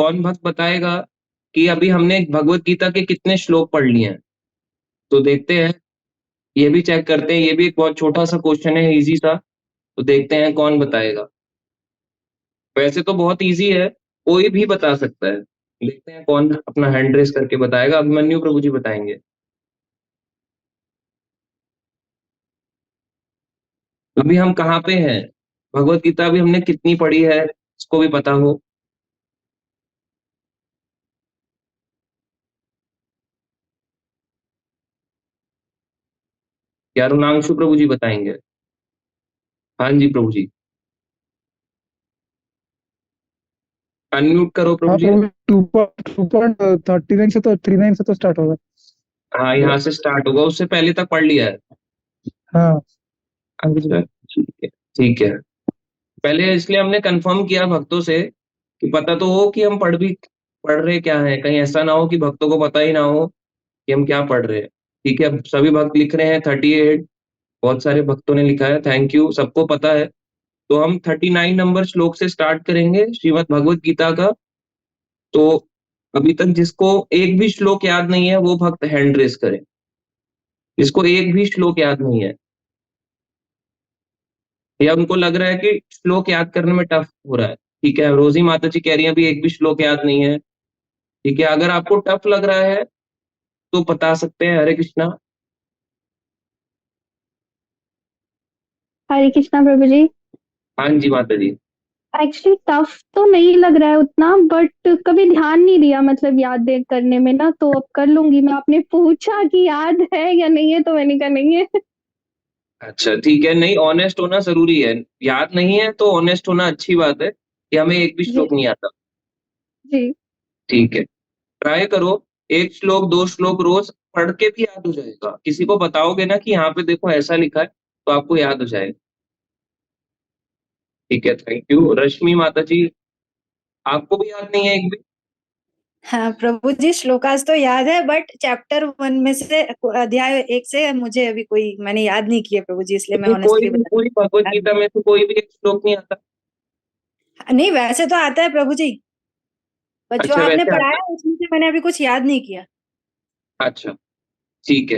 कौन भक्त बताएगा कि अभी हमने भगवत गीता के कितने श्लोक पढ़ लिए हैं? तो देखते हैं, ये भी चेक करते हैं। ये भी एक बहुत छोटा सा क्वेश्चन है, इजी सा। तो देखते हैं कौन बताएगा। वैसे तो बहुत इजी है, कोई भी बता सकता है। देखते हैं कौन अपना हैंड रेस करके बताएगा। अभिमन्यु प्रभु जी बताएंगे। अभी हम कहाँ पे हैं? भगवत गीता अभी हमने कितनी पढ़ी है, इसको भी पता हो। या रुणांशु प्रभु जी बताएंगे? हाँ जी प्रभु जी, अनम्यूट करो प्रभु हाँ जी। प्रभु, 2.39 से तो 39 से तो स्टार्ट होगा। हाँ, यहाँ से स्टार्ट होगा, उससे पहले तक पढ़ लिया है। हाँ प्रभु जी। अच्छा, ठीक है। ठीक है, पहले इसलिए हमने कंफर्म किया भक्तों से कि पता तो हो कि हम पढ़ रहे क्या है। कहीं ऐसा ना हो कि भक्तों को पता ही ना हो कि हम क्या पढ़ रहे हैं। ठीक है, अब सभी भक्त लिख रहे हैं 38। बहुत सारे भक्तों ने लिखा है, थैंक यू, सबको पता है। तो हम 39 नंबर श्लोक से स्टार्ट करेंगे श्रीमद् भगवत गीता का। तो अभी तक जिसको एक भी श्लोक याद नहीं है वो भक्त हैंड रेस करे। जिसको एक भी श्लोक याद नहीं है, या उनको लग रहा है कि श्लोक याद करने में टफ हो रहा है, ठीक है। रोजी माता जी कह रही है अभी एक भी श्लोक याद नहीं है। ठीक है, अगर आपको टफ लग रहा है तो बता सकते हैं। हरे कृष्णा। हरे कृष्णा प्रभु जी। हाँ जी माता जी। एक्चुअली टफ तो नहीं लग रहा है उतना, बट कभी ध्यान नहीं दिया मतलब याद दे करने में ना, तो अब कर लूंगी मैं। आपने पूछा कि याद है या नहीं है तो मैंने कहा नहीं है। अच्छा ठीक है, नहीं ऑनेस्ट होना जरूरी है। याद नहीं है तो ऑनेस्ट होना अच्छी बात है कि हमें एक भी जी श्लोक नहीं आता। जी। ठीक है, ट्राई करो। एक श्लोक दो श्लोक रोज पढ़ के भी याद हो जाएगा। किसी को बताओगे ना कि यहाँ पे देखो ऐसा लिखा है, तो आपको याद हो जाएगा। ठीक है, थैंक यू। रश्मि माता जी, आपको भी याद नहीं है एक भी? हाँ प्रभु जी, श्लोकास तो याद है, बट चैप्टर 1 में से अध्याय 1 से मुझे अभी कोई मैंने याद नहीं किया प्रभु जी, इसलिए मैं नहीं, कोई ऑनेस्टली भी बता। पूरी भगवत गीता में से कोई भी एक श्लोक नहीं आता? नहीं, वैसे तो आता है प्रभु जी, पर जो अच्छा, आपने वैसे आता पढ़ाया उसमें से मैंने अभी कुछ याद नहीं किया। है। अच्छा, ठीक है।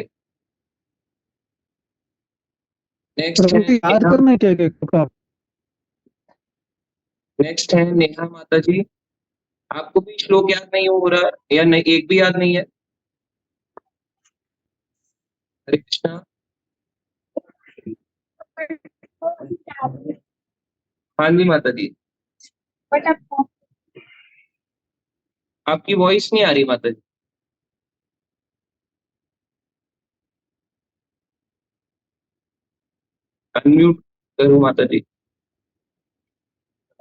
नेक्स्ट है प्रभु जी याद नेहा। करना है क्या क्या आप? नेक्स्ट है नेहा माता जी। आपको भी श्लोक याद नहीं हो रहा, या नहीं एक भी याद नहीं है? हरे कृष्णा। हाँ जी माता जी। बट आप आपकी वॉइस नहीं आ रही माता जी। अनम्यूट करो माता जी।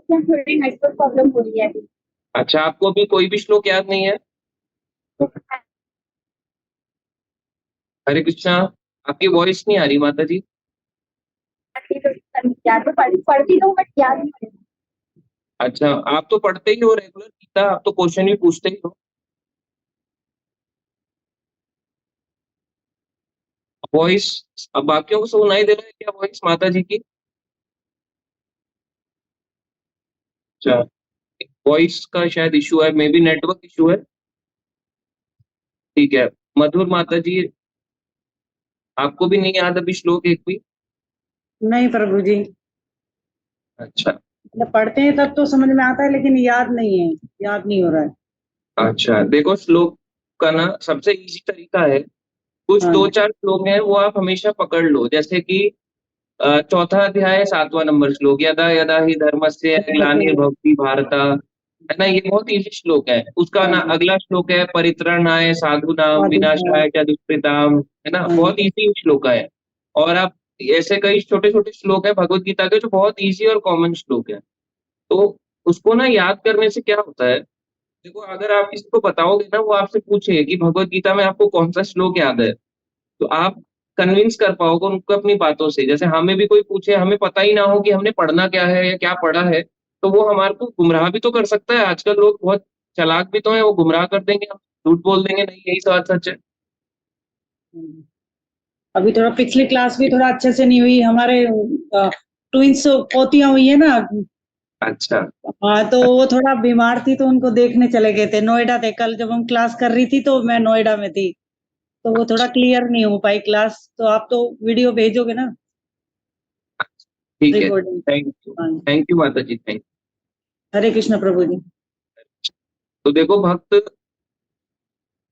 थोड़ी नेटवर्क प्रॉब्लम हो रही है अभी। अच्छा, आपको अभी कोई भी श्लोक याद नहीं है? हरे कृष्णा, आपकी वॉइस नहीं आ रही माता जी। याद तो पढ़ती हूँ बट याद नहीं। अच्छा, आप तो पढ़ते ही हो रेगुलर गीता, आप तो क्वेश्चन भी पूछते ही हो। वॉइस अब बाकियों को सुनाई दे रहा है क्या, वॉइस माता जी की? अच्छा, वॉइस का शायद इशू है, मे बी नेटवर्क इशू है। ठीक है, मधुर माता जी, आपको भी नहीं याद अभी श्लोक एक भी? नहीं प्रभु जी, अच्छा। जब पढ़ते हैं तब तो समझ में आता है, लेकिन याद नहीं है, याद नहीं हो रहा है। अच्छा देखो, श्लोक का ना सबसे इजी तरीका है, कुछ हाँ दो चार श्लोक हैं वो आप हमेशा पकड़ लो। जैसे कि चौथा अध्याय 7वां नंबर श्लोक, यदा यदा ही धर्मस्य ग्लानिर्भवति भारत, है ना, ये बहुत इजी श्लोक है। उसका ना अगला श्लोक है परित्राणाय साधूनाम विनाशाय च दुष्कृताम, है ना, बहुत इजी श्लोक है। और आप ऐसे कई छोटे छोटे श्लोक है भगवत गीता के जो बहुत इजी और कॉमन श्लोक है। तो उसको ना याद करने से क्या होता है, देखो अगर आप किसी को बताओगे ना, वो आपसे पूछे कि भगवत गीता में आपको कौन सा श्लोक याद है, तो आप कन्विंस कर पाओगे उनको अपनी बातों से। जैसे हमें भी कोई पूछे, हमें पता ही ना हो कि हमने पढ़ना क्या है या क्या पढ़ा है, तो वो हमारे को गुमराह भी तो कर सकता है। आजकल लोग बहुत चालाक भी तो हैं, वो गुमराह कर देंगे, हम झूठ बोल देंगे नहीं यही बात सच है। अभी थोड़ा पिछली क्लास भी थोड़ा अच्छे से नहीं हुई, हमारे ट्विंस पोतियां हुई है ना, अच्छा हाँ, तो वो थोड़ा बीमार थी तो उनको देखने चले गए थे, नोएडा थे। कल जब हम क्लास कर रही थी तो मैं नोएडा में थी, तो वो थोड़ा क्लियर नहीं हो पाई क्लास। तो आप तो वीडियो भेजोगे ना, ठीक है, रिकॉर्डिंग? हाँ, थैंक यू माता जी, थैंक। हरे कृष्ण प्रभु जी। तो देखो भक्त,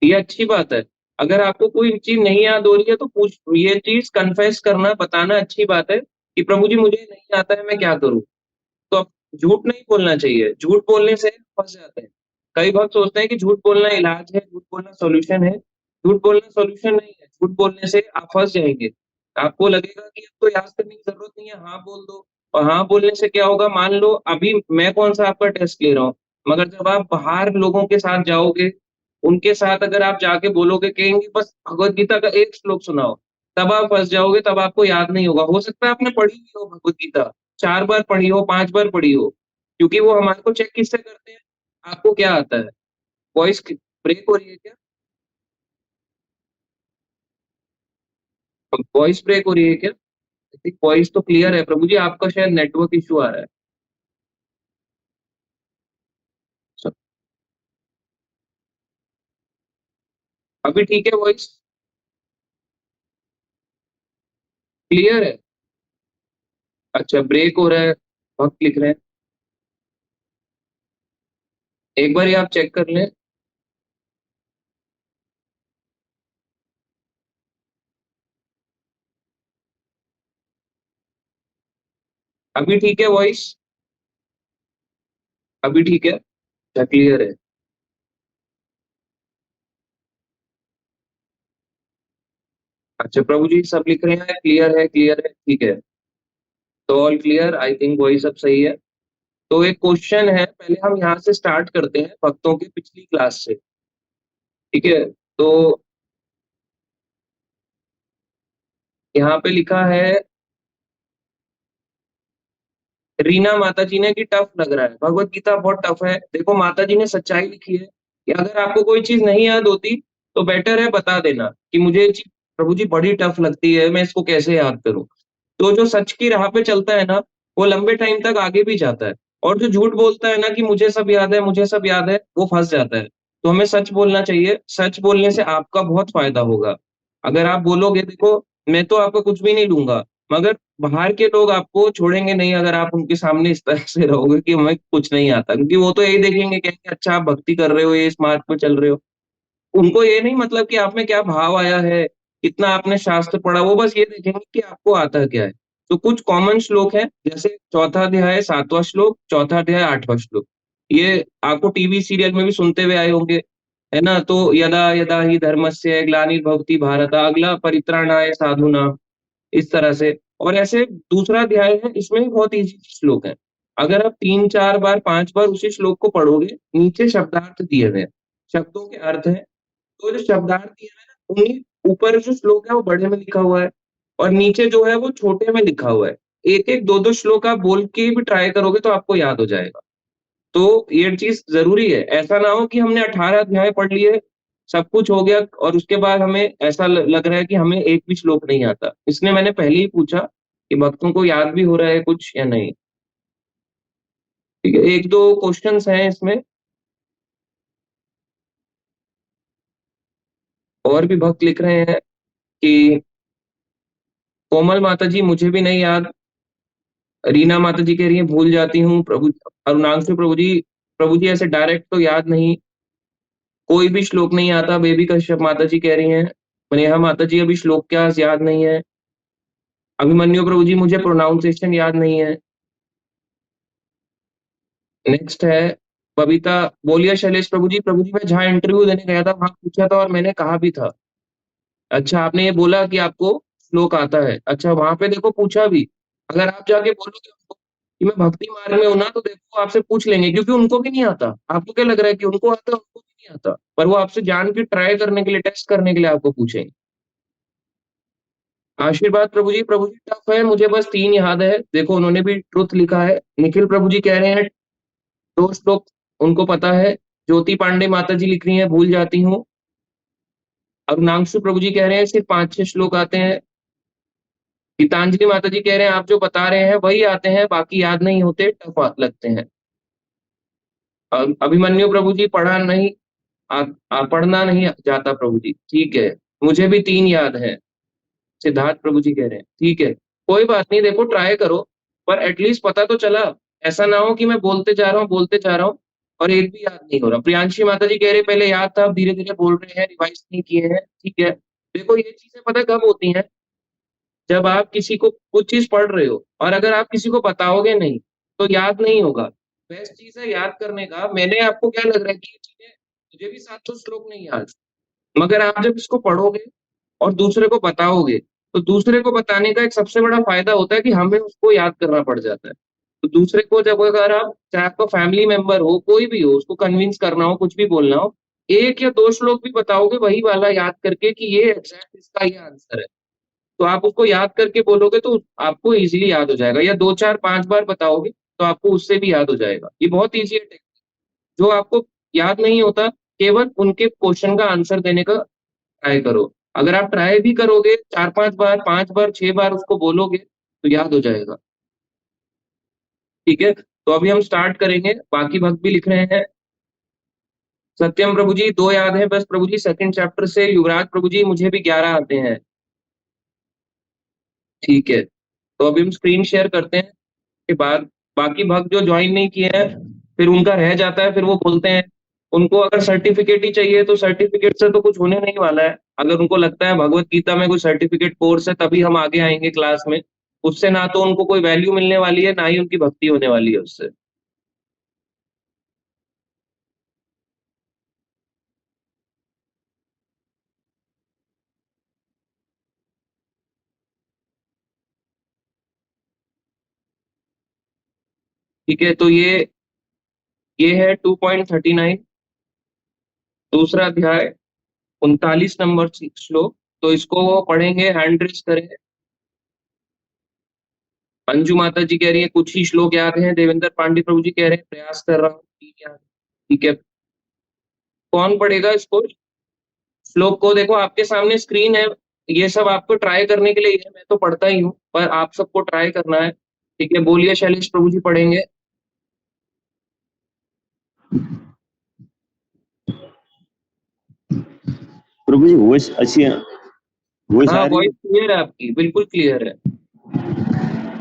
ये अच्छी बात है। अगर आपको कोई चीज नहीं याद हो रही है तो पूछ, ये चीज कन्फेस करना, बताना अच्छी बात है कि प्रभु जी मुझे नहीं आता है, मैं क्या करूं। तो अब झूठ नहीं बोलना चाहिए, झूठ बोलने से फंस जाते हैं। कई भक्त सोचते हैं कि झूठ बोलना इलाज है, झूठ बोलना सॉल्यूशन है। झूठ बोलना सॉल्यूशन नहीं है, झूठ बोलने से आप फंस जाएंगे। आपको लगेगा कि अब तो याद करने की जरूरत नहीं है, हाँ बोल दो। और हाँ बोलने से क्या होगा, मान लो अभी मैं कौन सा आपका टेस्ट ले रहा हूँ, मगर जब आप बाहर लोगों के साथ जाओगे, उनके साथ अगर आप जाके बोलोगे, कहेंगे बस भगवत गीता का एक श्लोक सुनाओ, तब आप फंस जाओगे, तब आपको याद नहीं होगा। हो सकता है आपने पढ़ी भी हो भगवत गीता, 4 बार पढ़ी हो, 5 बार पढ़ी हो, क्योंकि वो हमारे को चेक किससे करते हैं, आपको क्या आता है। वॉइस ब्रेक हो रही है क्या? वॉइस ब्रेक हो रही है क्या? वॉइस तो क्लियर है प्रभु जी, आपका शायद नेटवर्क इश्यू आ रहा है। अच्छा, अभी ठीक है वॉइस? क्लियर है? अच्छा, ब्रेक हो रहा है, वक्त लिख रहे हैं, एक बार ये आप चेक कर लें। अभी ठीक है वॉइस? अभी ठीक है? अच्छा, क्लियर है। अच्छा प्रभु जी सब लिख रहे हैं, क्लियर है, क्लियर है, ठीक है। तो ऑल क्लियर, आई थिंक वही सब सही है। तो एक क्वेश्चन है, पहले हम यहाँ से स्टार्ट करते हैं भक्तों की पिछली क्लास से, ठीक है। तो यहाँ पे लिखा है, रीना माता जी ने कि टफ लग रहा है, भगवत गीता बहुत टफ है। देखो माता जी ने सच्चाई लिखी है कि अगर आपको कोई चीज नहीं याद होती तो बेटर है बता देना कि मुझे ये चीज प्रभु जी बड़ी टफ लगती है, मैं इसको कैसे याद करूं। तो जो सच की राह पे चलता है ना, वो लंबे टाइम तक आगे भी जाता है। और जो झूठ बोलता है ना कि मुझे सब याद है, मुझे सब याद है, वो फंस जाता है। तो हमें सच बोलना चाहिए, सच बोलने से आपका बहुत फायदा होगा। अगर आप बोलोगे, देखो मैं तो आपका कुछ भी नहीं लूंगा, मगर बाहर के लोग आपको छोड़ेंगे नहीं अगर आप उनके सामने इस तरह से रहोगे कि हमें कुछ नहीं आता, क्योंकि वो तो यही देखेंगे, कहेंगे अच्छा आप भक्ति कर रहे हो, ये इस मार्ग पे चल रहे हो। उनको ये नहीं मतलब कि आप में क्या भाव आया है, कितना आपने शास्त्र पढ़ा, वो बस ये देखेंगे कि आपको आता क्या है। तो कुछ कॉमन श्लोक है, जैसे चौथा अध्याय 7वां श्लोक, चौथा अध्याय 8वां श्लोक, ये आपको टीवी सीरियल में भी सुनते हुए आए होंगे, है ना। तो यदा यदा ही धर्मस्य ग्लानिर्भवति भारत, अगला परित्राणाय साधुना, इस तरह से। और ऐसे दूसरा अध्याय है, इसमें भी बहुत इजी श्लोक है। अगर आप 3 4 बार 5 बार उसी श्लोक को पढ़ोगे, नीचे शब्दार्थ दिए हुए हैं, शब्दों के अर्थ है। तो जो शब्दार्थ दिए हुए हैं ना, उन्हीं ऊपर जो श्लोक है वो बड़े में लिखा हुआ है, और नीचे जो है वो छोटे में लिखा हुआ है। एक एक दो दो श्लोक आप बोल के भी ट्राई करोगे तो आपको याद हो जाएगा। तो ये चीज जरूरी है, ऐसा ना हो कि हमने 18 अध्याय पढ़ लिए, सब कुछ हो गया, और उसके बाद हमें ऐसा लग रहा है कि हमें एक भी श्लोक नहीं आता। इसलिए मैंने पहले ही पूछा कि भक्तों को याद भी हो रहा है कुछ या नहीं। ठीक है, एक दो क्वेश्चंस हैं इसमें, और भी भक्त लिख रहे हैं कि कोमल माता जी मुझे भी नहीं याद, रीना माता जी कह रही है भूल जाती हूँ प्रभु, अरुणांशु प्रभु जी ऐसे डायरेक्ट तो याद नहीं, कोई भी श्लोक नहीं आता, बेबी कश्यप माता जी कह रही हैं, नेहा माता जी अभी श्लोक क्या याद नहीं है, अभिमन्यु प्रभु जी मुझे प्रोनाउंसिएशन याद नहीं है। नेक्स्ट है बबीता, बोलिए शैलेश प्रभु जी मैं जहाँ इंटरव्यू देने गया था वहां पूछा था और मैंने कहा भी था। अच्छा आपने ये बोला कि आपको श्लोक आता है, अच्छा वहां पे देखो पूछा भी। अगर आप जाके बोलोगे उनको कि मैं भक्ति मार्ग में हूं ना, तो देखो आपसे पूछ लेंगे, क्योंकि उनको भी नहीं आता। आपको क्या लग रहा है कि उनको आता है, उनको भी नहीं आता, पर वो आपसे जान के ट्राई करने के लिए, टेस्ट करने के लिए आपको पूछेंगे। आशीर्वाद प्रभु जी टफ है, मुझे बस 3 याद है। देखो उन्होंने भी ट्रुथ लिखा है। निखिल प्रभु जी कह रहे हैं 2 श्लोक उनको पता है। ज्योति पांडे माता जी लिख रही हैं भूल जाती हूँ। अरुणांशु प्रभु जी कह रहे हैं सिर्फ 5 6 श्लोक आते हैं। गीतांजलि माता जी कह रहे हैं आप जो बता रहे हैं वही आते हैं, बाकी याद नहीं होते, टफ लगते हैं। अभिमन्यु प्रभु जी पढ़ा नहीं पढ़ना नहीं जाता प्रभु जी, ठीक है, मुझे भी 3 याद है। सिद्धार्थ प्रभु जी कह रहे हैं, ठीक है, कोई बात नहीं, देखो ट्राई करो, पर एटलीस्ट पता तो चला। ऐसा ना हो कि मैं बोलते जा रहा हूँ और एक भी याद नहीं हो रहा। प्रियांशी माता जी कह रहे पहले याद था, अब धीरे धीरे बोल रहे हैं, रिवाइज नहीं किए हैं, ठीक है। देखो ये चीजें पता कब होती हैं, जब आप किसी को कुछ चीज पढ़ रहे हो और अगर आप किसी को बताओगे नहीं तो याद नहीं होगा। बेस्ट चीज है याद करने का। मैंने आपको क्या लग रहा है कि ये चीजें मुझे भी 700 श्लोक नहीं याद, मगर आप जब इसको पढ़ोगे और दूसरे को बताओगे तो दूसरे को बताने का एक सबसे बड़ा फायदा होता है कि हमें उसको याद करना पड़ जाता है। तो दूसरे को जब अगर आप, चाहे आपका फैमिली मेंबर हो, कोई भी हो, उसको कन्विंस करना हो, कुछ भी बोलना हो, 1 या 2 श्लोक भी बताओगे वही वाला याद करके कि ये एग्जैक्ट इसका ये आंसर है, तो आप उसको याद करके बोलोगे तो आपको इजीली याद हो जाएगा। या 2 4 5 बार बताओगे तो आपको उससे भी याद हो जाएगा। ये बहुत ईजी है टेक्निक। जो आपको याद नहीं होता, केवल उनके क्वेश्चन का आंसर देने का ट्राई करो। अगर आप ट्राई भी करोगे 4-5 बार, 5 बार, 6 बार उसको बोलोगे तो याद हो जाएगा। ठीक है, तो अभी हम स्टार्ट करेंगे। बाकी भक्त भी लिख रहे हैं। सत्यम प्रभु जी 2 याद है बस प्रभु जी सेकंड चैप्टर से। युवराज प्रभु जी मुझे भी 11 आते हैं। ठीक है, तो अभी हम स्क्रीन शेयर करते हैं के बाद बाकी भक्त जो ज्वाइन नहीं किए हैं फिर उनका रह जाता है, फिर वो बोलते हैं उनको अगर सर्टिफिकेट ही चाहिए तो सर्टिफिकेट से तो कुछ होने नहीं वाला है। अगर उनको लगता है भगवत गीता में कोई सर्टिफिकेट कोर्स है तभी हम आगे आएंगे क्लास में, उससे ना तो उनको कोई वैल्यू मिलने वाली है, ना ही उनकी भक्ति होने वाली है उससे। ठीक है, तो ये है 2.39 दूसरा अध्याय 39 नंबर श्लोक। तो इसको पढ़ेंगे, हैंड रेज करें। अंजू माता जी कह रही है कुछ ही श्लोक याद हैं। देवेंद्र पांडे प्रभु जी कह रहे हैं प्रयास कर रहा हूँ, 3 याद। ठीक है, कौन पढ़ेगा इसको? श्लोक को देखो आपके सामने स्क्रीन है, ये सब आपको ट्राई करने के लिए है, मैं तो पढ़ता ही हूँ पर आप सबको ट्राई करना है। ठीक है, बोलिए शैलेश प्रभु जी पढ़ेंगे। प्रभु जी वॉइस अच्छी है, वॉइस हाँ आ रही वॉइस क्लियर है आपकी, बिल्कुल क्लियर है।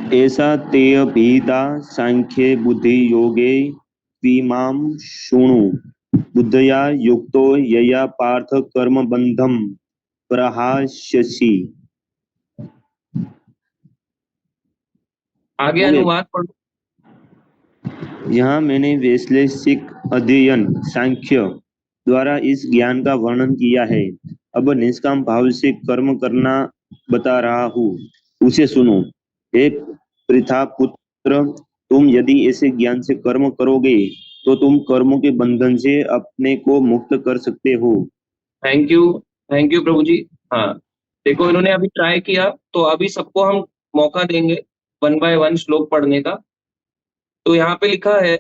है। ऐसा तेय भीता सांख्ये बुद्धि योगे त्विमां शृणु बुद्धया युक्तो यया पार्थ कर्म बंधम प्रहास्यसि। आगे अनुवाद पढ़ो। यहाँ मैंने वैश्लेषिक अध्ययन सांख्य द्वारा इस ज्ञान का वर्णन किया है। अब निष्काम भाव से कर्म करना बता रहा हूँ, उसे सुनो। हे पृथा पुत्र, तुम यदि ऐसे ज्ञान से कर्म करोगे तो तुम कर्मों के बंधन से अपने को मुक्त कर सकते हो। थैंक यू प्रभु जी। हाँ देखो इन्होंने अभी ट्राई किया, तो अभी सबको हम मौका देंगे 1 बाय 1 श्लोक पढ़ने का। तो यहाँ पे लिखा है,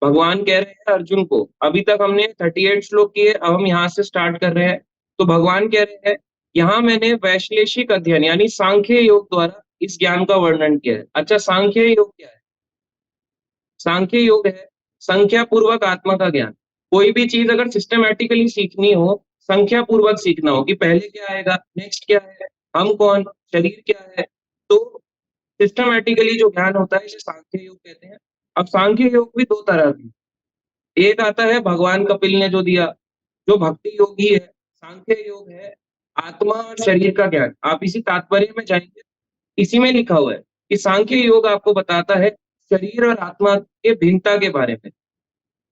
भगवान कह रहे हैं अर्जुन को, अभी तक हमने 38 श्लोक किए, अब हम यहाँ से स्टार्ट कर रहे हैं। तो भगवान कह रहे हैं यहाँ मैंने वैश्लेषिक अध्ययन यानी सांख्य योग द्वारा इस ज्ञान का वर्णन किया है। अच्छा, सांख्य योग क्या है? सांख्य योग है संख्या पूर्वक आत्मा का ज्ञान। कोई भी चीज अगर सिस्टमैटिकली सीखनी हो, संख्या पूर्वक सीखना हो कि पहले क्या आएगा, नेक्स्ट क्या है, हम कौन, शरीर क्या है, तो सिस्टमैटिकली जो ज्ञान होता है इसे सांख्य योग कहते हैं। अब सांख्य योग भी 2 तरह के, एक आता है भगवान कपिल ने जो दिया, जो भक्ति योगी है। सांख्य योग है आत्मा और शरीर का ज्ञान। आप इसी तात्पर्य में जाएंगे, इसी में लिखा हुआ है कि सांख्य योग आपको बताता है शरीर और आत्मा के भिन्नता के बारे में।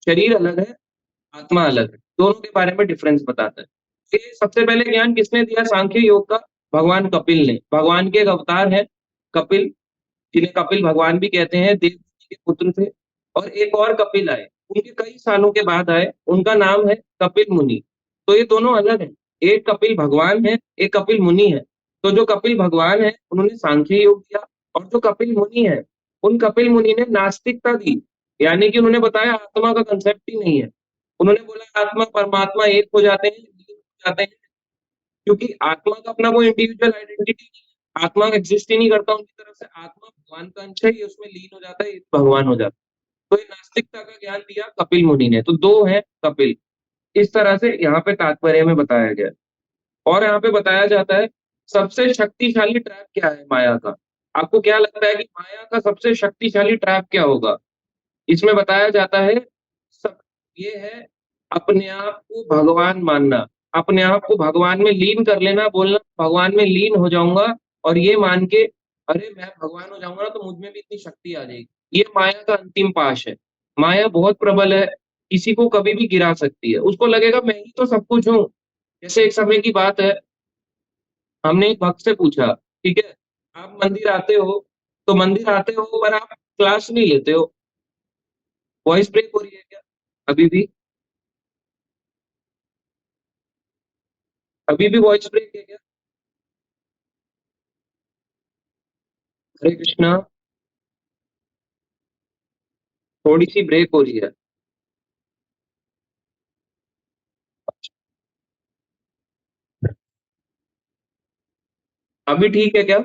शरीर अलग है, आत्मा अलग है, दोनों के बारे में डिफरेंस बताता है। ये सबसे पहले ज्ञान किसने दिया सांख्य योग का? भगवान कपिल ने। भगवान के एक अवतार है कपिल, जिन्हें कपिल भगवान भी कहते हैं, देव के पुत्र थे। और एक और कपिल आए, उनके कई सालों के बाद आए, उनका नाम है कपिल मुनि। तो ये दोनों अलग है, एक कपिल भगवान है, एक कपिल मुनि है। तो जो कपिल भगवान है उन्होंने सांख्य योग दिया, और जो कपिल मुनि है उन कपिल मुनि ने नास्तिकता दी, यानी कि उन्होंने बताया आत्मा का कंसेप्ट ही नहीं है। उन्होंने बोला आत्मा परमात्मा एक हो जाते हैं, हो जाते हैं, क्योंकि आत्मा का अपना कोई इंडिविजुअल आइडेंटिटी नहीं है। आत्मा एग्जिस्ट ही नहीं करता उनकी तरफ से, आत्मा भगवान का अंश है, ये उसमें लीन हो जाता है, ये भगवान हो जाता है। तो ये नास्तिकता का ज्ञान दिया कपिल मुनि ने, तो दो है कपिल। इस तरह से यहाँ पे तात्पर्य में बताया गया है। और यहाँ पे बताया जाता है सबसे शक्तिशाली ट्रैप क्या है माया का। आपको क्या लगता है कि माया का सबसे शक्तिशाली ट्रैप क्या होगा? इसमें बताया जाता है सब ये है अपने आप को भगवान मानना, अपने आप को भगवान में लीन कर लेना, बोलना भगवान में लीन हो जाऊंगा, और ये मान के अरे मैं भगवान हो जाऊंगा ना तो मुझ में भी इतनी शक्ति आ जाएगी। ये माया का अंतिम पाश है। माया बहुत प्रबल है, किसी को कभी भी गिरा सकती है। उसको लगेगा मैं ही तो सब कुछ हूँ। जैसे एक समय की बात है, हमने एक भक्त से पूछा, ठीक है, आप मंदिर आते हो, तो मंदिर आते हो पर आप क्लास नहीं लेते हो, वॉइस ब्रेक हो रही है क्या अभी भी? अभी भी वॉइस ब्रेक है क्या? हरे कृष्णा, थोड़ी सी ब्रेक हो रही है। अभी ठीक है क्या?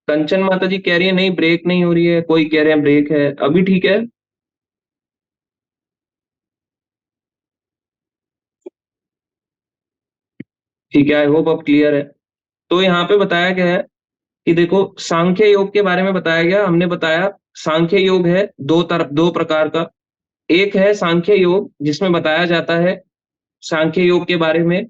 कंचन माता जी कह रही है नहीं ब्रेक नहीं हो रही है, कोई कह रहे हैं ब्रेक है। अभी ठीक है? ठीक है, आई होप अब क्लियर है। तो यहाँ पे बताया गया है कि देखो सांख्य योग के बारे में बताया गया, हमने बताया सांख्य योग है दो तरफ, दो प्रकार का। एक है सांख्य योग जिसमें बताया जाता है सांख्य योग के बारे में,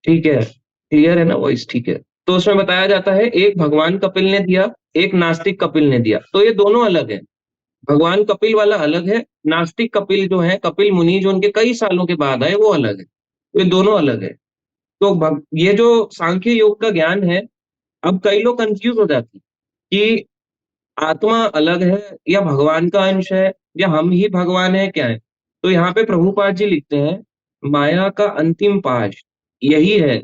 ठीक है, क्लियर है ना वॉइस? ठीक है। तो उसमें बताया जाता है एक भगवान कपिल ने दिया, एक नास्तिक कपिल ने दिया, तो ये दोनों अलग है। भगवान कपिल वाला अलग है, नास्तिक कपिल जो है, कपिल मुनि जो उनके कई सालों के बाद आए वो अलग है। तो ये दोनों अलग है। तो ये जो सांख्य योग का ज्ञान है, अब कई लोग कंफ्यूज हो जाते हैं कि आत्मा अलग है या भगवान का अंश है या हम ही भगवान है, क्या है? तो यहाँ पे प्रभुपाद जी लिखते हैं माया का अंतिम पाश यही है,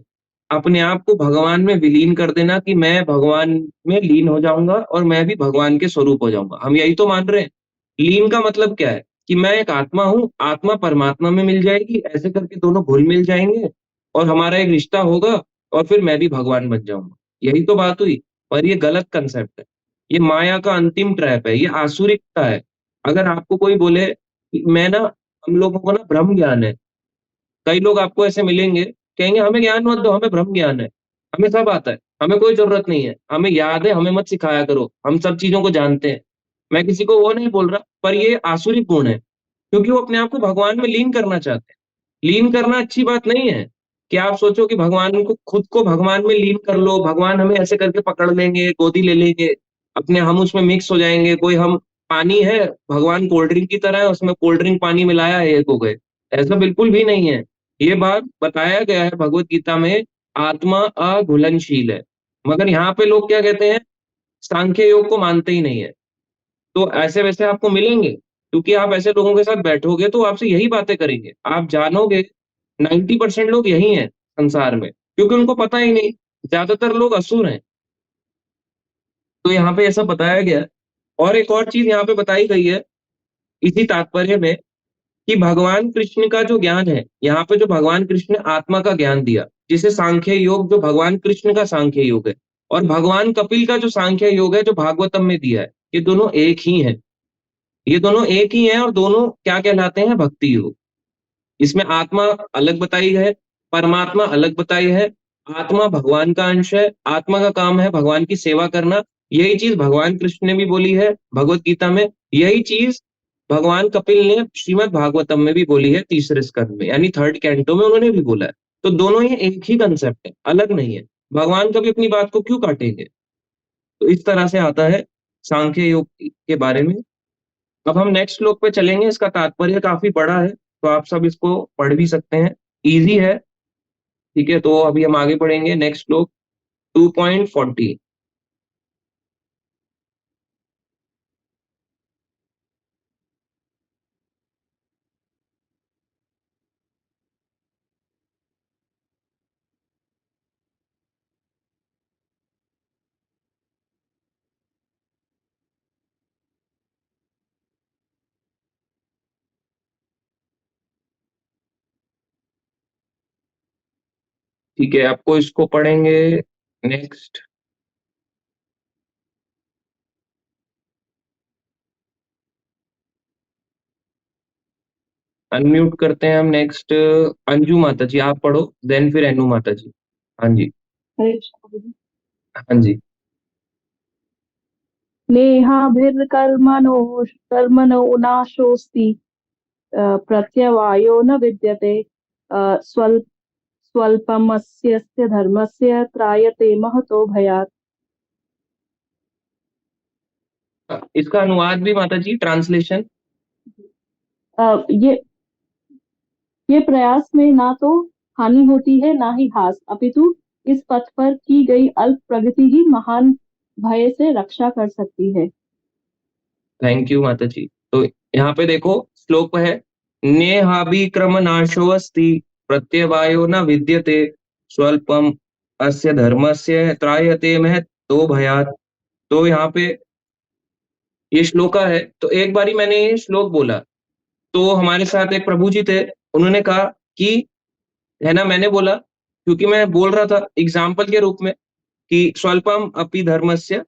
अपने आप को भगवान में विलीन कर देना, कि मैं भगवान में लीन हो जाऊंगा और मैं भी भगवान के स्वरूप हो जाऊंगा। हम यही तो मान रहे हैं। लीन का मतलब क्या है? कि मैं एक आत्मा हूँ, आत्मा परमात्मा में मिल जाएगी, ऐसे करके दोनों घुल मिल जाएंगे और हमारा एक रिश्ता होगा, और फिर मैं भी भगवान बन जाऊंगा। यही तो बात हुई। और ये गलत कंसेप्ट है, ये माया का अंतिम ट्रैप है, ये आसुरिकता है। अगर आपको कोई बोले कि मैं ना, हम लोगों को ना ब्रह्म ज्ञान है, कई लोग आपको ऐसे मिलेंगे, कहेंगे हमें ज्ञान मत दो, हमें ब्रह्म ज्ञान है, हमें सब आता है, हमें कोई जरूरत नहीं है, हमें याद है, हमें मत सिखाया करो, हम सब चीजों को जानते हैं। मैं किसी को वो नहीं बोल रहा, पर ये आसुरिक गुण है, क्योंकि वो अपने आप को भगवान में लीन करना चाहते हैं। लीन करना अच्छी बात नहीं है कि आप सोचो कि भगवान को, खुद को भगवान में लीन कर लो, भगवान हमें ऐसे करके पकड़ लेंगे, गोदी ले लेंगे, अपने हम उसमें मिक्स हो जाएंगे। कोई हम पानी है, भगवान कोल्ड ड्रिंक की तरह है, उसमें कोल्ड ड्रिंक पानी मिलाया है, एक हो गए। ऐसा बिल्कुल भी नहीं है। ये बात बताया गया है भगवत गीता में, आत्मा अघुलनशील है। मगर यहाँ पे लोग क्या कहते हैं, सांख्य योग को मानते ही नहीं है। तो ऐसे वैसे आपको मिलेंगे, क्योंकि आप ऐसे लोगों के साथ बैठोगे तो आपसे यही बातें करेंगे, आप जानोगे 90% लोग यही हैं संसार में, क्योंकि उनको पता ही नहीं, ज्यादातर लोग असुर हैं। तो यहाँ पे ऐसा बताया गया है। और एक और चीज यहाँ पे बताई गई है इसी तात्पर्य में, कि भगवान कृष्ण का जो ज्ञान है, यहाँ पे जो भगवान कृष्ण ने आत्मा का ज्ञान दिया, जिसे सांख्य योग, जो भगवान कृष्ण का सांख्य योग है, और भगवान कपिल का जो सांख्य योग है जो भागवतम में दिया है, ये दोनों एक ही है। ये दोनों एक ही हैं और दोनों क्या कहलाते हैं? भक्ति योग। इसमें आत्मा अलग बताई है, परमात्मा अलग बताई है। आत्मा भगवान का अंश है, आत्मा का काम है भगवान की सेवा करना। यही चीज भगवान कृष्ण ने भी बोली है भगवत गीता में, यही चीज भगवान कपिल ने श्रीमद् भागवतम में भी बोली है, तीसरे स्कंद में यानी थर्ड कैंटो में उन्होंने भी बोला है। तो दोनों ही एक ही कंसेप्ट है, अलग नहीं है। भगवान कभी अपनी बात को क्यों काटेंगे? तो इस तरह से आता है सांख्य योग के बारे में। अब हम नेक्स्ट श्लोक पे चलेंगे, इसका तात्पर्य काफी बड़ा है, तो आप सब इसको पढ़ भी सकते हैं, इजी है। ठीक है, तो अभी हम आगे बढ़ेंगे। नेक्स्ट श्लोक 2.40। ठीक है, आपको इसको पढ़ेंगे। नेक्स्ट अनम्यूट करते हैं हम। नेक्स्ट अंजू माता जी, आप पढ़ो, देन फिर एनू माता जी। हाँ जी, हरे कृष्ण प्रभु जी। हाँ जी। कर्मणो नाशोऽस्ति प्रत्यवायो न विद्यते स्वल्पमस्य धर्मस्य त्रायते महतो भयात्। इसका अनुवाद भी माता जी, ट्रांसलेशन। ये प्रयास में ना तो हानि होती है ना ही हास, अपितु इस पथ पर की गई अल्प प्रगति ही महान भय से रक्षा कर सकती है। थैंक यू माता जी। तो यहाँ पे देखो श्लोक है, नेहाभिक्रम नाशोऽस्ति प्रत्यवायो न विद्यते स्वल्पम अस्य धर्मस्य त्रायते महतो भयात्। तो यहाँ पे ये श्लोका है। तो एक बारी मैंने ये श्लोक बोला, तो हमारे साथ एक प्रभु जी थे, उन्होंने कहा कि, है ना, मैंने बोला क्योंकि मैं बोल रहा था एग्जाम्पल के रूप में कि स्वल्पम अपि धर्मस्य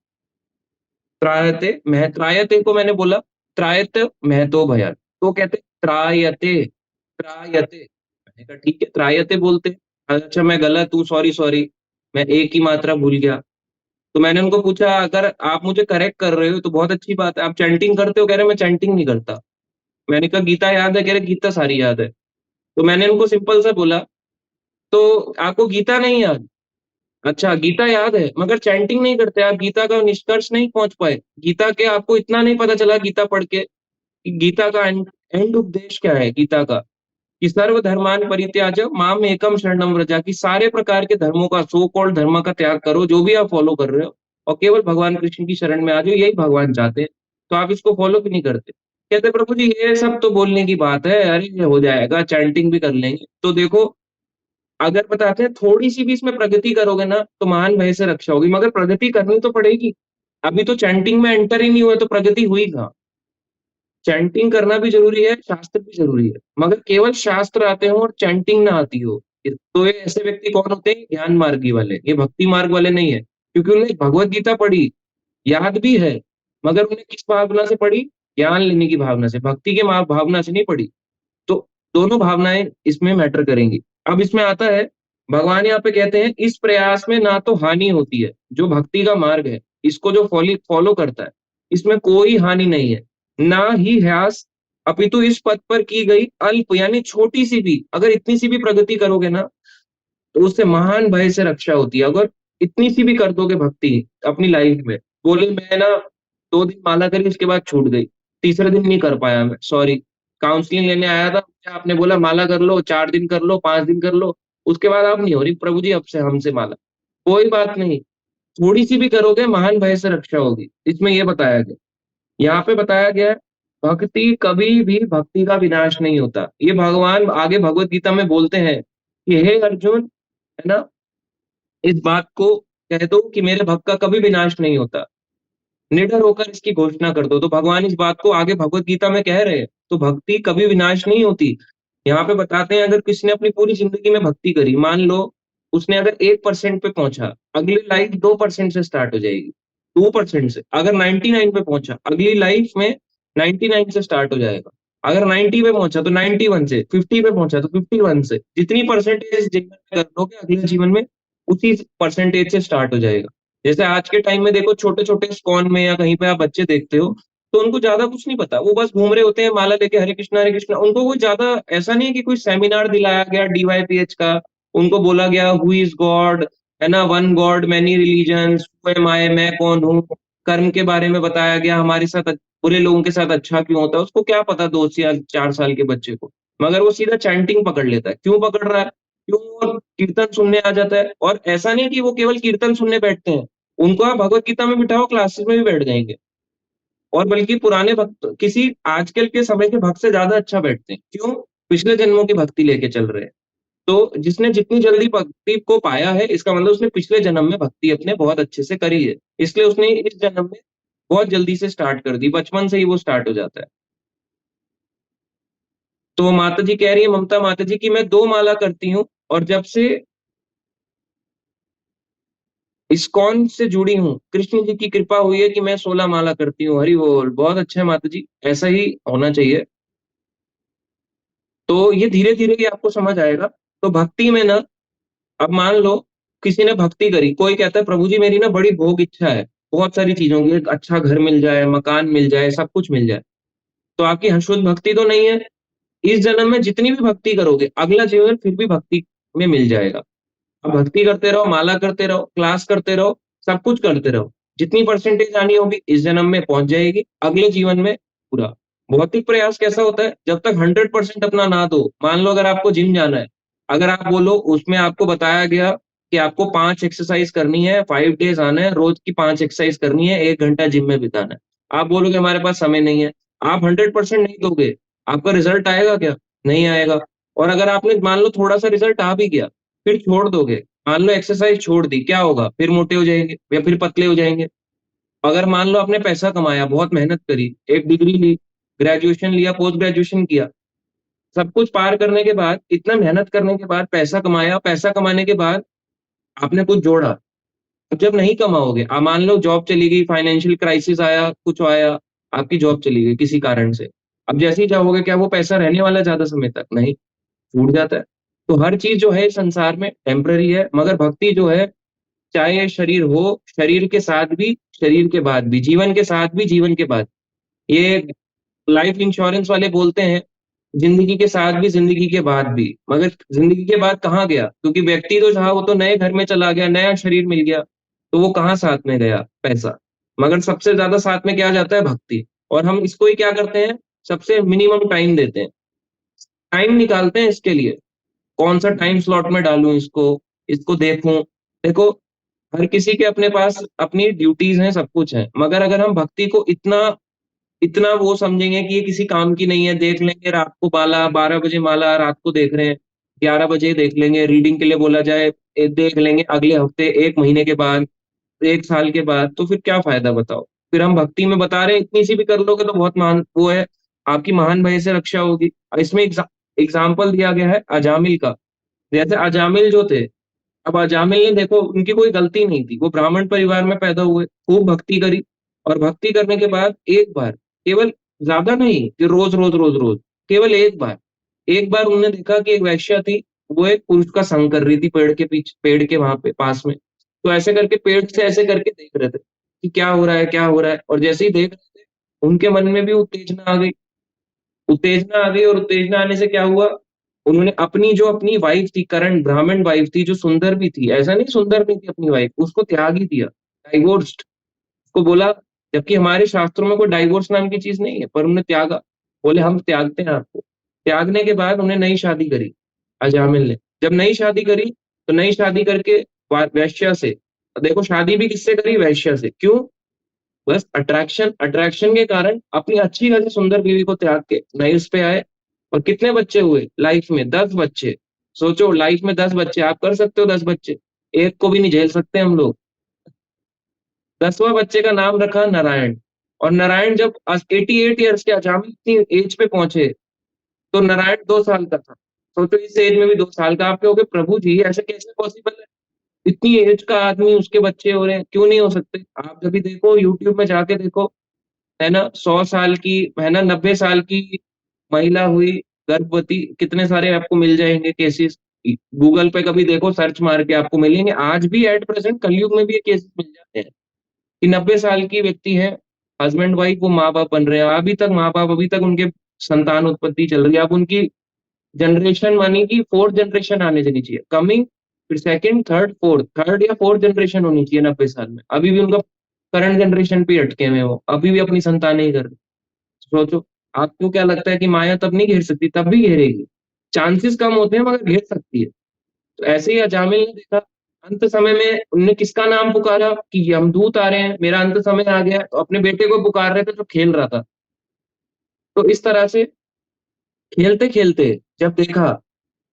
त्रायते, त्रायते को मैंने बोला त्रायत महतो भयात्। तो कहते त्रायते, त्रायते। मैंने कहा ठीक है, त्रायते बोलते। अच्छा मैं गलत हूँ, सॉरी सॉरी, मैं एक ही मात्रा भूल गया। तो मैंने उनको पूछा, अगर आप मुझे करेक्ट कर रहे हो तो बहुत अच्छी बात है। आप चैंटिंग करते हो? कह रहे मैं चैंटिंग नहीं करता। मैंने कहा गीता याद है? कह रहे गीता सारी याद है। तो मैंने उनको सिंपल सा बोला, तो आपको गीता नहीं याद? अच्छा गीता याद है मगर चैंटिंग नहीं करते, आप गीता का निष्कर्ष नहीं पहुंच पाए। गीता के आपको इतना नहीं पता चला गीता पढ़ के कि गीता का एंड उपदेश क्या है गीता का, कि सर्व धर्मान परित्याज माम एकम शरणम व्रजा, की सारे प्रकार के धर्मों का, सो कॉल्ड धर्म का त्याग करो, जो भी आप फॉलो कर रहे हो, और केवल भगवान कृष्ण की शरण में आ जाओ, यही भगवान चाहते हैं। तो आप इसको फॉलो क्यों नहीं करते? कहते प्रभु जी ये सब तो बोलने की बात है, अरे ये हो जाएगा, चैंटिंग भी कर लेंगे। तो देखो, अगर बताते हैं थोड़ी सी भी इसमें प्रगति करोगे ना तो महान भय से रक्षा होगी, मगर प्रगति करनी तो पड़ेगी। अभी तो चैंटिंग में एंटर ही नहीं हुआ तो प्रगति हुई कहाँ? चैंटिंग करना भी जरूरी है, शास्त्र भी जरूरी है, मगर केवल शास्त्र आते हो और चैंटिंग ना आती हो, तो ये ऐसे व्यक्ति कौन होते हैं? ज्ञान मार्गी वाले। ये भक्ति मार्ग वाले नहीं है, क्योंकि उन्होंने भगवत गीता पढ़ी, याद भी है, मगर उन्हें किस भावना से पढ़ी? ज्ञान लेने की भावना से, भक्ति के भावना से नहीं पढ़ी। तो दोनों भावनाएं इसमें मैटर करेंगी। अब इसमें आता है, भगवान यहाँ पे कहते हैं इस प्रयास में ना तो हानि होती है, जो भक्ति का मार्ग है इसको जो फॉलो करता है इसमें कोई हानि नहीं है, ना ही ह्यास, अपितु इस पद पर की गई अल्प यानी छोटी सी भी, अगर इतनी सी भी प्रगति करोगे ना तो उससे महान भय से रक्षा होती है। अगर इतनी सी भी कर दोगे भक्ति अपनी लाइफ में, बोले मैं ना 2 दिन माला करी उसके बाद छूट गई, तीसरे दिन नहीं कर पाया मैं, सॉरी, काउंसलिंग लेने आया था, आपने बोला माला कर लो, 4 दिन कर लो, 5 दिन कर लो, उसके बाद आप नहीं हो रही, प्रभु जी अब से हमसे माला, कोई बात नहीं, थोड़ी सी भी करोगे महान भय से रक्षा होगी। इसमें ये बताया गया, यहाँ पे बताया गया है, भक्ति कभी भी, भक्ति का विनाश नहीं होता। ये भगवान आगे भगवत गीता में बोलते हैं कि हे अर्जुन, है ना, इस बात को कह दो कि मेरे भक्त का कभी विनाश नहीं होता, निडर होकर इसकी घोषणा कर दो। तो भगवान इस बात को आगे भगवत गीता में कह रहे हैं। तो भक्ति कभी विनाश नहीं होती। यहाँ पे बताते हैं, अगर किसी ने अपनी पूरी जिंदगी में भक्ति करी, मान लो उसने अगर 1% पे पहुंचा, अगली लाइफ 2% से स्टार्ट हो जाएगी, 2% से। अगर 99 पे पहुंचा, अगली लाइफ में 99 से स्टार्ट हो जाएगा। अगर 90 पे पहुंचा तो 91 से, 50 पे पहुंचा तो 51 से, जितनी परसेंटेज जीवन में कर लोगे अगले जीवन में उसी परसेंटेज से स्टार्ट हो जाएगा। जैसे आज के टाइम में देखो, छोटे छोटे स्कॉन में या कहीं पे आप बच्चे देखते हो तो उनको ज्यादा कुछ नहीं पता, वो बस घूम रहे होते हैं माला लेके, हरे कृष्णा, उनको कोई ज्यादा ऐसा नहीं है कि कोई सेमिनार दिलाया गया DYPH का, उनको बोला गया हु इज गॉड, है ना, वन गॉड मैनी रिलीजन्स, मैं कौन हूँ, कर्म के बारे में बताया गया, हमारे साथ बुरे लोगों के साथ अच्छा क्यों होता है, उसको क्या पता 2 या 4 साल के बच्चे को। मगर वो सीधा चैंटिंग पकड़ लेता है। क्यों पकड़ रहा है? क्यों? वो कीर्तन सुनने आ जाता है। और ऐसा नहीं कि वो केवल कीर्तन सुनने बैठते हैं, उनको आप भगवत गीता में बिठाओ, क्लासेस में भी बैठ जाएंगे, और बल्कि पुराने भक्त किसी आजकल के समय के भक्त से ज्यादा अच्छा बैठते हैं। क्यों? पिछले जन्मों की भक्ति लेके चल रहे हैं। तो जिसने जितनी जल्दी भक्ति को पाया है, इसका मतलब उसने पिछले जन्म में भक्ति अपने बहुत अच्छे से करी है, इसलिए उसने इस जन्म में बहुत जल्दी से स्टार्ट कर दी, बचपन से ही वो स्टार्ट हो जाता है। तो माता जी कह रही है, ममता माता जी, की मैं 2 माला करती हूँ और जब से इस्कॉन से जुड़ी हूँ, कृष्ण जी की कृपा हुई है कि मैं 16 माला करती हूँ। हरि बोल, बहुत अच्छा है माता जी, ऐसा ही होना चाहिए। तो ये धीरे-धीरे ही आपको समझ आएगा। तो भक्ति में ना, अब मान लो किसी ने भक्ति करी, कोई कहता है प्रभु जी मेरी ना बड़ी भोग इच्छा है, बहुत सारी चीज़ों की, एक अच्छा घर मिल जाए, मकान मिल जाए, सब कुछ मिल जाए। तो आपकी शुद्ध भक्ति तो नहीं है। इस जन्म में जितनी भी भक्ति करोगे, अगला जीवन फिर भी भक्ति में मिल जाएगा। अब भक्ति करते रहो, माला करते रहो, क्लास करते रहो, सब कुछ करते रहो। जितनी परसेंटेज आनी होगी इस जन्म में पहुँच जाएगी, अगले जीवन में पूरा। भौतिक प्रयास कैसा होता है? जब तक 100% अपना ना दो, मान लो अगर आपको जिम जाना है, अगर आप बोलो उसमें आपको बताया गया कि आपको 5 एक्सरसाइज करनी है, 5 डेज़ आना है, रोज की 5 एक्सरसाइज करनी है, 1 घंटा जिम में बिताना है। आप बोलोगे हमारे पास समय नहीं है, आप 100% नहीं दोगे, आपका रिजल्ट आएगा क्या? नहीं आएगा। और अगर आपने मान लो थोड़ा-सा रिजल्ट आ भी गया, फिर छोड़ दोगे, मान लो एक्सरसाइज छोड़ दी, क्या होगा? फिर मोटे हो जाएँगे या फिर पतले हो जाएँगे। अगर मान लो आपने पैसा कमाया, बहुत मेहनत करी, एक डिग्री ली, ग्रेजुएशन लिया, पोस्ट ग्रेजुएशन किया, सब कुछ पार करने के बाद, इतना मेहनत करने के बाद पैसा कमाया, पैसा कमाने के बाद आपने कुछ जोड़ा। अब जब नहीं कमाओगे, मान लो जॉब चली गई, फाइनेंशियल क्राइसिस आया, कुछ आया, आपकी जॉब चली गई किसी कारण से। अब जैसे ही जाओगे, क्या वो पैसा रहने वाला है ज़्यादा समय तक? नहीं, छूट जाता है। तो हर चीज़ जो है इस संसार में टेम्परेरी है, मगर भक्ति जो है, चाहे शरीर हो, शरीर के साथ भी, शरीर के बाद भी, जीवन के साथ भी, जीवन के बाद। ये लाइफ इंश्योरेंस वाले बोलते हैं, ज़िंदगी के साथ भी, ज़िंदगी के बाद भी। मगर ज़िंदगी के बाद कहाँ गया? क्योंकि व्यक्ति तो था, वो तो नए घर में चला गया, नया शरीर मिल गया, तो वो कहाँ साथ में गया? पैसा। मगर सबसे ज़्यादा साथ में क्या जाता है? भक्ति। और हम इसको ही क्या करते हैं? सबसे मिनिमम टाइम देते हैं। टाइम निकालते हैं इसके लिए, कौन-सा टाइम स्लॉट में डालूँ इसको, इसको देखूँ। देखो, हर किसी के अपने पास अपनी ड्यूटीज़ हैं, सब कुछ है। मगर अगर हम भक्ति को इतना इतना वो समझेंगे कि ये किसी काम की नहीं है, देख लेंगे रात को माला, 12 बजे माला रात को देख रहे हैं, 11 बजे देख लेंगे, रीडिंग के लिए बोला जाए, देख लेंगे अगले हफ्ते, 1 महीने के बाद, 1 साल के बाद, तो फिर क्या फ़ायदा बताओ? फिर हम भक्ति में बता रहे हैं, इतनी सी भी कर लोगे तो बहुत महान वो है, आपकी महान भय से रक्षा होगी। इसमें एग्ज़ाम्पल दिया गया है अजामिल का। जैसे अजामिल जो थे, अब अजामिल ने देखो उनकी कोई गलती नहीं थी, वो ब्राह्मण परिवार में पैदा हुए, खूब भक्ति करी और भक्ति करने के बाद एक बार, केवल ज़्यादा नहीं कि रोज़, केवल एक बार उन्होंने देखा कि एक वेश्या थी, वो एक पुरुष का संग कर रही थी पेड़ के वहाँ पे पास में। तो ऐसे करके पेड़ से ऐसे करके देख रहे थे कि क्या हो रहा है, क्या हो रहा है? और जैसे ही देख रहे थे, उनके मन में भी उत्तेजना आ गई और उत्तेजना आने से क्या हुआ, उन्होंने अपनी वाइफ थी, करंट ब्राह्मण वाइफ थी, जो सुंदर भी थी, ऐसा नहीं सुंदर नहीं थी अपनी वाइफ, उसको त्याग ही दिया, डाइवोर्स्ड। उसको बोला, जबकि हमारे शास्त्रों में कोई डाइवोर्स नाम की चीज़ नहीं है, पर उन्होंने त्यागा। बोले हम त्यागते हैं आपको। त्यागने के बाद उन्हें नई शादी करी, अजामिल ने। जब नई शादी करी, तो नई शादी करके वेश्या से, देखो शादी भी किससे करी? वेश्या से। क्यों? बस अट्रैक्शन के कारण अपनी अच्छी खासी सुंदर बीवी को त्याग के नए उस पे आए। और कितने बच्चे हुए लाइफ में? 10 बच्चे। सोचो लाइफ में 10 बच्चे, आप कर सकते हो 10 बच्चे? एक को भी नहीं झेल सकते हम लोग। 10वां बच्चे का नाम रखा नारायण। और नारायण जब 88 ईयर्स के अजामिल इतनी एज पे पहुंचे, तो नारायण 2 साल का था। सोचो इस एज में भी 2 साल का। आप कहोगे प्रभु जी ऐसे कैसे पॉसिबल है? इतनी एज का आदमी, उसके बच्चे हो रहे हैं, क्यों नहीं हो सकते? आप कभी देखो, यूट्यूब में जाके देखो, है ना, 100 साल की, है ना, 90 साल की महिला हुई गर्भवती, कितने सारे आपको मिल जाएंगे केसेस। गूगल पे कभी देखो, सर्च मार के आपको मिलेंगे। आज भी एट प्रेजेंट कलयुग में भी ये केसेस मिल जाते हैं कि 90 साल की व्यक्ति है, हस्बैंड वाइफ, वो माँ बाप बन रहे हैं, अभी तक माँ बाप, अभी तक उनके संतान उत्पत्ति चल रही है। अब उनकी जनरेशन मानी कि 4th जनरेशन आने देनी चाहिए, कमिंग, फिर 2nd, 3rd, 4th, 3rd या 4th जनरेशन होनी चाहिए 90 साल में। अभी भी उनका करंट जनरेशन पे अटके हुए हैं, वो अभी भी अपनी संतानें ही कर रहे। सोचो, आपको क्या लगता है कि माया तब नहीं घेर सकती? तब भी घेरेगी। चांसेस कम होते हैं मगर घेर सकती है। तो ऐसे ही अजामिल ने देखा, अंत समय में उन्होंने किसका नाम पुकारा कि यमदूत आ रहे हैं, मेरा अंत समय आ गया, तो अपने बेटे को पुकार रहे थे जो खेल रहा था। तो इस तरह से खेलते-खेलते जब देखा,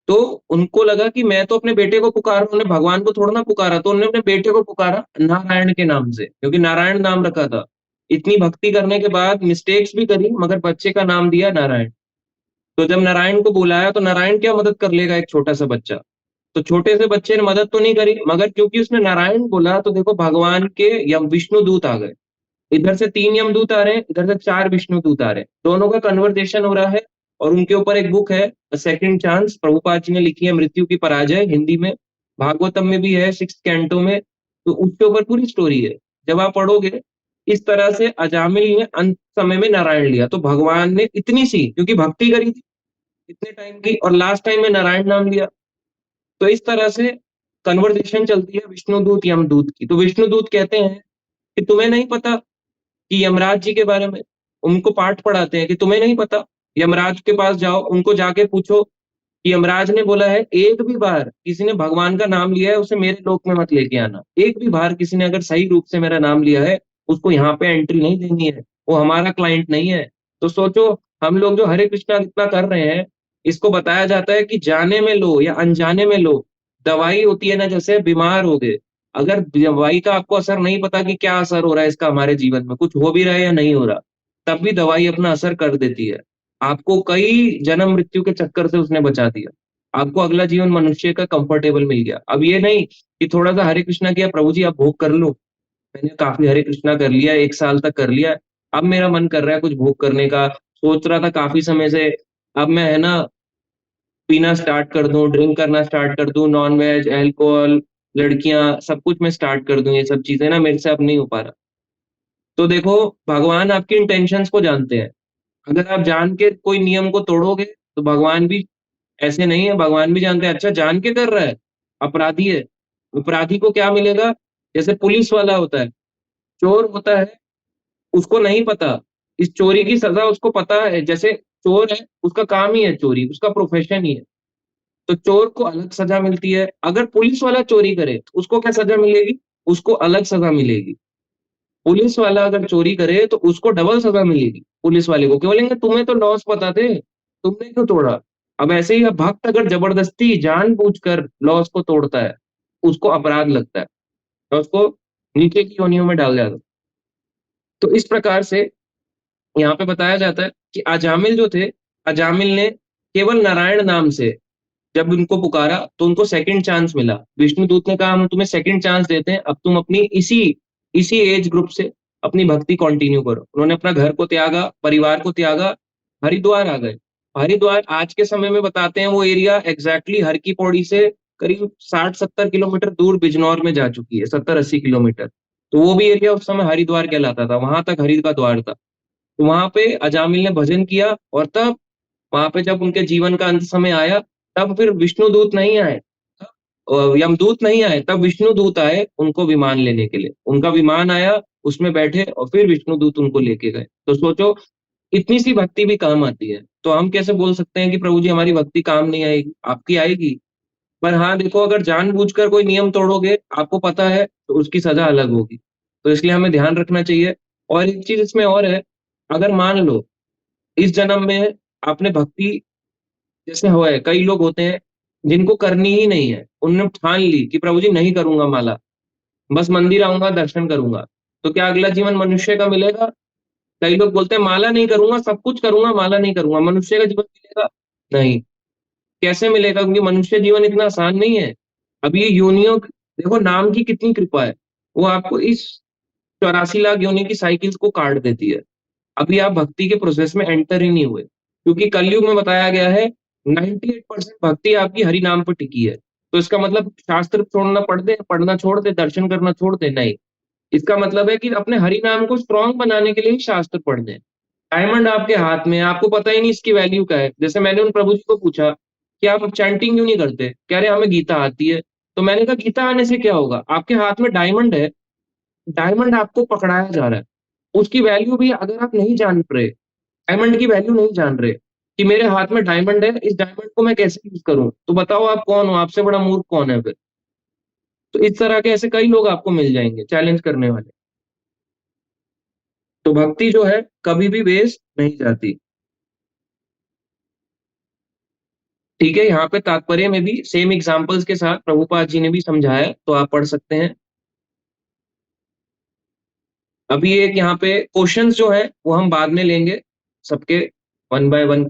तो उनको लगा कि मैं तो अपने बेटे को पुकार रहा हूँ, उन्होंने भगवान को थोड़ा ना पुकारा, तो उन्होंने अपने बेटे को पुकारा नारायण के नाम से, क्योंकि नारायण नाम रखा था। इतनी भक्ति करने के बाद मिस्टेक्स भी करी, मगर बच्चे का नाम दिया नारायण। तो जब नारायण को बुलाया, तो नारायण क्या मदद कर लेगा एक छोटा सा बच्चा? तो छोटे से बच्चे ने मदद तो नहीं करी, मगर क्योंकि उसने नारायण बोला तो देखो भगवान के विष्णु दूत आ गए। इधर से 3 यमदूत आ रहे हैं, इधर से 4 विष्णु दूत आ रहे हैं, दोनों का कन्वर्सेशन हो रहा है। और उनके ऊपर एक बुक है सेकंड चांस, प्रभुपाद जी ने लिखी है, मृत्यु की पराजय, हिंदी में। भागवतम में भी है 6th कैंटो में, तो उसके ऊपर पूरी स्टोरी है। जब आप पढ़ोगे इस तरह से अजामिल ने अंत समय में नारायण लिया, तो भगवान ने इतनी सी क्योंकि भक्ति करी थी इतने टाइम की, और लास्ट टाइम में नारायण नाम लिया, तो इस तरह से कन्वर्सेशन चलती है विष्णुदूत यमदूत की। तो विष्णुदूत कहते हैं कि तुम्हें नहीं पता कि यमराज जी के बारे में, उनको पाठ पढ़ाते हैं कि तुम्हें नहीं पता, यमराज के पास जाओ, उनको जाके पूछो कि यमराज ने बोला है एक भी बार किसी ने भगवान का नाम लिया है उसे मेरे लोक में मत लेके आना। एक भी बार किसी ने अगर सही रूप से मेरा नाम लिया है उसको यहाँ पे एंट्री नहीं देनी है, वो हमारा क्लाइंट नहीं है। तो सोचो हम लोग जो हरे कृष्णा कितना कर रहे हैं, इसको बताया जाता है कि जाने में लो या अनजाने में लो। दवाई होती है ना, जैसे बीमार हो गए, अगर दवाई का आपको असर नहीं पता कि क्या असर हो रहा है इसका हमारे जीवन में, कुछ हो भी रहा है या नहीं हो रहा, तब भी दवाई अपना असर कर देती है। आपको कई जन्म मृत्यु के चक्कर से उसने बचा दिया, आपको अगला जीवन मनुष्य का कंफर्टेबल मिल गया। अब ये नहीं कि थोड़ा सा हरे कृष्णा किया, प्रभु जी आप भोग कर लो, मैंने काफी हरे कृष्णा कर लिया, 1 साल तक कर लिया, अब मेरा मन कर रहा है कुछ भोग करने का, सोच रहा था काफी समय से, अब मैं है ना पीना स्टार्ट कर दूं, ड्रिंक करना स्टार्ट कर दूं, नॉन वेज, अल्कोहल, लड़कियां, सब कुछ मैं स्टार्ट कर दूं, ये सब चीजें ना मेरे से अब नहीं हो पा रहा। तो देखो भगवान आपकी इंटेंशंस को जानते हैं। अगर आप जान के कोई नियम को तोड़ोगे तो भगवान भी ऐसे नहीं है, भगवान भी जानते हैं अच्छा जान के कर रहा है, अपराधी है। अपराधी को क्या मिलेगा? जैसे पुलिस वाला होता है, चोर होता है, उसको नहीं पता इस चोरी की सजा उसको पता है, जैसे चोर है उसका काम ही है चोरी, उसका प्रोफेशन ही है, तो चोर को अलग सजा मिलती है। अगर पुलिस वाला चोरी करे तो उसको क्या सजा मिलेगी? उसको अलग सजा मिलेगी। पुलिस वाला अगर चोरी करे तो उसको डबल सजा मिलेगी। पुलिस वाले को क्यों बोलेंगे तुम्हें तो लॉस पता थे, तुमने क्यों तोड़ा? अब ऐसे ही भक्त अगर जबरदस्ती जानबूझकर लॉस को तोड़ता है, उसको अपराध लगता है और उसको नीचे की योनियों में डाल जाता है। तो इस प्रकार से यहाँ पे बताया जाता है कि अजामिल जो थे, अजामिल ने केवल नारायण नाम से जब उनको पुकारा तो उनको सेकंड चांस मिला। विष्णुदूत ने कहा हम तुम्हें सेकंड चांस देते हैं, अब तुम अपनी इसी इसी एज ग्रुप से अपनी भक्ति कंटिन्यू करो। उन्होंने अपना घर को त्यागा, परिवार को त्यागा, हरिद्वार आ गए। हरिद्वार आज के समय में बताते हैं वो एरिया एग्जैक्टली हर की पौड़ी से करीब 60-70 किलोमीटर दूर बिजनौर में जा चुकी है, 70-80 किलोमीटर। तो वो भी एरिया उस समय हरिद्वार कहलाता था, वहां तक हरि का द्वार था। तो वहां पे अजामिल ने भजन किया, और तब वहां पे जब उनके जीवन का अंत समय आया, तब फिर विष्णुदूत नहीं आए, यमदूत नहीं आए, तब विष्णुदूत आए उनको विमान लेने के लिए। उनका विमान आया, उसमें बैठे और फिर विष्णुदूत उनको लेके गए। तो सोचो इतनी सी भक्ति भी काम आती है। तो हम कैसे बोल सकते हैं कि प्रभु जी हमारी भक्ति काम नहीं आएगी? आपकी आएगी, पर हाँ देखो अगर जानबूझकर कोई नियम तोड़ोगे, आपको पता है, तो उसकी सजा अलग होगी। तो इसलिए हमें ध्यान रखना चाहिए। और एक चीज इसमें और है, अगर मान लो इस जन्म में आपने भक्ति, जैसे हो है कई लोग होते हैं जिनको करनी ही नहीं है, उन्होंने ठान ली कि प्रभु जी नहीं करूंगा माला, बस मंदिर आऊंगा दर्शन करूंगा, तो क्या अगला जीवन मनुष्य का मिलेगा? कई लोग बोलते हैं माला नहीं करूंगा, सब कुछ करूंगा, माला नहीं करूंगा, मनुष्य का जीवन मिलेगा? नहीं। कैसे मिलेगा? क्योंकि मनुष्य जीवन इतना आसान नहीं है। अब ये योनियों देखो नाम की कितनी कृपा है, वो आपको इस 84 लाख योनि की साइकिल्स को काट देती है। अभी आप भक्ति के प्रोसेस में एंटर ही नहीं हुए, क्योंकि कलयुग में बताया गया है 98% भक्ति आपकी हरि नाम पर टिकी है। तो इसका मतलब शास्त्र छोड़ना पढ़ना छोड़ दे, दर्शन करना छोड़ दे? नहीं। इसका मतलब है कि अपने हरि नाम को स्ट्रांग बनाने के लिए ही शास्त्र पढ़ने। डायमंड आपके हाथ में है, आपको पता ही नहीं इसकी वैल्यू क्या है। जैसे मैंने उन प्रभु जी को पूछा कि आप चैंटिंग क्यों नहीं करते? कह रहे हमें गीता आती है। तो मैंने कहा गीता आने से क्या होगा? आपके हाथ में डायमंड है, डायमंड आपको पकड़ाया जा रहा है, उसकी वैल्यू भी अगर आप नहीं जान रहे, डायमंड की वैल्यू नहीं जान रहे कि मेरे हाथ में डायमंड है, इस डायमंड को मैं कैसे यूज करूं, तो बताओ आप कौन हो? आपसे बड़ा मूर्ख कौन है फिर? तो इस तरह के ऐसे कई लोग आपको मिल जाएंगे चैलेंज करने वाले। तो भक्ति जो है कभी भी वेस्ट नहीं जाती। ठीक है, यहाँ पे तात्पर्य में भी सेम एग्जांपल्स के साथ प्रभुपाद जी ने भी समझाया, तो आप पढ़ सकते हैं। अभी एक यहाँ पे क्वेश्चंस जो है वो हम बाद में लेंगे सबके 1 by 1।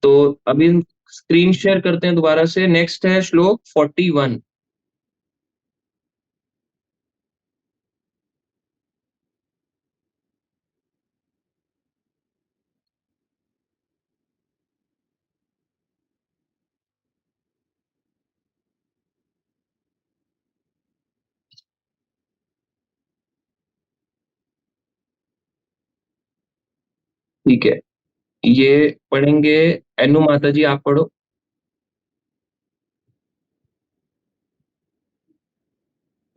तो अभी स्क्रीन शेयर करते हैं दोबारा से। नेक्स्ट है श्लोक 41। ठीक है, ये पढ़ेंगे। अनु माता जी आप पढ़ो।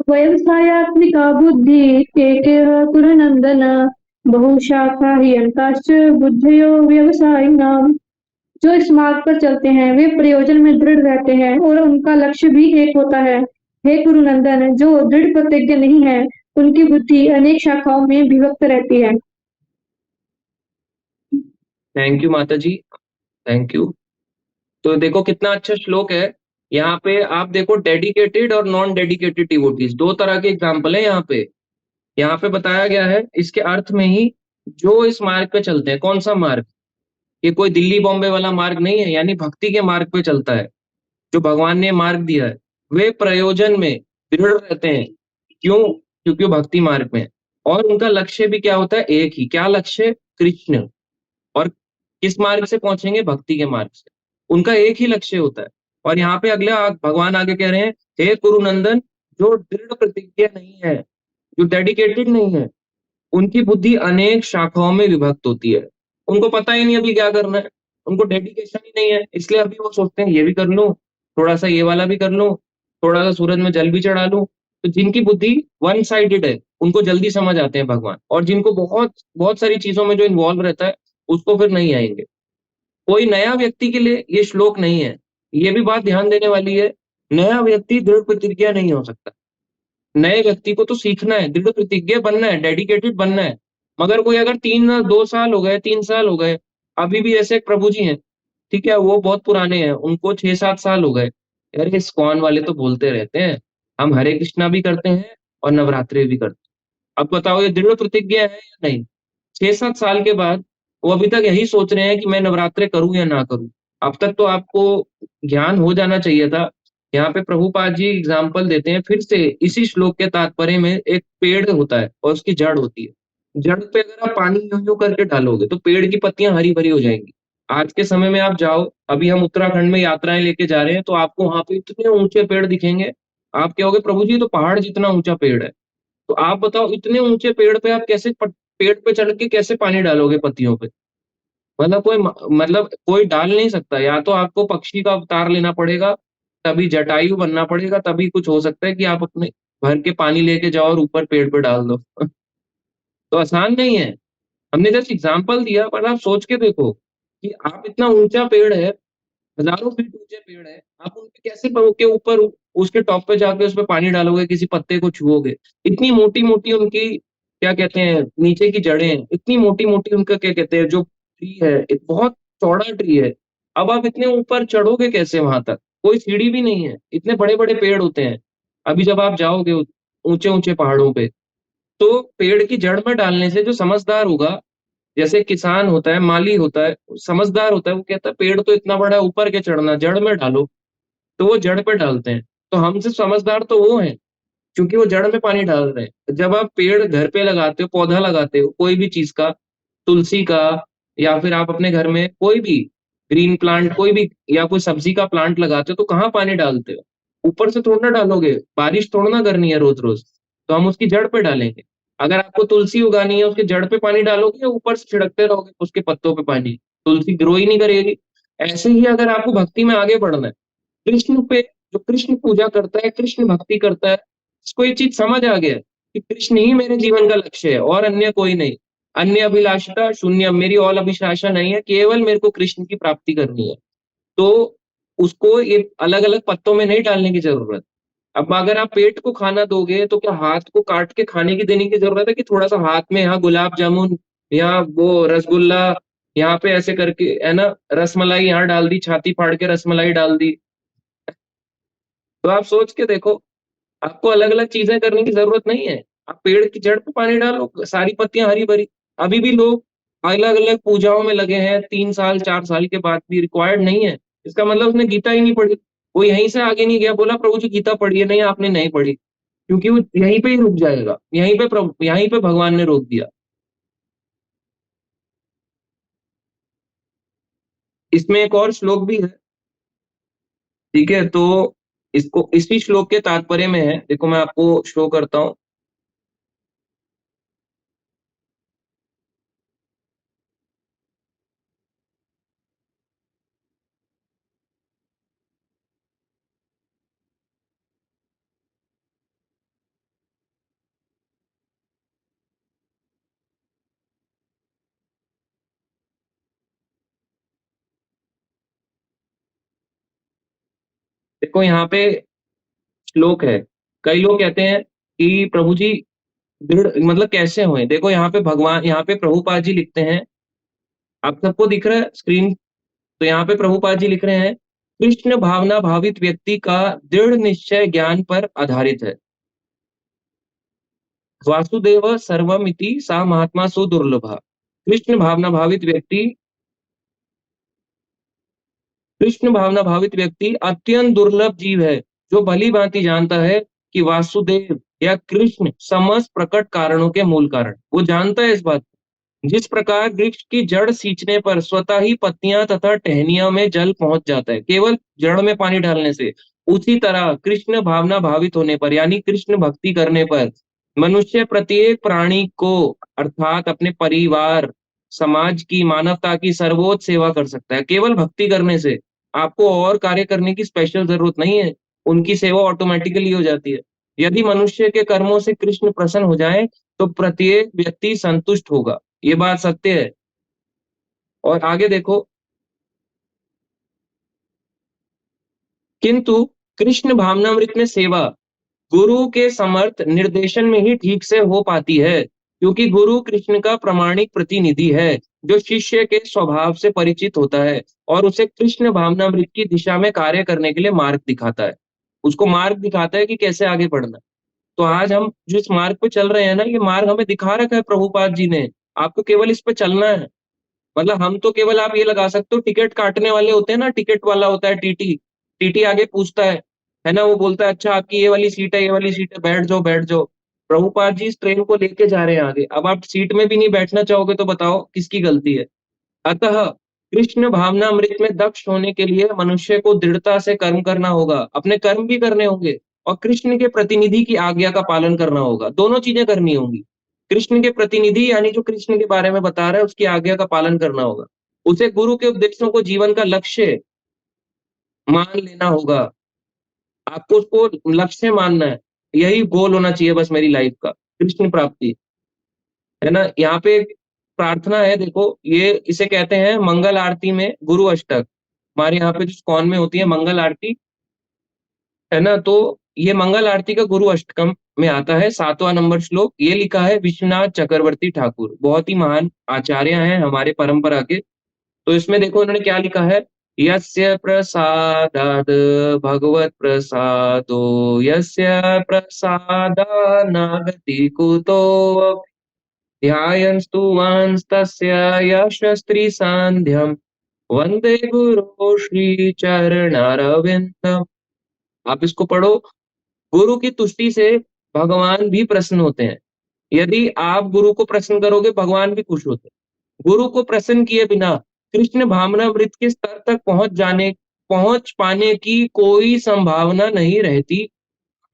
व्यवसायात्मिका बुद्धि केकेह कुरुनंदन बहुशाखा हियंताश्च बुद्धयो व्यवसायिनाम। जो इस मार्ग पर चलते हैं वे प्रयोजन में दृढ़ रहते हैं और उनका लक्ष्य भी एक होता है। हे कुरुनंदन, जो दृढ़ प्रतिज्ञ नहीं है उनकी बुद्धि अनेक शाखाओं में विभक्त रहती है। थैंक यू माता जी, थैंक यू। तो देखो कितना अच्छा श्लोक है। यहाँ पे आप देखो डेडिकेटेड और नॉन डेडिकेटेड डिवोटीज, दो तरह के एग्जाम्पल है यहाँ पे। यहाँ पे बताया गया है इसके अर्थ में ही, जो इस मार्ग पे चलते हैं। कौन सा मार्ग? ये कोई दिल्ली बॉम्बे वाला मार्ग नहीं है, यानी भक्ति के मार्ग पे चलता है। जो भगवान ने मार्ग दिया है वे प्रयोजन में दृढ़ रहते हैं। क्यों? क्योंकि वो भक्ति मार्ग में है। और उनका लक्ष्य भी क्या होता है? एक ही। क्या लक्ष्य? कृष्ण। और किस मार्ग से पहुंचेंगे? भक्ति के मार्ग से। उनका एक ही लक्ष्य होता है। और यहाँ पे अगले भगवान आगे कह रहे हैं, हे कुरुनंदन, जो दृढ़ प्रतिज्ञा नहीं है, जो डेडिकेटेड नहीं है, उनकी बुद्धि अनेक शाखाओं में विभक्त होती है। उनको पता ही नहीं अभी क्या करना है, उनको डेडिकेशन ही नहीं है, इसलिए अभी वो सोचते हैं ये भी कर लूं, थोड़ा सा ये वाला भी कर लूं, थोड़ा सा सूरज में जल भी चढ़ा लूं। तो जिनकी बुद्धि वन साइडेड है उनको जल्दी समझ आते हैं भगवान, और जिनको बहुत बहुत सारी चीजों में जो इन्वॉल्व रहता है उसको फिर नहीं आएंगे। कोई नया व्यक्ति के लिए ये श्लोक नहीं है। ये भी बात ध्यान देने वाली है, नया व्यक्ति दृढ़ प्रतिज्ञा नहीं हो सकता। नए व्यक्ति को तो सीखना है, दृढ़ प्रतिज्ञा बनना है, डेडिकेटेड बनना है। मगर कोई अगर 2 साल हो गए, 3 साल हो गए, अभी भी ऐसे एक प्रभु जी हैं, ठीक है, वो बहुत पुराने हैं, उनको 6-7 साल हो गए, अरे इस्कॉन वाले तो बोलते रहते हैं हम हरे कृष्णा भी करते हैं और नवरात्रि भी करते हैं। अब बताओ ये दृढ़ प्रतिज्ञा है या नहीं? 6-7 साल के बाद वो अभी तक यही सोच रहे हैं कि मैं नवरात्रि करूं या ना करूं। अब तक तो आपको ज्ञान हो जाना चाहिए था। यहाँ पे प्रभुपाद जी एग्जाम्पल देते हैं फिर से इसी श्लोक के तात्पर्य में। एक पेड़ होता है और उसकी जड़ होती है। जड़ पे अगर आप पानी यूं यूं करके डालोगे तो पेड़ की पत्तियां हरी भरी हो जाएंगी। आज के समय में आप जाओ, अभी हम उत्तराखंड में यात्राएं लेके जा रहे हैं, तो आपको वहां पे इतने ऊंचे पेड़ दिखेंगे, आप कहोगे प्रभु जी ये तो पहाड़ जितना ऊंचा पेड़ है। तो आप बताओ इतने ऊंचे पेड़ पे आप कैसे पेड़ पे चढ़ के कैसे पानी डालोगे पत्तियों पे? मतलब कोई डाल नहीं सकता। या तो आपको पक्षी का अवतार लेना पड़ेगा, तभी जटायु बनना पड़ेगा, तभी कुछ हो सकता है कि आप अपने भर के पानी लेके जाओ और ऊपर पेड़ पे डाल दो। तो आसान नहीं है। हमने जस्ट एग्जाम्पल दिया, पर आप सोच के देखो कि आप इतना ऊंचा पेड़ है, हजारों फीट ऊंचे पेड़ है, आप उन पे कैसे के ऊपर उसके टॉप पे जाके उस पे पानी डालोगे, किसी पत्ते को छुओगे? इतनी मोटी मोटी उनकी क्या कहते हैं नीचे की जड़ें हैं, इतनी मोटी मोटी उनका क्या कहते हैं जो ट्री है, एक बहुत चौड़ा ट्री है। अब आप इतने ऊपर चढ़ोगे कैसे वहां तक? कोई सीढ़ी भी नहीं है, इतने बड़े बड़े पेड़ होते हैं। अभी जब आप जाओगे ऊंचे ऊंचे पहाड़ों पे, तो पेड़ की जड़ में डालने से जो समझदार होगा, जैसे किसान होता है, माली होता है, समझदार होता है, वो कहता है पेड़ तो इतना बड़ा है, ऊपर के चढ़ना, जड़ में डालो। तो वो जड़ पे डालते हैं। तो हमसे समझदार तो वो हैं, क्योंकि वो जड़ में पानी डाल रहे हैं। जब आप पेड़ घर पे लगाते हो, पौधा लगाते हो कोई भी चीज का, तुलसी का, या फिर आप अपने घर में कोई भी ग्रीन प्लांट, कोई भी या कोई सब्जी का प्लांट लगाते हो, तो कहाँ पानी डालते हो? ऊपर से थोड़ा ना डालोगे, बारिश थोड़ा ना करनी है रोज रोज, तो हम उसकी जड़ पे डालेंगे। अगर आपको तुलसी उगानी है, उसके जड़ पे पानी डालोगे या ऊपर से छिड़कते रहोगे उसके पत्तों पे पानी? तुलसी ग्रो ही नहीं करेगी। ऐसे ही अगर आपको भक्ति में आगे बढ़ना है, कृष्ण पे, जो कृष्ण पूजा करता है, कृष्ण भक्ति करता है, इसको ये चीज समझ आ गया कि कृष्ण ही मेरे जीवन का लक्ष्य है और अन्य कोई नहीं। अन्य अभिलाषा शून्य, मेरी और अभिलाषा नहीं है, केवल मेरे को कृष्ण की प्राप्ति करनी है। तो उसको ये अलग अलग पत्तों में नहीं डालने की जरूरत। अब अगर आप पेट को खाना दोगे तो क्या हाथ को काट के खाने की देने की जरूरत है कि थोड़ा सा हाथ में, यहाँ गुलाब जामुन, यहाँ वो रसगुल्ला, यहाँ पे ऐसे करके है ना, रसमलाई यहाँ डाल दी, छाती फाड़ के रसमलाई डाल दी। तो आप सोच के देखो, आपको अलग अलग चीजें करने की जरूरत नहीं है। आप पेड़ की जड़ पे पानी डालो, सारी पत्तियां हरी भरी। अभी भी लोग अलग अलग पूजाओं में लगे हैं, 3 साल 4 साल के बाद भी, रिक्वायर्ड नहीं है। इसका मतलब उसने गीता ही नहीं पढ़ी। वो यहीं से आगे नहीं गया, बोला प्रभु जी गीता पढ़ी है, नहीं आपने नहीं पढ़ी, क्योंकि वो यहीं पे ही रुक जाएगा, यहीं पे भगवान ने रोक दिया। इसमें एक और श्लोक भी है, ठीक है, तो इसको इसी श्लोक के तात्पर्य में है, देखो मैं आपको शो करता हूं। देखो यहाँ पे श्लोक है, कई लोग कहते हैं कि प्रभु जी दृढ़ मतलब कैसे हुए। देखो यहाँ पे भगवान, यहाँ पे प्रभुपाद जी लिखते हैं, आप सबको दिख रहा है स्क्रीन, तो यहाँ पे प्रभुपाद जी लिख रहे हैं, कृष्ण भावना भावित व्यक्ति का दृढ़ निश्चय ज्ञान पर आधारित है। वासुदेव सर्वमिति सा महात्मा सुदुर्लभा। कृष्ण भावना भावित व्यक्ति अत्यंत दुर्लभ जीव है, जो भली भांति जानता है कि वासुदेव या कृष्ण समस्त प्रकट कारणों के मूल कारण। वो जानता है इस बात को। जिस प्रकार वृक्ष की जड़ सींचने पर स्वतः ही पत्तियां तथा टहनियों में जल पहुंच जाता है केवल जड़ में पानी डालने से, उसी तरह कृष्ण भावना भावित होने पर यानी कृष्ण भक्ति करने पर मनुष्य प्रत्येक प्राणी को अर्थात अपने परिवार, समाज की, मानवता की सर्वोच्च सेवा कर सकता है केवल भक्ति करने से। आपको और कार्य करने की स्पेशल जरूरत नहीं है, उनकी सेवा ऑटोमेटिकली हो जाती है। यदि मनुष्य के कर्मों से कृष्ण प्रसन्न हो जाए तो प्रत्येक व्यक्ति संतुष्ट होगा, ये बात सत्य है। और आगे देखो, किंतु कृष्ण भावनामृत में सेवा गुरु के समर्थ निर्देशन में ही ठीक से हो पाती है, क्योंकि गुरु कृष्ण का प्रामाणिक प्रतिनिधि है, जो शिष्य के स्वभाव से परिचित होता है और उसे कृष्ण भावनामृत की दिशा में कार्य करने के लिए मार्ग दिखाता है। उसको मार्ग दिखाता है कि कैसे आगे बढ़ना। तो आज हम जिस मार्ग पे चल रहे हैं ना, ये मार्ग हमें दिखा रखा है प्रभुपाद जी ने, आपको केवल इस पे चलना है। मतलब हम तो केवल, आप ये लगा सकते हो, टिकट काटने वाले होते हैं ना, टिकट वाला होता है टीटी, टीटी आगे पूछता है ना, वो बोलता है अच्छा आपकी ये वाली सीट है, ये वाली सीट है, बैठ जाओ बैठ जाओ। प्रभुपाद जी इस ट्रेन को लेके जा रहे हैं आगे, अब आप सीट में भी नहीं बैठना चाहोगे तो बताओ किसकी गलती है। अतः कृष्ण भावनामृत में दक्ष होने के लिए मनुष्य को दृढ़ता से कर्म करना होगा, अपने कर्म भी करने होंगे और कृष्ण के प्रतिनिधि की आज्ञा का पालन करना होगा, दोनों चीजें करनी होंगी। कृष्ण के प्रतिनिधि यानी जो कृष्ण के बारे में बता रहा है उसकी आज्ञा का पालन करना होगा, उसे गुरु के उपदेशों को जीवन का लक्ष्य मान लेना होगा, आपको उसको लक्ष्य मानना है, यही गोल होना चाहिए बस मेरी लाइफ का, कृष्ण प्राप्ति, है ना। यहाँ पे एक प्रार्थना है, देखो ये इसे कहते हैं मंगल आरती में गुरु अष्टक, हमारे यहाँ पे जो इस्कॉन में होती है मंगल आरती, है ना, तो ये मंगल आरती का गुरु अष्टकम में आता है 7वां नंबर श्लोक। ये लिखा है विश्वनाथ चक्रवर्ती ठाकुर, बहुत ही महान आचार्य हैं हमारे परंपरा के। तो इसमें देखो उन्होंने क्या लिखा है, यस्य प्रसादाद भगवत प्रसादो यस्य प्रसादानागति कुतो ध्यायन्तु वांस्तस्य यशस्त्री सांध्यम वंदे गुरु श्री चरणारविंदम। आप इसको पढ़ो, गुरु की तुष्टि से भगवान भी प्रसन्न होते हैं। यदि आप गुरु को प्रसन्न करोगे भगवान भी खुश होते हैं। गुरु को प्रसन्न किए बिना कृष्ण भावनामृत के स्तर तक पहुंच पाने की कोई संभावना नहीं रहती।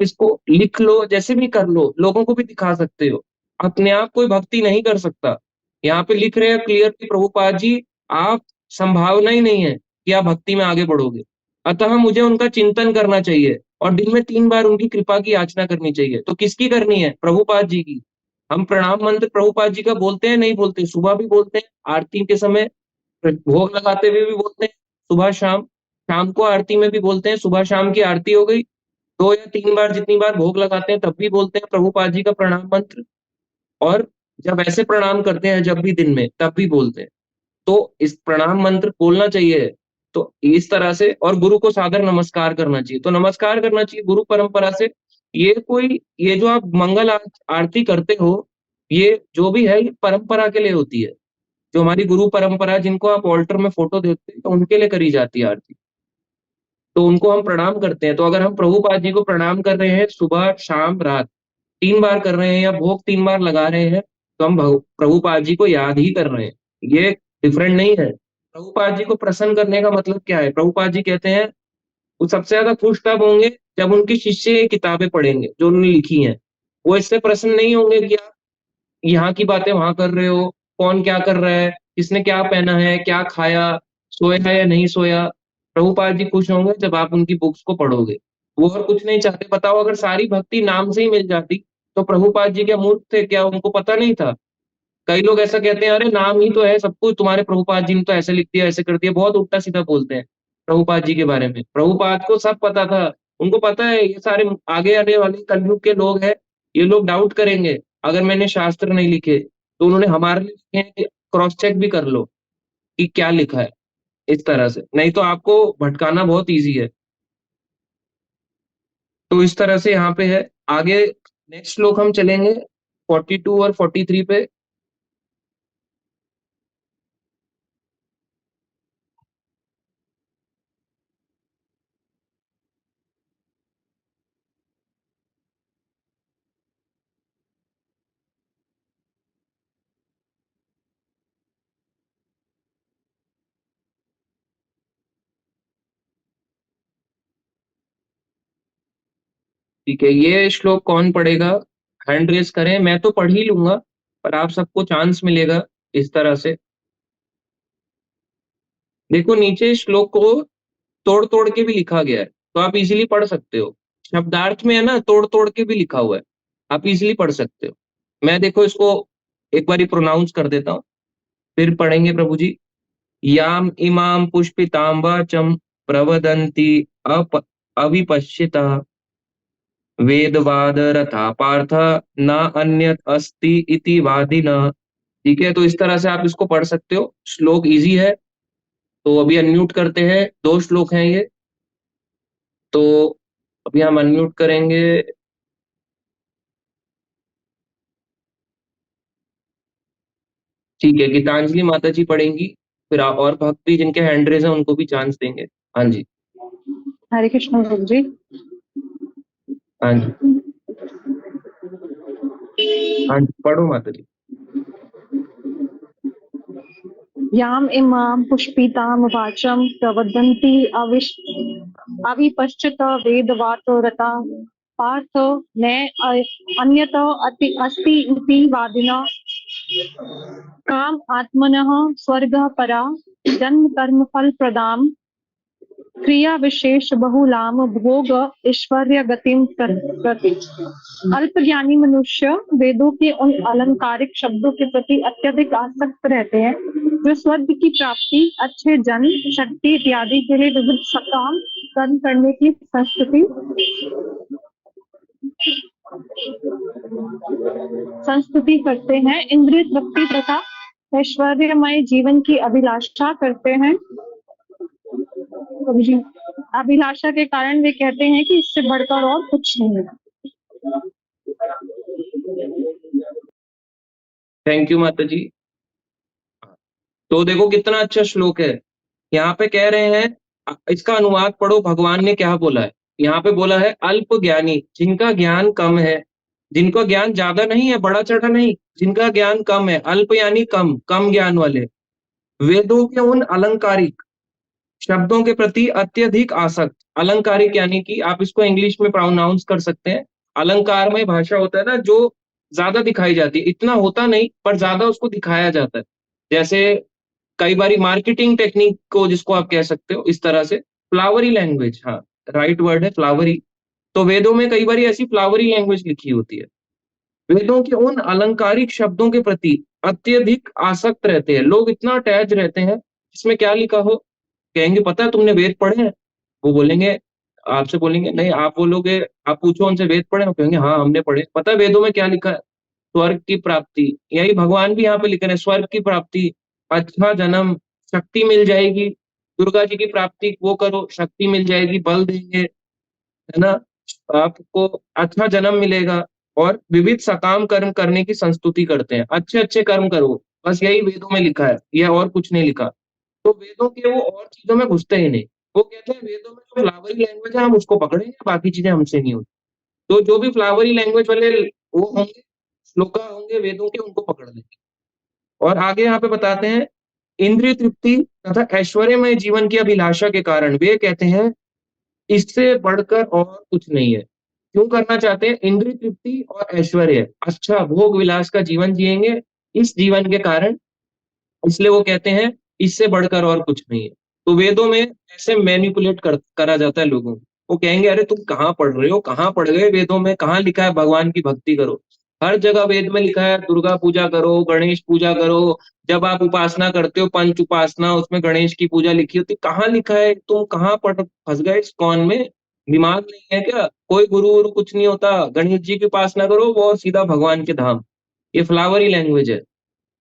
इसको लिख लो, जैसे भी कर लो, लोगों को भी दिखा सकते हो, अपने आप कोई भक्ति नहीं कर सकता। यहाँ पे लिख रहे हैं क्लियरली प्रभुपाद जी, आप संभावना ही नहीं है कि आप भक्ति में आगे बढ़ोगे। अतः मुझे उनका चिंतन करना चाहिए और दिन में 3 बार उनकी कृपा की याचना करनी चाहिए। तो किसकी करनी है? प्रभुपाद जी की। हम प्रणाम मंत्र प्रभुपाद जी का बोलते हैं नहीं बोलते? सुबह भी बोलते हैं, आरती के समय भोग लगाते हुए भी बोलते हैं, सुबह शाम, शाम को आरती में भी बोलते हैं, सुबह शाम की आरती हो गई 2 या 3 बार, जितनी बार भोग लगाते हैं तब भी बोलते हैं प्रभुपाद जी का प्रणाम मंत्र, और जब ऐसे प्रणाम करते हैं जब भी दिन में तब भी बोलते हैं। तो इस प्रणाम मंत्र बोलना चाहिए। तो इस तरह से, और गुरु को सादर नमस्कार करना चाहिए। तो नमस्कार करना चाहिए गुरु परंपरा से। ये जो आप मंगल आरती करते हो, ये जो भी है ये परंपरा के लिए होती है। जो हमारी गुरु परंपरा, जिनको आप ऑल्टर में फोटो देखते हैं, तो उनके लिए करी जाती है आरती। तो उनको हम प्रणाम करते हैं। तो अगर हम प्रभुपाद जी को प्रणाम कर रहे हैं सुबह शाम रात 3 बार कर रहे हैं या भोग 3 बार लगा रहे हैं, तो हम प्रभुपाद जी को याद ही कर रहे हैं। ये डिफरेंट नहीं है। प्रभुपाद जी को प्रसन्न करने का मतलब क्या है? प्रभुपाद जी कहते हैं वो सबसे ज्यादा खुश तब होंगे जब उनके शिष्य ये किताबें पढ़ेंगे जो उन्होंने लिखी हैं। वो इससे प्रसन्न नहीं होंगे कि आप यहाँ की बातें वहां कर रहे हो, कौन क्या कर रहा है, किसने क्या पहना है, क्या खाया, सोया या नहीं सोया। प्रभुपाद जी खुश होंगे जब आप उनकी बुक्स को पढ़ोगे। वो और कुछ नहीं चाहते। बताओ अगर सारी भक्ति नाम से ही मिल जाती तो प्रभुपाद जी क्या मूर्ख थे क्या? उनको पता नहीं था? कई लोग ऐसा कहते हैं, अरे नाम ही तो है सब कुछ, तुम्हारे प्रभुपाद जी ने तो ऐसे लिख दिया, ऐसे कर दिया। बहुत उल्टा सीधा बोलते हैं प्रभुपाद जी के बारे में। प्रभुपाद को सब पता था। उनको पता है ये सारे आगे आने वाले कलयुग के लोग हैं, ये लोग डाउट करेंगे अगर मैंने शास्त्र नहीं लिखे, तो उन्होंने हमारे लिए लिखे हैं कि क्रॉस चेक भी कर लो कि क्या लिखा है, इस तरह से। नहीं तो आपको भटकाना बहुत ईजी है। तो इस तरह से यहाँ पे है। आगे नेक्स्ट श्लोक हम चलेंगे 42 और 43 पे। ठीक है, ये श्लोक कौन पढ़ेगा? हैंड रेज करें। मैं तो पढ़ ही लूंगा, पर आप सबको चांस मिलेगा इस तरह से। देखो नीचे श्लोक को तोड़ तोड़ के भी लिखा गया है, तो आप इजीली पढ़ सकते हो। शब्दार्थ में है ना, तोड़ तोड़ के भी लिखा हुआ है, आप इजीली पढ़ सकते हो। मैं देखो इसको एक बार प्रोनाउंस कर देता हूँ, फिर पढ़ेंगे प्रभु जी। याम इमाम पुष्पितांबाचम प्रवदन्ति अविपश्चिता वेदवाद रथा पार्थ न अन्यत अस्ति इति वादिनः। ठीक है, तो इस तरह से आप इसको पढ़ सकते हो। श्लोक इजी है। तो अभी अनम्यूट करते हैं, 2 श्लोक हैं ये। तो अभी हम अनम्यूट करेंगे। ठीक है, गीतांजलि माता जी पढ़ेंगी, फिर और भक्ति जिनके हैंड रेज हैं उनको भी चांस देंगे। हाँ जी, हरे कृष्ण प्रभु जी। हाँ जी, हाँ जी, पढ़ो माता जी। याम इमाम पुष्पिताम वाचम प्रवदन्ति अविपश्चित वेदवातो रता पार्थ न अन्यत अस्ति इति वादिनः। काम आत्मनः स्वर्गः परा जन्म कर्म फल प्रदाम क्रिया विशेष बहुलाम भोग ऐश्वर्य गतिम प्रति। अल्प ज्ञानी मनुष्य वेदों के उन अलंकारिक शब्दों के प्रति अत्यधिक आसक्त रहते हैं जो स्वर्ग की प्राप्ति, अच्छे जन, शक्ति इत्यादि के लिए विविध सकाम कर्म करने की संस्तुति करते हैं, इंद्रिय तृप्ति तथा ऐश्वर्यमय जीवन की अभिलाषा करते हैं। अभिलाषा के कारण वे कहते हैं कि इससे बढ़कर और कुछ नहीं है। थैंक यू माता जी। तो देखो कितना अच्छा श्लोक है। यहाँ पे कह रहे हैं, इसका अनुवाद पढ़ो भगवान ने क्या बोला है। यहाँ पे बोला है अल्प ज्ञानी, जिनका ज्ञान कम है, जिनका ज्ञान ज्यादा नहीं है, बड़ा चढ़ा नहीं, जिनका ज्ञान कम है। अल्प यानी कम, कम ज्ञान वाले। वेदों के उन अलंकारिक शब्दों के प्रति अत्यधिक आसक्त। अलंकारिक यानी कि आप इसको इंग्लिश में प्रोनाउंस कर सकते हैं, अलंकारमय भाषा होता है ना, जो ज्यादा दिखाई जाती है। इतना होता नहीं पर ज्यादा उसको दिखाया जाता है। जैसे कई बारी मार्केटिंग टेक्निक को जिसको आप कह सकते हो, इस तरह से फ्लावरी लैंग्वेज, हाँ राइट वर्ड है फ्लावरी। तो वेदों में कई बारी ऐसी फ्लावरी लैंग्वेज लिखी होती है। वेदों के उन अलंकारिक शब्दों के प्रति अत्यधिक आसक्त रहते हैं लोग, इतना अटैच रहते हैं। इसमें क्या लिखा हो, कहेंगे पता है तुमने वेद पढ़े हैं? वो बोलेंगे, आपसे बोलेंगे नहीं, आप बोलोगे, आप पूछो उनसे वेद पढ़े? वो कहेंगे हाँ हमने पढ़े। पता है वेदों में क्या लिखा है? स्वर्ग की प्राप्ति। यही भगवान भी यहाँ पे लिख रहे हैं, स्वर्ग की प्राप्ति, अच्छा जन्म, शक्ति मिल जाएगी। दुर्गा जी की प्राप्ति वो करो, शक्ति मिल जाएगी, बल देंगे, है ना, आपको अच्छा जन्म मिलेगा। और विविध सकाम कर्म करने की संस्तुति करते हैं, अच्छे अच्छे कर्म करो, बस यही वेदों में लिखा है, यह और कुछ नहीं लिखा। तो वेदों के वो और चीजों में घुसते ही नहीं, वो कहते हैं वेदों में जो फ्लावरी लैंग्वेज है हम उसको पकड़ेंगे, बाकी चीजें हमसे नहीं होती। तो जो भी फ्लावरी लैंग्वेज वाले वो होंगे, श्लोका होंगे वेदों के, उनको पकड़ लेंगे। और आगे यहाँ पे बताते हैं, इंद्रिय तृप्ति तथा ऐश्वर्यमय जीवन की अभिलाषा के कारण वे कहते हैं इससे बढ़कर और कुछ नहीं है। क्यों करना चाहते हैं? इंद्रिय तृप्ति और ऐश्वर्य, अच्छा भोग विलास का जीवन जिएंगे इस जीवन के कारण, इसलिए वो कहते हैं इससे बढ़कर और कुछ नहीं है। तो वेदों में ऐसे मैनिपुलेट करा जाता है लोगों को। वो कहेंगे अरे तुम कहाँ पढ़ रहे हो, कहाँ पढ़ गए, वेदों में कहाँ लिखा है भगवान की भक्ति करो? हर जगह वेद में लिखा है दुर्गा पूजा करो, गणेश पूजा करो। जब आप उपासना करते हो पंच उपासना, उसमें गणेश की पूजा लिखी होती, कहाँ लिखा है? तुम कहाँ पढ़ फंस गए इस कौन में? दिमाग नहीं है क्या? कोई गुरु वुरु कुछ नहीं होता, गणेश जी की उपासना करो, वो सीधा भगवान के धाम। ये फ्लावरी लैंग्वेज है।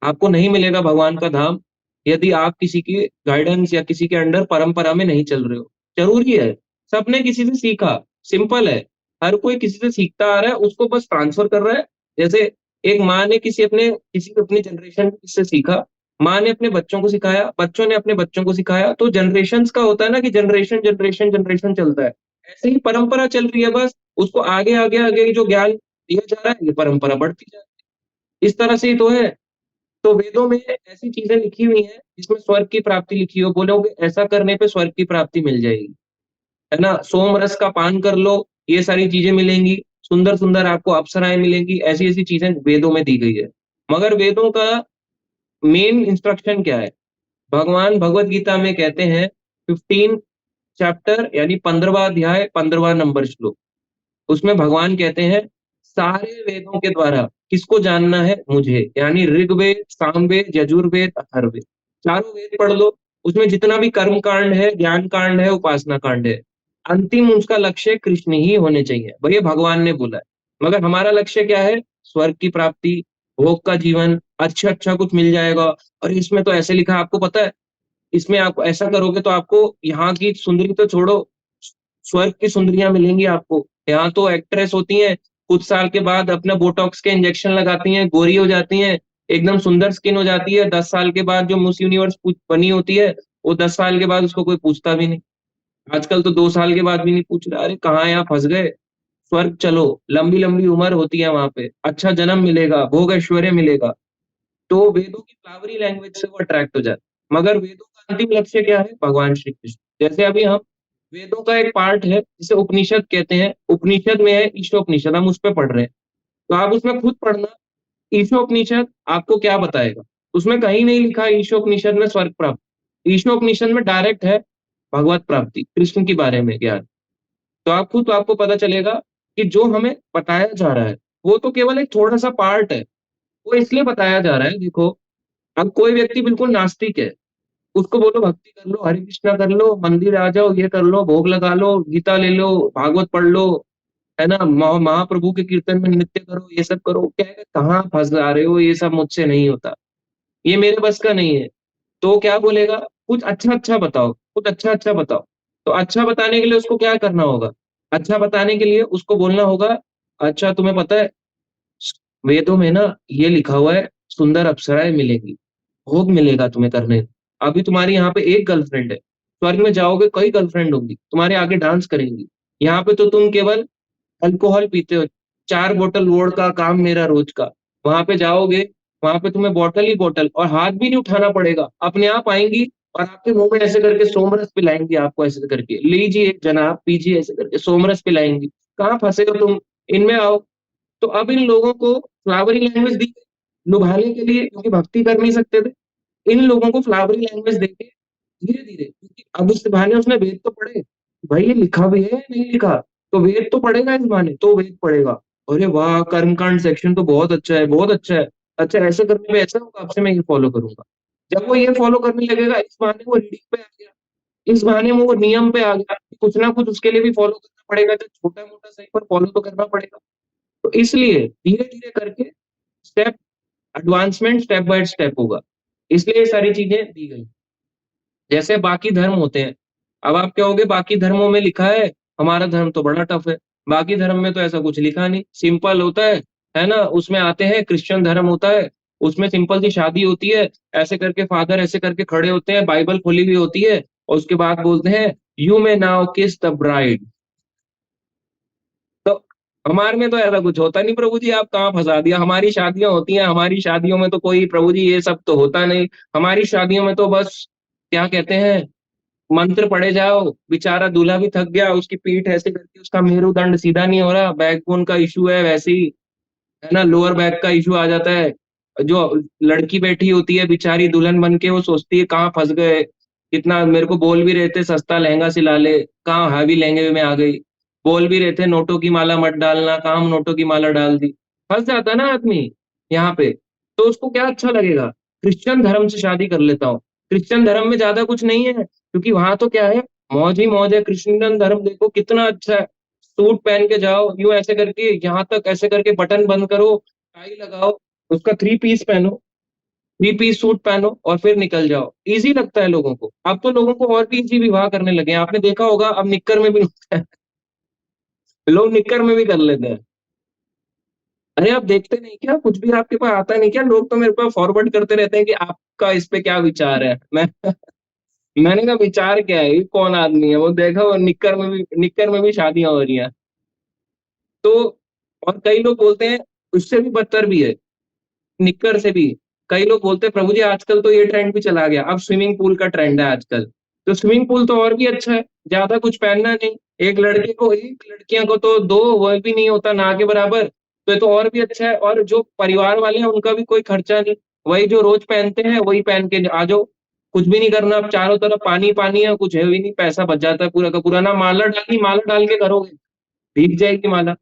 आपको नहीं मिलेगा भगवान का धाम यदि आप किसी की गाइडेंस या किसी के अंडर परंपरा में नहीं चल रहे हो। जरूरी है, सबने किसी से सीखा, सिंपल है। हर कोई किसी से सीखता आ रहा है, उसको बस ट्रांसफर कर रहा है। जैसे एक माँ ने किसी अपनी जनरेशन से सीखा, माँ ने अपने बच्चों को सिखाया, बच्चों ने अपने बच्चों को सिखाया। तो जनरेशन का होता है ना कि जनरेशन जनरेशन जनरेशन चलता है। ऐसे ही परंपरा चल रही है, बस उसको आगे आगे आगे जो ज्ञान दिया जा रहा है, ये परंपरा बढ़ती जा रही है। इस तरह से ही तो है। तो वेदों में ऐसी चीजें लिखी हुई हैं जिसमें स्वर्ग की प्राप्ति लिखी हो, बोलोगे ऐसा करने पे स्वर्ग की प्राप्ति मिल जाएगी, है ना? सोम रस का पान कर लो, ये सारी चीजें मिलेंगी, सुंदर सुंदर आपको अप्सराएं मिलेंगी, ऐसी ऐसी चीजें वेदों में दी गई है। मगर वेदों का मेन इंस्ट्रक्शन क्या है? भगवान भगवत गीता में कहते हैं 15 चैप्टर यानी 15वां अध्याय 15वां नंबर श्लोक, उसमें भगवान कहते हैं सारे वेदों के द्वारा किसको जानना है? मुझे। यानी ऋग्वेद, सामवेद, यजुर्वेद, अथर्ववेद, चारों वेद पढ़ लो। उसमें जितना भी कर्म कांड है, ज्ञान कांड है, उपासना कांड है, अंतिम उसका लक्ष्य कृष्ण ही होने चाहिए, भैया भगवान ने बोला है। मगर हमारा लक्ष्य क्या है? स्वर्ग की प्राप्ति, भोग का जीवन, अच्छा अच्छा कुछ मिल जाएगा। और इसमें तो ऐसे लिखा है, आपको पता है इसमें आप ऐसा करोगे तो आपको यहाँ की सुंदरी तो छोड़ो, स्वर्ग की सुंदरियां मिलेंगी आपको। यहाँ तो एक्ट्रेस होती हैं, कुछ साल के बाद अपना बोटॉक्स के इंजेक्शन लगाती हैं, गोरी हो जाती हैं, एकदम सुंदर स्किन हो जाती है। 10 साल के बाद जो मिस यूनिवर्स बनी होती है, वो 10 साल के बाद उसको कोई पूछता भी नहीं। आजकल तो 2 साल के बाद भी नहीं पूछ रहा, अरे कहाँ यहाँ फंस गए, स्वर्ग चलो, लंबी लंबी उम्र होती है वहां पे, अच्छा जन्म मिलेगा, भोग ऐश्वर्य मिलेगा। तो वेदों की फ्लावरी लैंग्वेज से वो अट्रैक्ट हो जाते हैं। मगर वेदों का अंतिम लक्ष्य क्या है? भगवान श्री कृष्ण। जैसे अभी हम वेदों का एक पार्ट है जिसे उपनिषद कहते हैं, उपनिषद में है ईशोपनिषद, हम उस पर पढ़ रहे हैं। तो आप उसमें खुद पढ़ना, ईशोपनिषद आपको क्या बताएगा। उसमें कहीं नहीं लिखा है ईशोपनिषद में स्वर्ग प्राप्ति, ईशोपनिषद में डायरेक्ट है भगवत प्राप्ति, कृष्ण के बारे में ज्ञान। तो आप खुद आपको पता चलेगा कि जो हमें बताया जा रहा है वो तो केवल एक थोड़ा सा पार्ट है। वो इसलिए बताया जा रहा है, देखो अब कोई व्यक्ति बिल्कुल नास्तिक है, उसको बोलो भक्ति कर लो, हरे कृष्णा कर लो, मंदिर आ जाओ, ये कर लो, भोग लगा लो, गीता ले लो, भागवत पढ़ लो, है ना, महाप्रभु के कीर्तन में नृत्य करो, ये सब करो, क्या है, कहाँ फंस जा रहे हो, ये सब मुझसे नहीं होता, ये मेरे बस का नहीं है। तो क्या बोलेगा? कुछ अच्छा अच्छा बताओ, कुछ अच्छा अच्छा बताओ। तो अच्छा बताने के लिए उसको क्या करना होगा? अच्छा बताने के लिए उसको बोलना होगा, अच्छा तुम्हें पता है वेदों में ना ये लिखा हुआ है सुंदर अप्सराएं मिलेंगी, भोग मिलेगा तुम्हें करने। अभी तुम्हारी यहाँ पे एक गर्लफ्रेंड है, स्वर्ग में जाओगे कई गर्लफ्रेंड होंगी, तुम्हारे आगे डांस करेंगी। यहाँ पे तो तुम केवल अल्कोहल पीते हो, 4 बोतल वोड का काम मेरा रोज का। वहां पे जाओगे, वहां पे तुम्हें बोतल ही बोतल, और हाथ भी नहीं उठाना पड़ेगा, अपने आप आएंगी और आपके मुंह में ऐसे करके सोमरस पिलाएंगी आपको, ऐसे करके लीजिए जनाब पीजिए, ऐसे करके सोमरस पिलाएंगी। कहाँ फंसे हो तुम? इनमें आओ। तो अब इन लोगों को फ्लावरी लैंग्वेज दी लुभाने के लिए, क्योंकि भक्ति कर नहीं सकते थे, इन लोगों को फ्लावरी लैंग्वेज देके धीरे धीरे, क्योंकि अब इस बहाने उसने वेद तो पढ़े, भाई ये लिखा भी है नहीं लिखा, तो वेद तो पढ़ेगा इस बहाने, तो वेद पढ़ेगा, अरे वाह कर्मकांड सेक्शन तो बहुत अच्छा है, बहुत अच्छा है, अच्छा ऐसे करने पे ऐसा होगा, आपसे मैं ये फॉलो करूंगा। जब वो ये फॉलो करने लगेगा, इस बहाने वो रीडिंग पे आ गया, इस बहाने में वो नियम पे आ गया, कुछ ना कुछ उसके लिए भी फॉलो करना पड़ेगा, तो छोटा मोटा सही पर फॉलो तो करना पड़ेगा। तो इसलिए धीरे धीरे करके step advancement step by step होगा, इसलिए ये सारी चीजें दी गई। जैसे बाकी धर्म होते हैं, अब आप कहोगे बाकी धर्मों में लिखा है, हमारा धर्म तो बड़ा टफ है। बाकी धर्म में तो ऐसा कुछ लिखा नहीं, सिंपल होता है ना। उसमें आते हैं क्रिश्चियन धर्म होता है, उसमें सिंपल सी शादी होती है, ऐसे करके फादर ऐसे करके खड़े होते हैं, बाइबल खुली हुई होती है, और उसके बाद बोलते हैं यू मे नाउ किस द ब्राइड। तो हमारे में तो ऐसा कुछ होता नहीं प्रभु जी, आप कहाँ फंसा दिया। हमारी शादियां होती हैं, हमारी शादियों में तो कोई प्रभु जी ये सब तो होता नहीं। हमारी शादियों में तो बस क्या कहते हैं, मंत्र पढ़े जाओ, बेचारा दूल्हा भी थक गया, उसकी पीठ ऐसे करके उसका मेरुदंड सीधा नहीं हो रहा, बैकबोन का इशू है वैसे ही, है ना, लोअर बैक का इशू आ जाता है। जो लड़की बैठी होती है बेचारी दुल्हन बन के, वो सोचती है कहाँ फंस गए, कितना मेरे को बोल भी रहे थे सस्ता लहंगा सिला ले, कहाँ हैवी लहंगे में आ गई। बोल भी रहे थे नोटों की माला मत डालना, कहाँ हम नोटों की माला डाल दी। फंस जाता है ना आदमी यहाँ पे। तो उसको क्या अच्छा लगेगा, क्रिश्चियन धर्म से शादी कर लेता हूँ। क्रिश्चियन धर्म में ज्यादा कुछ नहीं है, क्योंकि वहां तो क्या है, मौज ही मौज है। क्रिश्चियन धर्म देखो कितना अच्छा है, सूट पहन के जाओ, यूं ऐसे करके यहाँ तक ऐसे करके बटन बंद करो, टाई लगाओ, उसका थ्री पीस पहनो, थ्री पीस सूट पहनो और फिर निकल जाओ। इजी लगता है लोगों को। अब तो लोगों को और भी इजी विवाह करने लगे हैं, आपने देखा होगा अब निक्कर में भी लोग निक्कर में भी कर लेते हैं। अरे आप देखते नहीं क्या, कुछ भी आपके पास आता नहीं क्या, लोग तो मेरे पास फॉरवर्ड करते रहते हैं कि आपका इस पे क्या विचार है। मैंने कहा विचार क्या है, ये कौन आदमी है, वो देखा वो निक्कर में भी शादियां हो रही हैं। तो और कई लोग बोलते हैं, उससे भी बदतर भी है, निक्कर से भी कई लोग बोलते हैं प्रभु जी आजकल तो ये ट्रेंड भी चला गया, अब स्विमिंग पूल का ट्रेंड है आजकल। तो स्विमिंग पूल तो और भी अच्छा है, ज्यादा कुछ पहनना नहीं, एक लड़के को एक, लड़कियां को तो दो, वह भी नहीं होता ना के बराबर। तो ये तो और भी अच्छा है, और जो परिवार वाले हैं उनका भी कोई खर्चा नहीं, वही जो रोज पहनते हैं वही पहन के आ जाओ, कुछ भी नहीं करना। अब चारों तरफ पानी पानी है, कुछ है भी नहीं, पैसा बच जाता है पूरा का पूरा। ना माला डालनी, माला डाल के करोगे भीग जाएगी माला।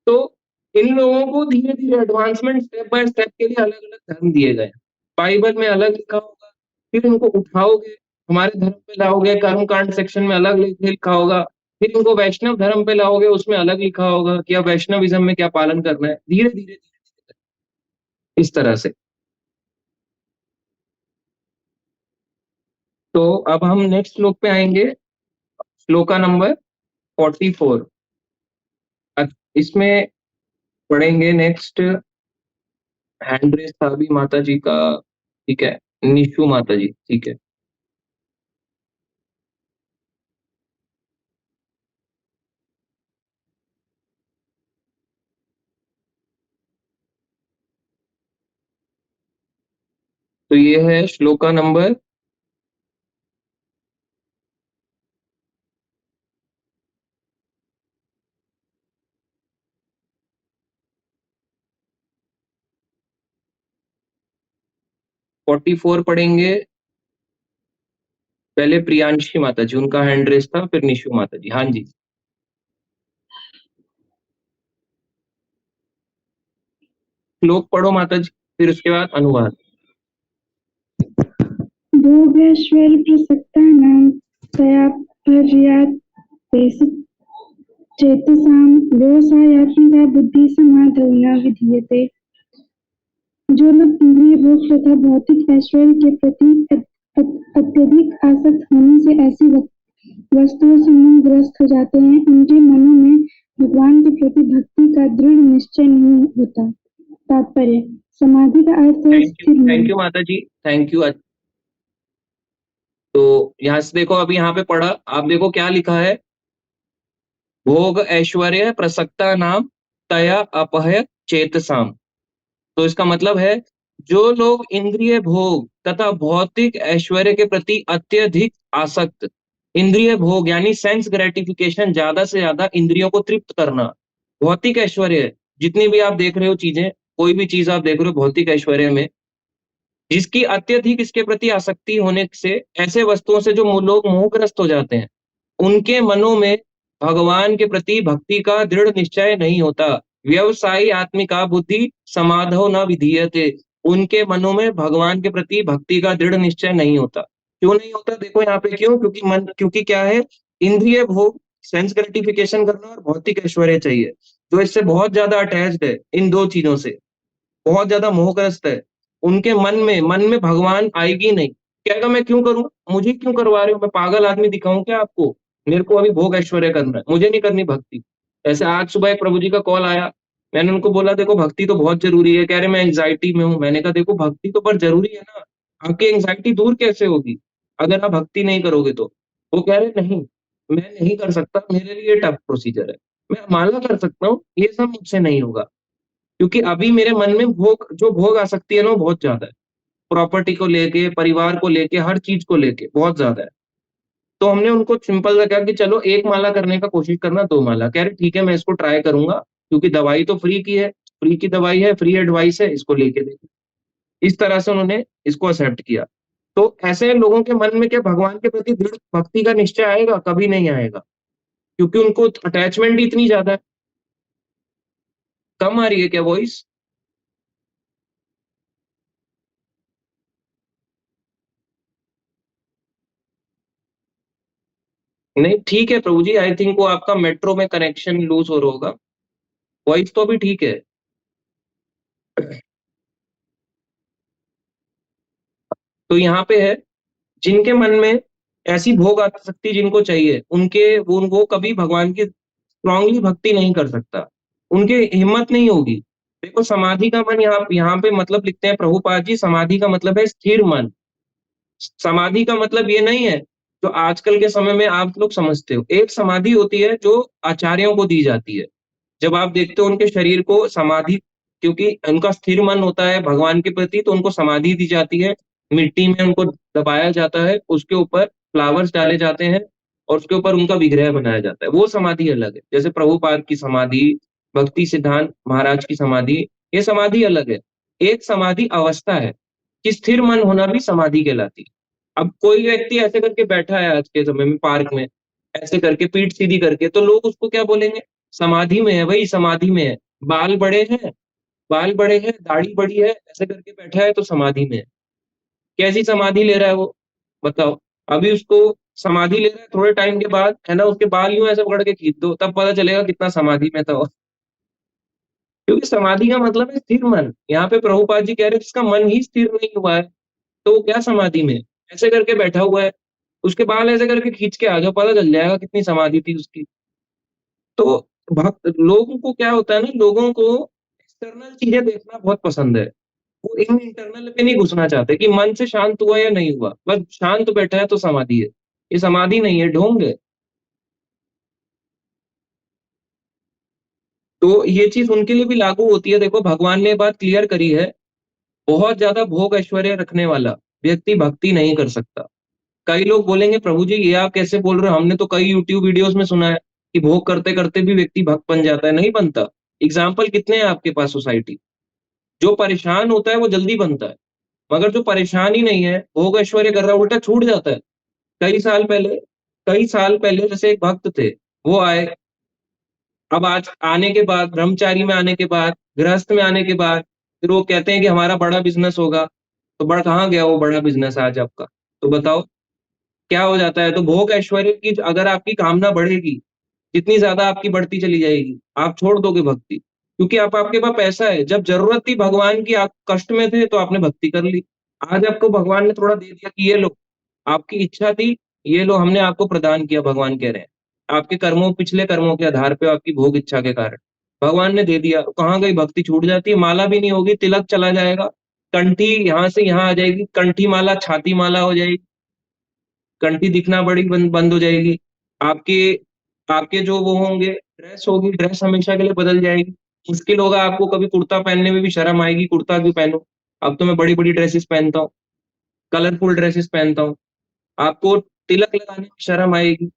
तो इन लोगों को धीरे धीरे एडवांसमेंट स्टेप बाय स्टेप के लिए अलग अलग धर्म दिए गए। बाइबल में अलग लिखा होगा, फिर इनको उठाओगे हमारे धर्म पे लाओगे, कर्म कांड सेक्शन में अलग लिखा होगा, फिर इनको वैष्णव धर्म पे लाओगे, उसमें अलग लिखा होगा कि अब वैष्णविज्म में क्या पालन करना है। धीरे धीरे धीरे इस तरह से। तो अब हम नेक्स्ट श्लोक पे आएंगे, श्लोका नंबर 44। इसमें पढ़ेंगे नेक्स्ट, हैंड्रेस था अभी माता जी का, ठीक है, निशु माता जी, ठीक है। तो ये है श्लोका नंबर 44 पढ़ेंगे। पहले प्रियांशी माता जी, उनका हैंड रेस था, फिर निशु माता जी। हाँ जी, श्लोक पढ़ो माता जी, फिर उसके बाद अनुवाद। भोगेश्वर प्रसक्तानां तया पर्याप्तेषु चेतसां व्यवसायात्मिका बुद्धि समाधौ न विधीयते। जो लोग इंद्रिय भोग तथा भौतिक ऐश्वर्य के प्रति अत्यधिक आसक्त होने से ऐसी वस्तुओं से मोहग्रस्त हो जाते हैं, उनके मनों में भगवान के प्रति भक्ति का दृढ़ निश्चय नहीं होता। तात्पर्य, समाधि का अर्थ है स्थिर मन। थैंक यू माता जी, थैंक यू। तो यहाँ से देखो, अभी यहाँ पे पढ़ा, आप देखो क्या लिखा है, भोग ऐश्वर्य प्रसक्ता नाम तया अपहय चेतसाम। तो इसका मतलब है, जो लोग इंद्रिय भोग तथा भौतिक ऐश्वर्य के प्रति अत्यधिक आसक्त, इंद्रिय भोग यानी सेंस ग्रेटिफिकेशन, ज्यादा से ज्यादा इंद्रियों को तृप्त करना, भौतिक ऐश्वर्य जितनी भी आप देख रहे हो चीजें, कोई भी चीज आप देख रहे हो भौतिक ऐश्वर्य में, जिसकी अत्यधिक इसके प्रति आसक्ति होने से, ऐसे वस्तुओं से जो लोग मोहग्रस्त हो जाते हैं, उनके मनों में भगवान के प्रति भक्ति का दृढ़ निश्चय नहीं होता। व्यवसायी आत्मिका बुद्धि समाधो न विधीयते। उनके मनों में भगवान के प्रति भक्ति का दृढ़ निश्चय नहीं होता। क्यों नहीं होता, देखो यहाँ पे क्यों, क्योंकि क्या है, इंद्रिय भोग, सेंस ग्रेटिफिकेशन करना और भौतिक ऐश्वर्य चाहिए, जो इससे बहुत ज्यादा अटैच्ड है, इन दो चीजों से बहुत ज्यादा मोहग्रस्त है। उनके मन में भगवान आएगी नहीं, कहेगा मैं क्यों करूं, मुझे क्यों करवा रहे हो, मैं पागल आदमी दिखाऊं क्या आपको, मेरे को अभी भोग ऐश्वर्य करना है, मुझे नहीं करनी भक्ति। ऐसे आज सुबह एक प्रभु जी का कॉल आया, मैंने उनको बोला देखो भक्ति तो बहुत जरूरी है, कह रहे मैं एंग्जाइटी में हूँ। मैंने कहा देखो भक्ति तो पर जरूरी है ना, आपकी एंग्जाइटी दूर कैसे होगी, अगर आप भक्ति नहीं करोगे तो। वो कह रहे नहीं, मैं नहीं कर सकता, मेरे लिए टफ प्रोसीजर है। मैं माला कर सकता हूँ, ये सब मुझसे नहीं होगा। क्योंकि अभी मेरे मन में जो भोग आसक्ति है ना, वो बहुत ज़्यादा है। प्रॉपर्टी को लेके, परिवार को लेके, हर चीज़ को लेके बहुत ज़्यादा है। तो हमने उनको सिंपल सा कहा कि चलो 1 माला करने का कोशिश करना, 2 माला। कह रहे ठीक है, मैं इसको ट्राई करूँगा, क्योंकि दवाई तो फ्री की है, फ्री की दवाई है, फ्री एडवाइस है, इसको लेके देखो। इस तरह से उन्होंने इसको एक्सेप्ट किया। तो ऐसे लोगों के मन में क्या भगवान के प्रति दृढ़ भक्ति का निश्चय आएगा? कभी नहीं आएगा, क्योंकि उनको अटैचमेंट ही इतनी ज़्यादा है। कम आ रही है क्या वॉइस? नहीं, ठीक है प्रभु जी, आई थिंक वो आपका मेट्रो में कनेक्शन लूज़ हो रहा होगा। वॉइस तो अभी ठीक है। तो यहाँ पे है, जिनके मन में ऐसी भोग आसक्ति जिनको चाहिए, वो कभी भगवान की स्ट्रांगली भक्ति नहीं कर सकता। उनकी हिम्मत नहीं होगी। देखो समाधि का मन यहाँ पे मतलब लिखते हैं प्रभुपाद जी, समाधि का मतलब है स्थिर मन। समाधि का मतलब ये नहीं है जो आजकल के समय में आप लोग समझते हो। एक समाधि होती है जो आचार्यों को दी जाती है। जब आप देखते हो उनके शरीर को समाधि, क्योंकि उनका स्थिर मन होता है भगवान के प्रति, तो उनको समाधि दी जाती है। मिट्टी में उनको दबाया जाता है, उसके ऊपर फ्लावर्स डाले जाते हैं और उसके ऊपर उनका विग्रह बनाया जाता है। वो समाधि अलग है। जैसे प्रभुपाद की समाधि, भक्ति सिद्धांत महाराज की समाधि, ये समाधि अलग है। एक समाधि अवस्था है कि स्थिर मन होना भी समाधि कहलाती है। अब कोई व्यक्ति ऐसे करके बैठा है आज के समय में पार्क में, ऐसे करके पीठ सीधी करके, तो लोग उसको क्या बोलेंगे? समाधि में है भाई, समाधि में है। बाल बड़े हैं, बाल बड़े हैं, दाढ़ी बड़ी है, ऐसे करके बैठा है तो समाधि में है। कैसी समाधि ले रहा है वो? बताओ। अभी उसको समाधि ले रहा है, थोड़े टाइम के बाद है ना, उसके बाल यूं ऐसे पकड़ के खींच दो, तब पता चलेगा कितना समाधि में था वो। क्योंकि समाधि का मतलब है स्थिर मन। यहाँ पे प्रभुपाद जी कह रहे हैं जिसका मन ही स्थिर नहीं हुआ है, तो वो क्या समाधि में है? ऐसे करके बैठा हुआ है, उसके बाल ऐसे करके खींच के आ जाओ, पता चल जाएगा कितनी समाधि थी उसकी। तो भक्त लोगों को क्या होता है ना, लोगों को एक्सटर्नल चीजें देखना बहुत पसंद है। वो इन इंटरनल पे नहीं घुसना चाहते कि मन से शांत हुआ या नहीं हुआ, बस शांत बैठा है तो समाधि है। ये समाधि नहीं है, ढोंग है। तो ये चीज उनके लिए भी लागू होती है। देखो भगवान ने बात क्लियर करी है, बहुत ज्यादा भोग ऐश्वर्य रखने वाला व्यक्ति भक्ति नहीं कर सकता। कई लोग बोलेंगे प्रभु जी ये आप कैसे बोल रहे हो, हमने तो कई यूट्यूब वीडियोस में सुना है कि भोग करते करते भी व्यक्ति भक्त बन जाता है। नहीं बनता। एग्जाम्पल कितने हैं आपके पास सोसाइटी? जो परेशान होता है वो जल्दी बनता है, मगर जो परेशान ही नहीं है, भोग ऐश्वर्य कर रहा है, उल्टा छूट जाता है। कई साल पहले कई साल पहले जैसे एक भक्त थे, वो आए। अब आज आने के बाद, ब्रह्मचारी में आने के बाद, गृहस्थ में आने के बाद, फिर वो कहते हैं कि हमारा बड़ा बिजनेस होगा। तो बड़ा कहाँ गया वो बड़ा बिजनेस आज आपका? तो बताओ क्या हो जाता है? तो भोग ऐश्वर्य की अगर आपकी कामना बढ़ेगी, जितनी ज्यादा आपकी बढ़ती चली जाएगी, आप छोड़ दोगे भक्ति। क्योंकि आप आपके पास पैसा है, जब जरूरत थी भगवान की, आप कष्ट में थे तो आपने भक्ति कर ली। आज आपको भगवान ने थोड़ा दे दिया कि ये लो, आपकी इच्छा थी, ये लो हमने आपको प्रदान किया, भगवान कह रहे हैं। आपके कर्मों, पिछले कर्मों के आधार पे, आपकी भोग इच्छा के कारण भगवान ने दे दिया। कहाँ गई भक्ति? छूट जाती है। माला भी नहीं होगी, तिलक चला जाएगा, कंठी यहाँ से यहाँ आ जाएगी, कंठी माला छाती माला हो जाएगी, कंठी दिखना बड़ी बंद हो जाएगी। आपके आपके जो वो होंगे, ड्रेस होगी, ड्रेस हमेशा के लिए बदल जाएगी। मुश्किल होगा आपको, कभी कुर्ता पहनने में भी शर्म आएगी, कुर्ता क्यों पहनूं, अब तो मैं बड़ी बड़ी ड्रेसेस पहनता हूँ, कलरफुल ड्रेसेस पहनता हूँ। आपको तिलक लगाने में शर्म आएगी।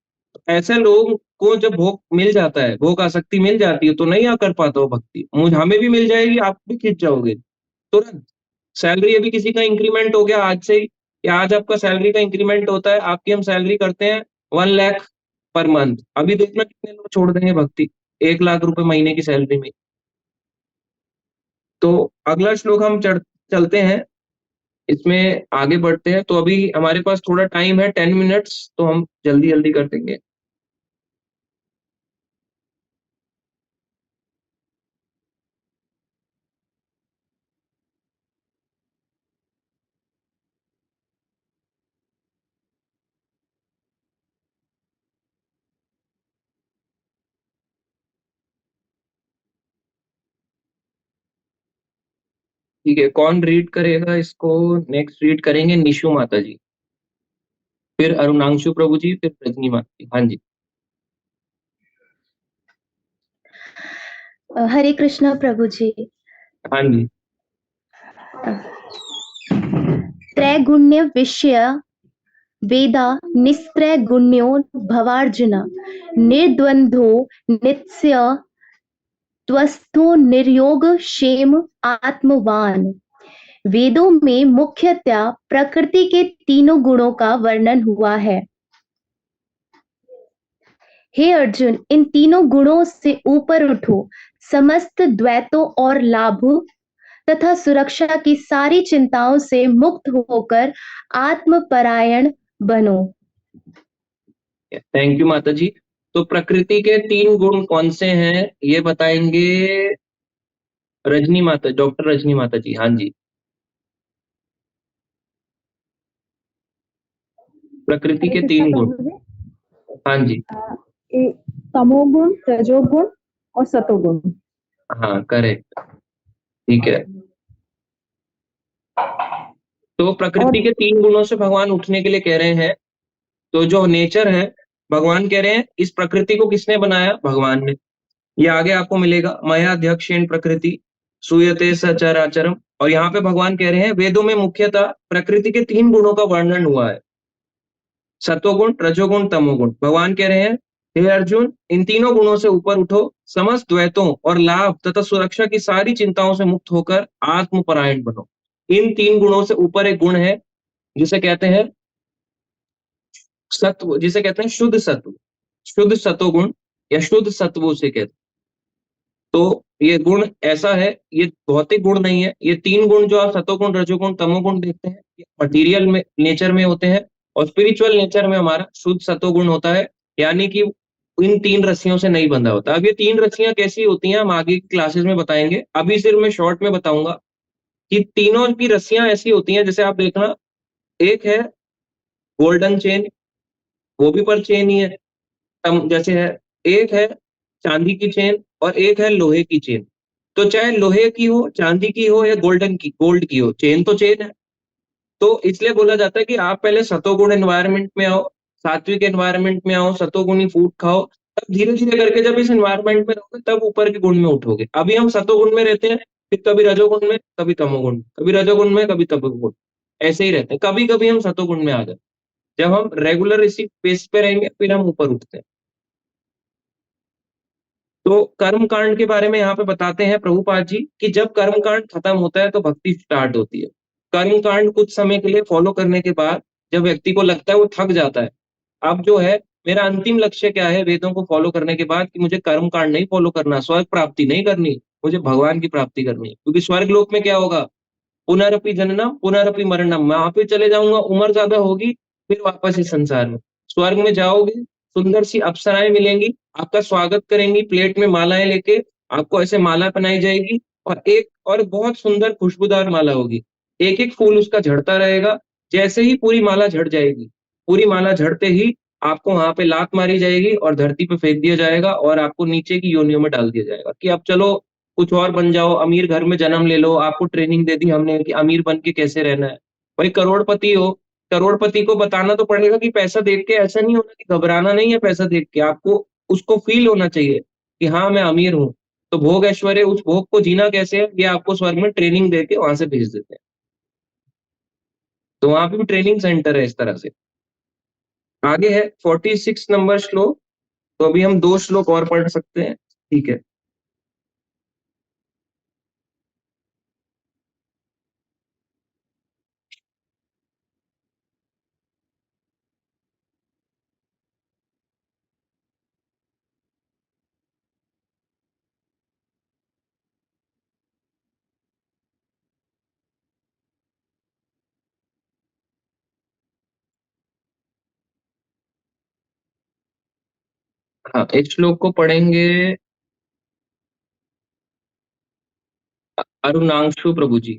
ऐसे लोग को जब भोग मिल जाता है, भोग आसक्ति मिल जाती है, तो नहीं आ कर पाता हो भक्ति। मुझ हमें भी मिल जाएगी, आप भी खिंच जाओगे तुरंत। सैलरी अभी किसी का इंक्रीमेंट हो गया आज से ही, या आज आपका सैलरी का इंक्रीमेंट होता है, आपकी हम सैलरी करते हैं 1 लाख पर मंथ, अभी देखना कितने लोग छोड़ देंगे भक्ति 1 लाख रुपए महीने की सैलरी में। तो अगला श्लोक हम चलते हैं, इसमें आगे बढ़ते हैं। तो अभी हमारे पास थोड़ा टाइम है, 10 मिनट्स, तो हम जल्दी जल्दी कर देंगे। ठीक है, कौन रीड करेगा इसको? नेक्स्ट रीड करेंगे निशु माता जी। फिर अरुणांशु प्रभु जी, फिर रजनी माता जी। हाँ जी। हरे कृष्णा प्रभु जी। हाँ जी। त्रैगुण्य विषय वेदा निस्त्रैगुण्यो भवार्जुन निर्द्वंद्वो नित्य त्वस्थो निर्योग क्षेम आत्मवान। वेदों में मुख्यतया प्रकृति के तीनों गुणों का वर्णन हुआ है। हे अर्जुन, इन तीनों गुणों से ऊपर उठो, समस्त द्वैतों और लाभ तथा सुरक्षा की सारी चिंताओं से मुक्त होकर आत्मपरायण बनो। थैंक यू माता जी। तो प्रकृति के 3 गुण कौन से हैं ये बताएंगे रजनी माता, डॉक्टर रजनी माता जी। हाँ जी। प्रकृति के 3 गुण। हाँ जी। तमोगुण, रजोगुण और सतोगुण। हाँ करेक्ट, ठीक है। तो प्रकृति के 3 गुणों से भगवान उठने के लिए कह रहे हैं। तो जो नेचर है, भगवान कह रहे हैं इस प्रकृति को किसने बनाया? भगवान ने। ये आगे आपको मिलेगा, मया अध्यक्षेण प्रकृति सूयते सचराचरम। और यहाँ पे भगवान कह रहे हैं वेदों में मुख्यतः प्रकृति के 3 गुणों का वर्णन हुआ है, सत्वगुण, रजोगुण, तमोगुण। भगवान कह रहे हैं हे अर्जुन, इन तीनों गुणों से ऊपर उठो, समस्त द्वैतों और लाभ तथा सुरक्षा की सारी चिंताओं से मुक्त होकर आत्मपरायण बनो। इन 3 गुणों से ऊपर एक गुण है जिसे कहते हैं सत्व, जिसे कहते हैं शुद्ध सत्व, शुद्ध सतोगुण या शुद्ध सत्व उसे कहते हैं। तो ये गुण ऐसा है, ये भौतिक गुण नहीं है। ये 3 गुण जो आप सतोगुण, रजोगुण, तमोगुण देखते हैं, ये मटीरियल में नेचर में होते हैं, और स्पिरिचुअल नेचर में हमारा शुद्ध सतोगुण होता है, यानी कि इन 3 रस्सियों से नहीं बंधा होता। अब ये 3 रस्सियां कैसी होती हैं हम आगे की क्लासेस में बताएंगे, अभी सिर्फ मैं शॉर्ट में बताऊंगा कि तीनों की रस्सियां ऐसी होती हैं। जैसे आप देखना, एक है गोल्डन चेन, वो भी पर चेन ही है, जैसे है। एक है चांदी की चेन और एक है लोहे की चेन। तो चाहे लोहे की हो, चांदी की हो या गोल्ड की हो, चेन तो चेन है। तो इसलिए बोला जाता है कि आप पहले सतोगुण एनवायरनमेंट में आओ, सात्विक एनवायरनमेंट में आओ, सतोगुणी फूड खाओ, तब धीरे धीरे करके जब इस एनवायरनमेंट में रहोगे तब ऊपर के गुण में उठोगे। अभी हम सतोगुण में रहते हैं, फिर कभी रजोगुण में, कभी तमोगुण, कभी रजोगुण में, कभी तमोगुण, ऐसे ही रहते हैं। कभी कभी हम सतोगुण में आ जाते हैं। जब हम रेगुलर इसी बेस पे रहेंगे फिर हम ऊपर उठते हैं। तो कर्म कांड के बारे में यहाँ पे बताते हैं प्रभुपाद जी कि जब कर्म कांड खत्म होता है तो भक्ति स्टार्ट होती है। कर्म कांड कुछ समय के लिए फॉलो करने के बाद जब व्यक्ति को लगता है वो थक जाता है, अब जो है मेरा अंतिम लक्ष्य क्या है वेदों को फॉलो करने के बाद, कि मुझे कर्म कांड नहीं फॉलो करना, स्वर्ग प्राप्ति नहीं करनी, मुझे भगवान की प्राप्ति करनी है। क्योंकि स्वर्ग लोक में क्या होगा, पुनरअपि जननम पुनरअपि मरणम, मैं वहां पे चले जाऊंगा, उम्र ज्यादा होगी, फिर वापस इस संसार में। स्वर्ग में जाओगे, सुंदर सी अप्सराएं मिलेंगी, आपका स्वागत करेंगी, प्लेट में मालाएं लेके आपको ऐसे माला पहनाई जाएगी, और एक और बहुत सुंदर खुशबूदार माला होगी, एक एक फूल उसका झड़ता रहेगा। जैसे ही पूरी माला झड़ जाएगी, पूरी माला झड़ते ही आपको वहां पे लात मारी जाएगी और धरती पे फेंक दिया जाएगा, और आपको नीचे की योनियों में डाल दिया जाएगा कि अब चलो कुछ और बन जाओ, अमीर घर में जन्म ले लो। आपको ट्रेनिंग दे दी हमने कि अमीर बन के कैसे रहना है। भाई करोड़पति हो, करोड़पति को बताना तो पड़ेगा कि पैसा देख के ऐसा नहीं होना, कि घबराना नहीं है पैसा देख के, आपको उसको फील होना चाहिए कि हाँ मैं अमीर हूँ। तो भोग ऐश्वर्य, उस भोग को जीना कैसे है ये आपको स्वर्ग में ट्रेनिंग दे के वहां से भेज देते हैं। तो वहां पे भी ट्रेनिंग सेंटर है इस तरह से। आगे है 46 नंबर श्लोक। तो अभी हम 2 श्लोक और पढ़ सकते हैं, ठीक है। हाँ, इस श्लोक को पढ़ेंगे अरुणांशु प्रभु जी।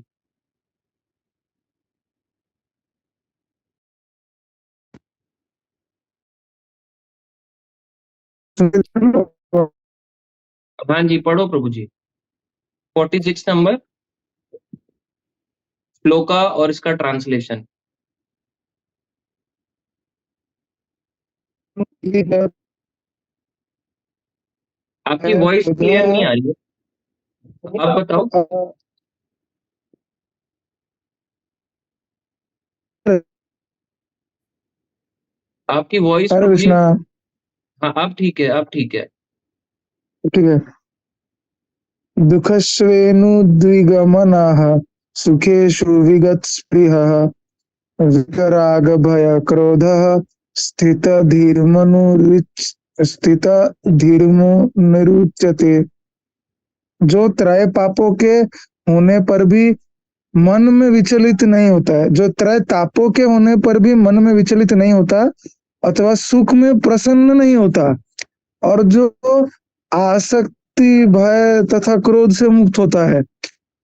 हाँ जी, पढ़ो प्रभु जी। 46 नंबर श्लोका और इसका ट्रांसलेशन। आपकी वॉइस क्लियर नहीं आ रही है, आप बताओ। आपकी वॉइस हरे प्रभु जी, कृष्णा। हाँ अब ठीक है, अब ठीक है। ठीक है। दुःखस्वेनु द्विगमनः सुखेषु विगतस्पृहः वितराग भय क्रोधः स्थितधीर्मनुरुच्यते। जो त्रय पापों के होने पर भी मन में विचलित नहीं होता है, जो त्रय तापों के होने पर भी मन में विचलित नहीं होता अथवा सुख में प्रसन्न नहीं होता, और जो आसक्ति भय तथा क्रोध से मुक्त होता है,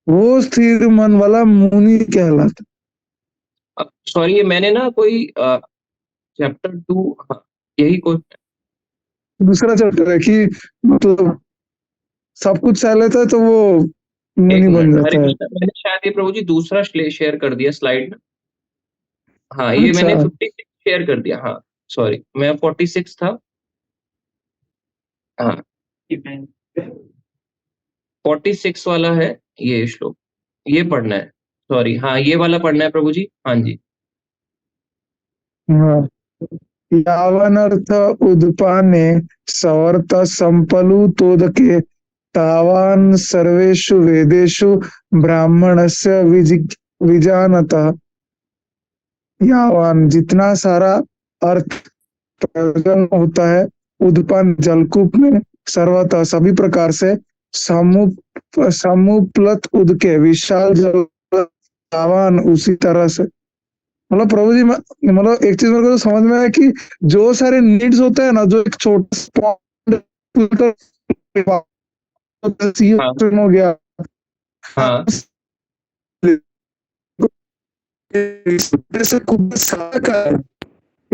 वो स्थिर मन वाला मुनि कहलाता सॉरी, ये मैंने ना कोई चैप्टर 2, हाँ यही कोई है। दूसरा चैप्टर है कि मतलब सब कुछ सह लेता है तो वो एक मुनि बन मिनट, हरे जाता है। कृष्णा, मैंने शायद ये प्रभु जी दूसरा शेयर कर दिया स्लाइड में। हाँ ये अच्छा। मैंने 56 शेयर कर दिया, हाँ सॉरी, मैं 46 था। हाँ 46 वाला है ये श्लोक, ये पढ़ना है। सॉरी, हाँ ये वाला पढ़ना है प्रभु जी, हाँ जी। हाँ। यावनर्थ उद्पाने सवर्त संपलुतोदके तावान सर्वेषु वेदेषु ब्राह्मणस्य विजानतः। यावान जितना सारा अर्थ प्रयोजन होता है उद्पन्न जलकूप में सर्वतः सभी प्रकार से समुपलत उद के विशाल जल तावान उसी तरह से। मतलब प्रभु जी मतलब एक चीज मेरे को तो समझ में आया कि जो सारे नीड्स होते हैं ना, जो एक छोटा हाँ हो गया, हाँ छोटे से कूप का सारा कार्य,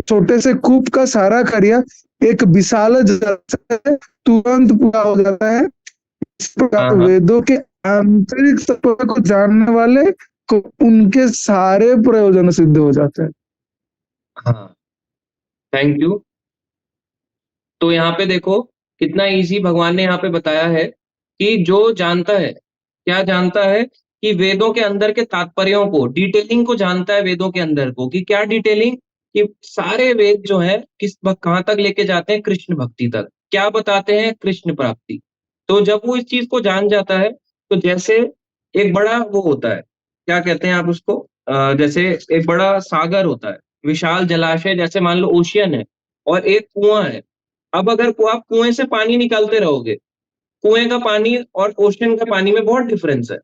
छोटे से कूप का सारा कार्य एक विशाल जल से तुरंत पूरा हो जाता है। इस हाँ प्रकार हाँ वेदों के आंतरिक तत्व को जानने वाले को उनके सारे प्रयोजन सिद्ध हो जाते हैं। हाँ, थैंक यू। तो यहाँ पे देखो कितना इजी भगवान ने यहाँ पे बताया है कि जो जानता है, क्या जानता है, कि वेदों के अंदर के तात्पर्यों को, डिटेलिंग को जानता है, वेदों के अंदर को, कि क्या डिटेलिंग, कि सारे वेद जो है कहाँ तक लेके जाते हैं, कृष्ण भक्ति तक, क्या बताते हैं, कृष्ण प्राप्ति। तो जब वो इस चीज को जान जाता है, तो जैसे एक बड़ा वो होता है, क्या कहते हैं आप उसको, जैसे एक बड़ा सागर होता है, विशाल जलाशय, जैसे मान लो ओशियन है, और एक कुआं है। अब अगर आप कुएं से पानी निकालते रहोगे, कुएं का पानी और ओशन का पानी में बहुत डिफरेंस है।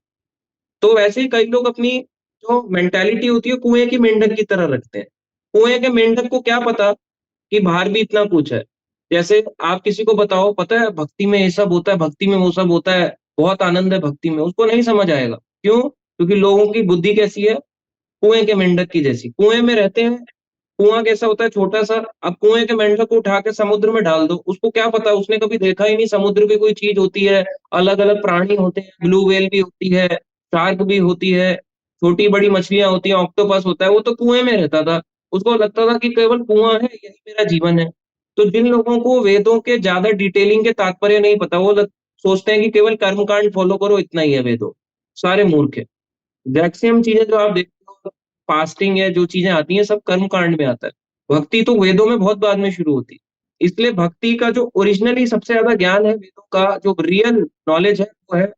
तो वैसे ही कई लोग अपनी जो मेंटालिटी होती है कुएं की मेंढक की तरह रखते हैं। कुएं के मेंढक को क्या पता कि बाहर भी इतना कुछ है। जैसे आप किसी को बताओ, पता है भक्ति में ये सब होता है, भक्ति में वो सब होता है, बहुत आनंद है भक्ति में, उसको नहीं समझ आएगा। क्यों? क्योंकि लोगों की बुद्धि कैसी है, कुएं के मेंढक की जैसी, कुएं में रहते हैं। कुआं कैसा होता है, छोटा सा। अब कुएं के मेंढक को उठा के समुद्र में डाल दो, उसको क्या पता, उसने कभी देखा ही नहीं समुद्र में कोई चीज होती है, अलग अलग प्राणी होते हैं, ब्लू व्हेल भी होती है, शार्क भी होती है, छोटी बड़ी मछलियां होती हैं, ऑक्टोपस होता है। वो तो कुएं में रहता था, उसको लगता था कि केवल कुआं है, यही मेरा जीवन है। तो जिन लोगों को वेदों के ज्यादा डिटेलिंग के तात्पर्य नहीं पता, वो सोचते हैं कि केवल कर्मकांड फॉलो करो, इतना ही है वेदों, सारे मूर्ख है। मैक्सिमम चीजें जो आप देखते हो, फास्टिंग है, जो चीजें आती हैं, सब कर्म कांड में आता है। भक्ति तो वेदों में बहुत बाद में शुरू होती है। इसलिए भक्ति का जो ओरिजिनली सबसे ज्यादा ज्ञान है, वेदों का जो रियल नॉलेज है, वो है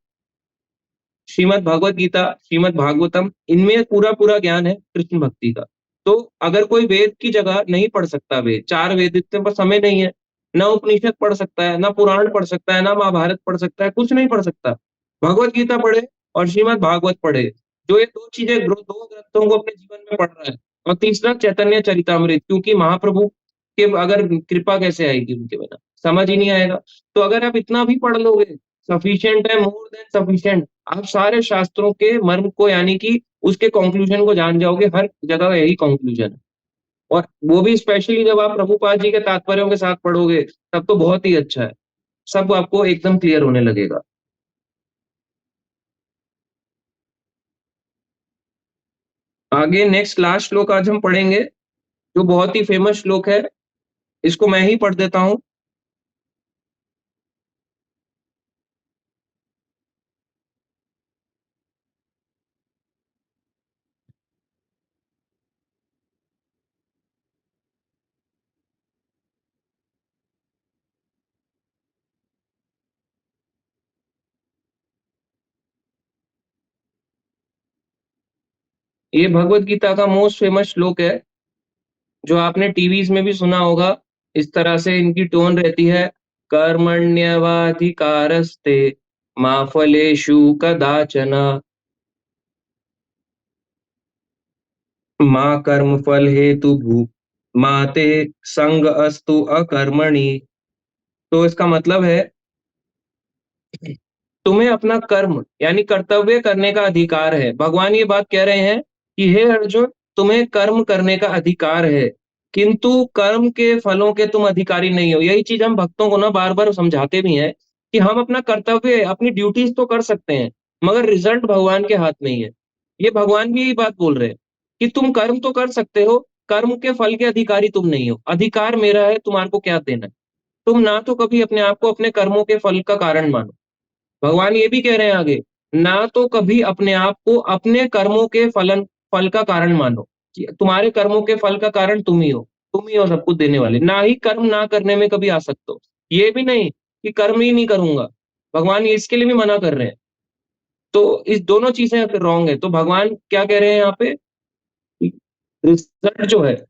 श्रीमद् भगवत गीता, श्रीमद् भागवतम, इनमें पूरा पूरा ज्ञान है कृष्ण भक्ति का। तो अगर कोई वेद की जगह नहीं पढ़ सकता, वेद 4 वेद, इतने पर समय नहीं है, ना उपनिषद पढ़ सकता है, ना पुराण पढ़ सकता है, ना महाभारत पढ़ सकता है, कुछ नहीं पढ़ सकता, भगवत गीता पढ़े और श्रीमद् भागवत पढ़े, जो ये 2 चीजें, 2 ग्रंथों को अपने जीवन में पढ़ रहा है। और तीसरा चैतन्य चरितामृत, क्योंकि महाप्रभु के अगर कृपा कैसे आएगी उनके बिना, समझ ही नहीं आएगा। तो अगर आप इतना भी पढ़ लोगे, सफिशिएंट है, मोर देन सफिशिएंट। आप सारे शास्त्रों के मर्म को, यानी कि उसके कंक्लूजन को जान जाओगे, हर जगह यही कंक्लूजन है। और वो भी स्पेशली जब आप प्रभुपाद जी के तात्पर्यों के साथ पढ़ोगे, तब तो बहुत ही अच्छा है, सब आपको एकदम क्लियर होने लगेगा। आगे नेक्स्ट लास्ट श्लोक आज हम पढ़ेंगे, जो बहुत ही फेमस श्लोक है, इसको मैं ही पढ़ देता हूं। ये भगवत गीता का मोस्ट फेमस श्लोक है, जो आपने टीवीज में भी सुना होगा। इस तरह से इनकी टोन रहती है, कर्मण्यवाधिकारस्ते मा फलेषु कदाचन मा कर्म फल हेतु भू मा ते संग अस्तु अकर्मणि। तो इसका मतलब है, तुम्हें अपना कर्म यानी कर्तव्य करने का अधिकार है। भगवान ये बात कह रहे हैं कि हे अर्जुन, तुम्हें कर्म करने का अधिकार है, किंतु कर्म के फलों के तुम अधिकारी नहीं हो। यही चीज हम भक्तों को ना बार बार समझाते भी हैं कि हम अपना कर्तव्य, अपनी ड्यूटीज तो कर सकते हैं, मगर रिजल्ट भगवान के हाथ में ही है। ये भगवान भी यही बात बोल रहे हैं कि तुम कर्म तो कर सकते हो, कर्म के फल के अधिकारी तुम नहीं हो। अधिकार मेरा है, तुम्हारे को क्या देना है। तुम ना तो कभी अपने आप को अपने कर्मों के फल का कारण मानो। भगवान ये भी कह रहे हैं आगे, ना तो कभी अपने आप को अपने कर्मों के फल का कारण मानो कि तुम्हारे कर्मों के फल का कारण तुम ही हो सब कुछ देने वाले। ना ही कर्म ना करने में कभी आ सकते हो। ये भी नहीं कि कर्म ही नहीं करूंगा, भगवान ये इसके लिए भी मना कर रहे हैं। तो इस दोनों चीजें रॉन्ग है। तो भगवान क्या कह रहे हैं यहाँ पे, रिजल्ट जो है,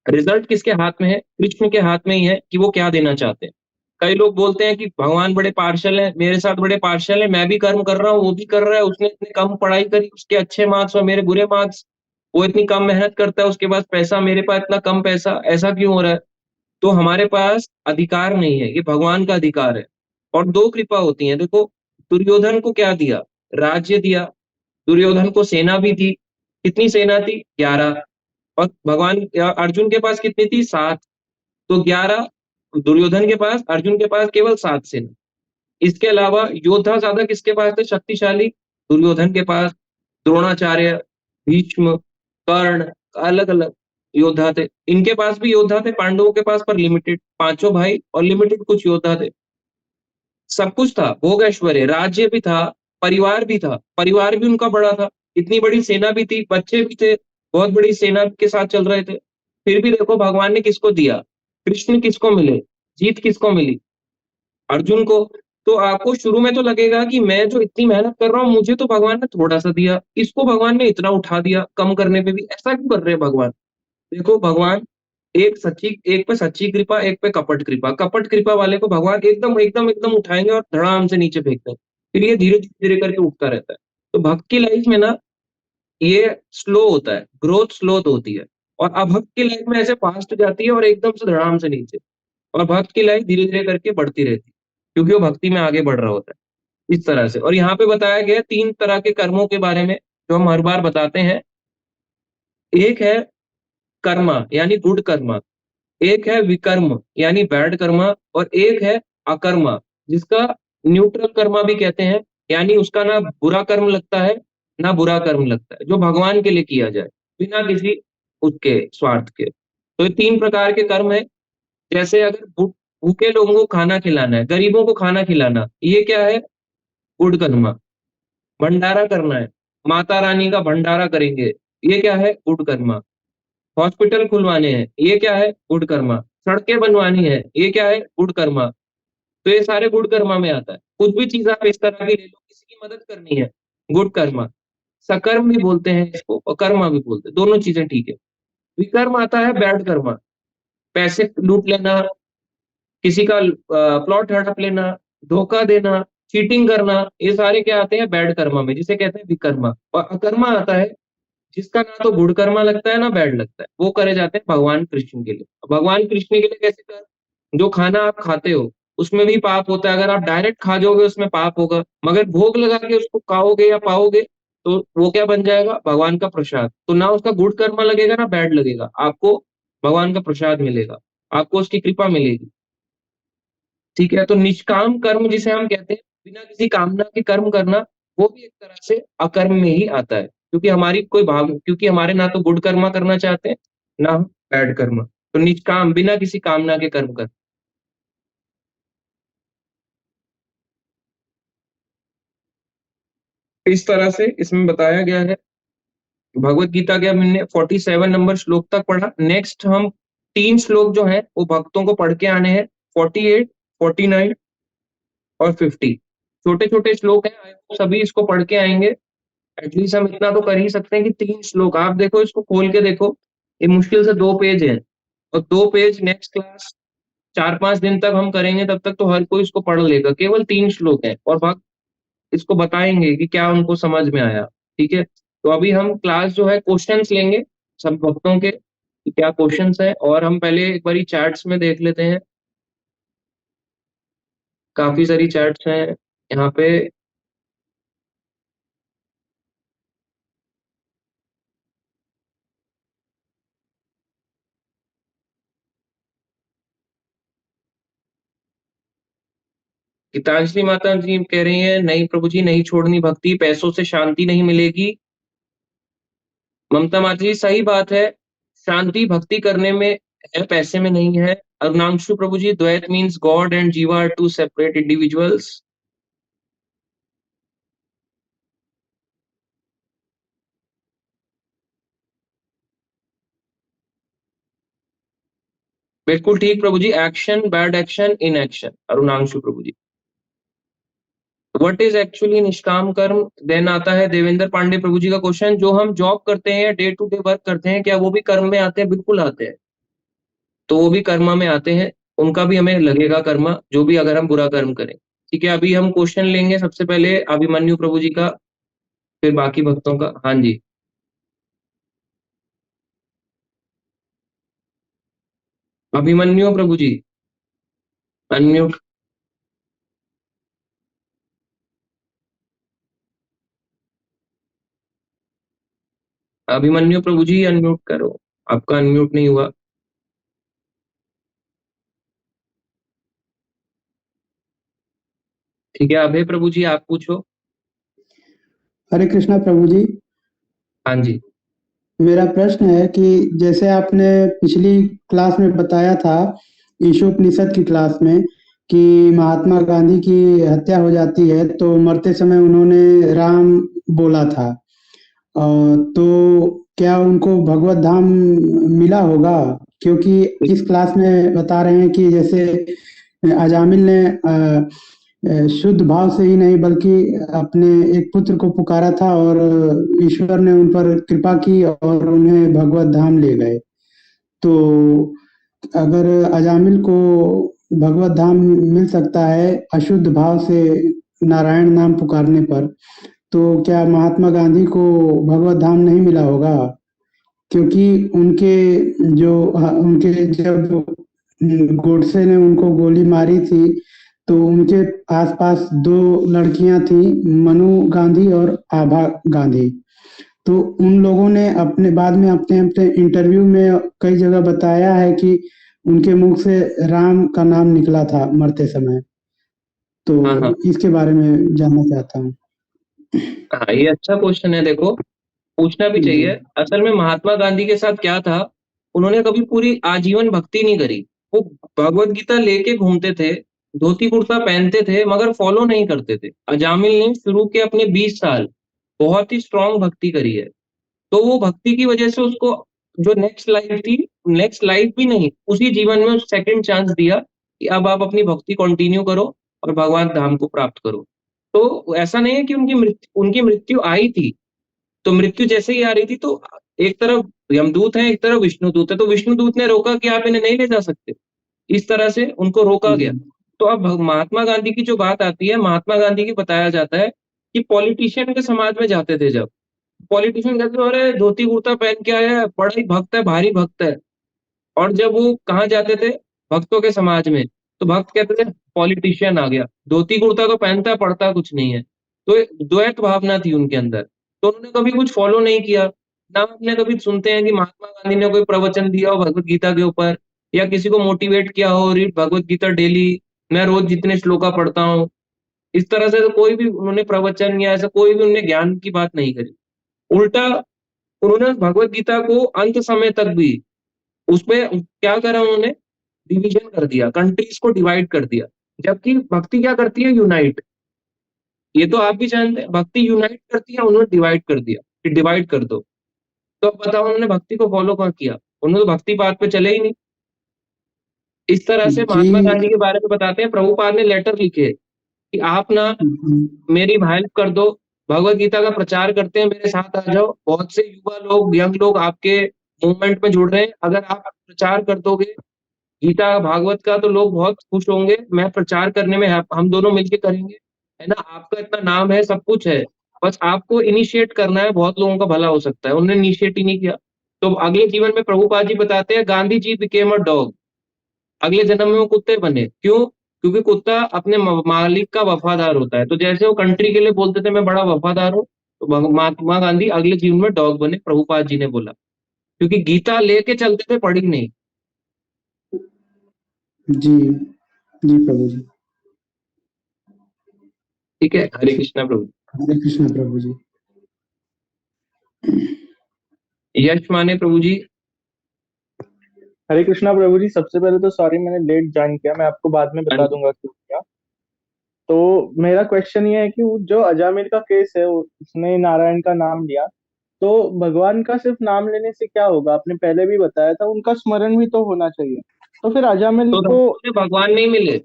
रिजल्ट किसके हाथ में है? कृष्ण के हाथ में ही है कि वो क्या देना चाहते हैं। कई लोग बोलते हैं कि भगवान बड़े पार्शल है, मेरे साथ बड़े पार्शल है, मैं भी कर्म कर रहा हूँ, वो भी कर रहा है, उसने इतनी कम पढ़ाई करी, उसके अच्छे मार्क्स और मेरे बुरे मार्क्स, वो इतनी कम मेहनत करता है, उसके पास पैसा, मेरे पास इतना कम पैसा, ऐसा क्यों हो रहा है? तो हमारे पास अधिकार नहीं है, ये भगवान का अधिकार है। और दो कृपा होती है। देखो, दुर्योधन को क्या दिया? राज्य दिया। दुर्योधन को सेना भी दी। कितनी सेना थी? 11। और भगवान अर्जुन के पास कितनी थी? 7। तो 11 दुर्योधन के पास, अर्जुन के पास केवल 7 सेना। इसके अलावा योद्धा ज्यादा किसके पास थे शक्तिशाली? दुर्योधन के पास। द्रोणाचार्य, भीष्म, कर्ण, अलग अलग योद्धा थे। इनके पास भी योद्धा थे, पांडवों के पास पर लिमिटेड, पांचों भाई और लिमिटेड कुछ योद्धा थे। सब कुछ था, भोग ऐश्वर्य, राज्य भी था, परिवार भी था, परिवार भी उनका बड़ा था, इतनी बड़ी सेना भी थी, बच्चे भी थे, बहुत बड़ी सेना के साथ चल रहे थे। फिर भी देखो भगवान ने किसको दिया? कृष्ण किसको मिले? जीत किसको मिली? अर्जुन को। तो आपको शुरू में तो लगेगा कि मैं जो इतनी मेहनत कर रहा हूँ, मुझे तो भगवान ने थोड़ा सा दिया, इसको भगवान ने इतना उठा दिया, कम करने पे भी ऐसा क्यों कर रहे हैं भगवान? देखो भगवान, एक पे सच्ची कृपा, एक पे कपट कृपा। कपट कृपा वाले को भगवान एकदम एकदम एकदम उठाएंगे और धड़ाम से नीचे फेंक देंगे, फिर ये धीरे धीरे करके उठता रहता है। तो भक्त की लाइफ में ना ये स्लो होता है, ग्रोथ स्लो होती है। और अभक्त की लाइफ में ऐसे फास्ट जाती है और एकदम से धड़ाम से नीचे। और भक्त की लाइफ धीरे धीरे करके बढ़ती रहती है, क्योंकि वो भक्ति में आगे बढ़ रहा होता है इस तरह से। और यहाँ पे बताया गया 3 तरह के कर्मों के बारे में, जो हम हर बार बताते हैं। एक है कर्मा यानी गुड कर्मा, एक है विकर्म यानी बैड कर्मा, और एक है अकर्मा, जिसका न्यूट्रल कर्मा भी कहते हैं, यानी उसका ना बुरा कर्म लगता है ना बुरा कर्म लगता है, जो भगवान के लिए किया जाए बिना किसी उसके स्वार्थ के। तो ये 3 प्रकार के कर्म है। जैसे अगर भूखे लोगों को खाना खिलाना है, गरीबों को खाना खिलाना, ये क्या है? गुड कर्मा। भंडारा करना है, माता रानी का भंडारा करेंगे, ये क्या है? गुड कर्मा। हॉस्पिटल खुलवाने हैं, ये क्या है? गुड कर्मा। सड़कें बनवानी है, ये क्या है? गुड कर्मा। तो ये सारे गुड कर्मा में आता है। कुछ भी चीज आप इस तरह की ले लो, किसी की मदद करनी है, गुड कर्मा। सकर्म भी बोलते हैं इसको और कर्मा भी बोलते हैं, दोनों चीजें ठीक है। विकर्म आता है बैड कर्मा, पैसे लूट लेना, किसी का प्लॉट हड़प लेना, धोखा देना, चीटिंग करना, ये सारे क्या आते हैं? बैड कर्मा में, जिसे कहते हैं विकर्मा। और अकर्मा आता है जिसका ना तो गुड कर्मा लगता है ना बैड लगता है, वो करे जाते हैं भगवान कृष्ण के लिए। भगवान कृष्ण के लिए कैसे कर? जो खाना आप खाते हो उसमें भी पाप होता है, अगर आप डायरेक्ट खा जाओगे उसमें पाप होगा, मगर भोग लगा के उसको खाओगे या पाओगे तो वो क्या बन जाएगा? भगवान का प्रसाद। तो ना उसका गुड कर्मा लगेगा ना बैड लगेगा, आपको भगवान का प्रसाद मिलेगा, आपको उसकी कृपा मिलेगी। ठीक है, तो निष्काम कर्म जिसे हम कहते हैं, बिना किसी कामना के कर्म करना, वो भी एक तरह से अकर्म में ही आता है, क्योंकि हमारी कोई भाव, क्योंकि हमारे ना तो गुड कर्मा करना चाहते हैं ना बैड कर्मा। तो निष्काम, बिना किसी कामना के कर्म कर। इस तरह से इसमें बताया गया है। भगवत गीता के हमने 47 नंबर श्लोक तक पढ़ा। नेक्स्ट हम 3 श्लोक जो है वो भक्तों को पढ़ के आने हैं, 48, 49 और 50। छोटे छोटे श्लोक हैं, आई होप सभी इसको पढ़ के आएंगे। एटलीस्ट हम इतना तो कर ही सकते हैं कि 3 श्लोक आप देखो, इसको खोल के देखो, ये मुश्किल से 2 पेज है, और 2 पेज नेक्स्ट क्लास 4-5 दिन तक हम करेंगे, तब तक तो हर कोई इसको पढ़ लेगा। केवल 3 श्लोक है और भक्त इसको बताएंगे कि क्या उनको समझ में आया। ठीक है, तो अभी हम क्लास जो है क्वेश्चंस लेंगे सब भक्तों के, कि क्या क्वेश्चंस है, और हम पहले एक बारी चैट्स में देख लेते हैं। काफी सारी चैट्स हैं यहाँ पे। गीतांजलि माता जी कह रही हैं, नहीं प्रभु जी, नहीं छोड़नी भक्ति, पैसों से शांति नहीं मिलेगी। ममता माता जी सही बात है, शांति भक्ति करने में है, पैसे में नहीं है। अरुणांशु Prabhu ji, Dvaita means God and jiva are two separate individuals. बिल्कुल ठीक Prabhu ji, action, bad action, inaction. Arunanshu Prabhu ji, what is actually nishkama karma? Then आता है देवेंद्र पांडे प्रभु जी का क्वेश्चन, जो हम जॉब करते हैं, डे टू डे वर्क करते हैं, क्या वो भी कर्म में आते हैं? बिल्कुल आते हैं, तो वो भी कर्म में आते हैं, उनका भी हमें लगेगा कर्म, जो भी अगर हम बुरा कर्म करें। ठीक है, अभी हम क्वेश्चन लेंगे सबसे पहले अभिमन्यु प्रभु जी का, फिर बाकी भक्तों का। हाँ जी, अभिमन्यु प्रभु जी, अनम्यूट। अभिमन्यु प्रभु जी अनम्यूट करो, आपका अनम्यूट नहीं हुआ। ठीक है, अभय प्रभु जी आप पूछो। हरे कृष्णा प्रभु जी। हाँ जी, मेरा प्रश्न है कि जैसे आपने पिछली क्लास में बताया था, ईशोपनिषद की क्लास में, कि महात्मा गांधी की हत्या हो जाती है तो मरते समय उन्होंने राम बोला था, तो क्या उनको भगवत धाम मिला होगा? क्योंकि इस क्लास में बता रहे हैं कि जैसे अजामिल ने शुद्ध भाव से ही नहीं बल्कि अपने एक पुत्र को पुकारा था और ईश्वर ने उन पर कृपा की और उन्हें भगवत धाम ले गए। तो अगर अजामिल को भगवत धाम मिल सकता है अशुद्ध भाव से नारायण नाम पुकारने पर, तो क्या महात्मा गांधी को भगवत धाम नहीं मिला होगा? क्योंकि उनके जब गोडसे ने उनको गोली मारी थी तो उनके आसपास 2 लड़कियां थी, मनु गांधी और आभा गांधी। तो उन लोगों ने अपने बाद में अपने अपने इंटरव्यू में कई जगह बताया है कि उनके मुख से राम का नाम निकला था मरते समय। तो हाँ, इसके बारे में जानना चाहता हूँ। हाँ, ये अच्छा क्वेश्चन है, देखो पूछना भी चाहिए। असल में महात्मा गांधी के साथ क्या था, उन्होंने कभी पूरी आजीवन भक्ति नहीं करी। वो भगवत गीता लेके घूमते थे, धोती कुर्ता पहनते थे, मगर फॉलो नहीं करते थे। अजामिल ने शुरू के अपने 20 साल बहुत ही स्ट्रांग भक्ति करी है, तो वो भक्ति की वजह से उसको जो नेक्स्ट लाइफ थी, नेक्स्ट लाइफ भी नहीं, उसी जीवन में सेकंड चांस दिया कि अब आप अपनी भक्ति कंटिन्यू करो और भगवान धाम को प्राप्त करो। तो ऐसा नहीं है कि उनकी मृत्यु आई थी, तो मृत्यु जैसे ही आ रही थी, तो एक तरफ यमदूत है, एक तरफ विष्णुदूत है, तो विष्णुदूत ने रोका कि आप इन्हें नहीं ले जा सकते, इस तरह से उनको रोका गया। तो अब महात्मा गांधी की जो बात आती है, महात्मा गांधी की बताया जाता है कि पॉलिटिशियन के समाज में जाते थे, जब पॉलिटिशियन कहते थे अरे धोती कुर्ता पहन के आया है, बड़ा ही भक्त है, भारी भक्त है, और जब वो कहाँ जाते थे, भक्तों के समाज में, तो भक्त कहते थे पॉलिटिशियन आ गया, धोती कुर्ता तो पहनता है, पढ़ता कुछ नहीं है। तो एक द्वैत भावना थी उनके अंदर, तो उन्होंने कभी कुछ फॉलो नहीं किया। ना आपने कभी सुनते हैं कि महात्मा गांधी ने कोई प्रवचन दिया हो भगवत गीता के ऊपर, या किसी को मोटिवेट किया हो, रीड भगवत गीता डेली, मैं रोज जितने श्लोका पढ़ता हूँ, इस तरह से तो कोई भी उन्होंने प्रवचन या ऐसा कोई भी उन्होंने ज्ञान की बात नहीं करी। उल्टा उन्होंने भगवत गीता को अंत समय तक भी उसमें क्या करा उन्होंने, डिवीजन कर दिया, कंट्रीज को डिवाइड कर दिया। जबकि भक्ति क्या करती है, यूनाइट। ये तो आप भी जानते हैं, भक्ति यूनाइट करती है, उन्होंने डिवाइड कर दिया कि डिवाइड कर दो। तो अब बताओ उन्होंने भक्ति को फॉलो कहाँ किया, उन्होंने तो भक्ति पाथ पे चले ही नहीं। इस तरह से जी महात्मा गांधी के बारे में बताते हैं, प्रभुपाद ने लेटर लिखे कि आप ना मेरी हेल्प कर दो, भगवत गीता का प्रचार करते हैं, मेरे साथ आ जाओ। बहुत से युवा लोग, यंग लोग आपके मूवमेंट में जुड़ रहे हैं, अगर आप प्रचार कर दोगे गीता भागवत का तो लोग बहुत खुश होंगे। मैं प्रचार करने में हम दोनों मिलके करेंगे, है ना। आपका इतना नाम है, सब कुछ है, बस आपको इनिशिएट करना है, बहुत लोगों का भला हो सकता है। उन्होंने इनिशिएट ही नहीं किया। तो अगले जीवन में प्रभुपाद जी बताते हैं, Gandhi ji became a dog. अगले जन्म में वो कुत्ते बने। क्यों? क्योंकि कुत्ता अपने मालिक का वफादार होता है। तो जैसे वो कंट्री के लिए बोलते थे मैं बड़ा वफादार हूँ, तो महात्मा गांधी अगले जीवन में डॉग बने, प्रभुपाद जी ने बोला, क्योंकि गीता लेके चलते थे, पढ़ी नहीं। जी जी प्रभु जी। ठीक है, हरे कृष्णा प्रभु। हरे कृष्ण प्रभु जी। यश माने प्रभु जी। हरे कृष्णा प्रभु जी। सबसे पहले तो सॉरी मैंने लेट ज्वाइन किया, मैं आपको बाद में बता दूंगा क्यों किया। तो मेरा क्वेश्चन ये है कि वो जो अजामिल का केस है, उसने नारायण का नाम लिया, तो भगवान का सिर्फ नाम लेने से क्या होगा? आपने पहले भी बताया था, उनका स्मरण भी तो होना चाहिए। तो फिर अजामिल तो को उन्हें भगवान नहीं मिले,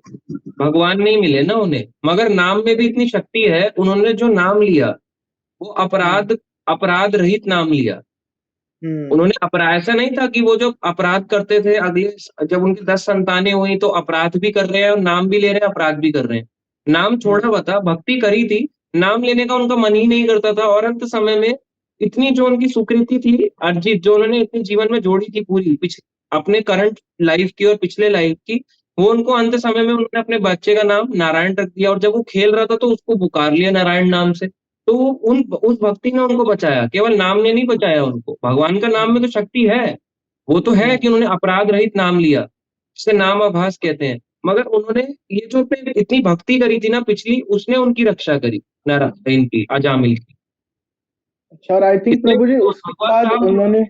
भगवान नहीं मिले ना उन्हें, मगर नाम में भी इतनी शक्ति है। उन्होंने जो नाम लिया वो अपराध रहित नाम लिया। उन्होंने अपराध, ऐसा नहीं था कि वो जो अपराध करते थे, अगले जब उनकी 10 संतानें हुई तो अपराध भी कर रहे हैं और नाम भी ले रहे हैं, अपराध भी कर रहे हैं। नाम छोड़ा हुआ था, भक्ति करी थी, नाम लेने का उनका मन ही नहीं करता था। और अंत समय में इतनी जो उनकी सुकृति थी अर्जित, जो उन्होंने इतने जीवन में जोड़ी थी पूरी, अपने करंट लाइफ की और पिछले लाइफ की, वो उनको अंत समय में उन्होंने अपने बच्चे का नाम नारायण रख दिया। और जब वो खेल रहा था तो उसको पुकार लिया नारायण नाम से। तो उस भक्ति ने उनको बचाया, केवल नाम ने नहीं बचाया उनको। भगवान का नाम में तो शक्ति है, वो तो है कि उन्होंने अपराध रहित नाम लिया, जिसे नाम आभास कहते हैं। मगर उन्होंने ये जो इतनी भक्ति करी थी ना पिछली, उसने उनकी रक्षा करी, नारायण की, अजामिल की। अच्छा, और आई थिंक प्रभु जी उसके बाद उन्होंने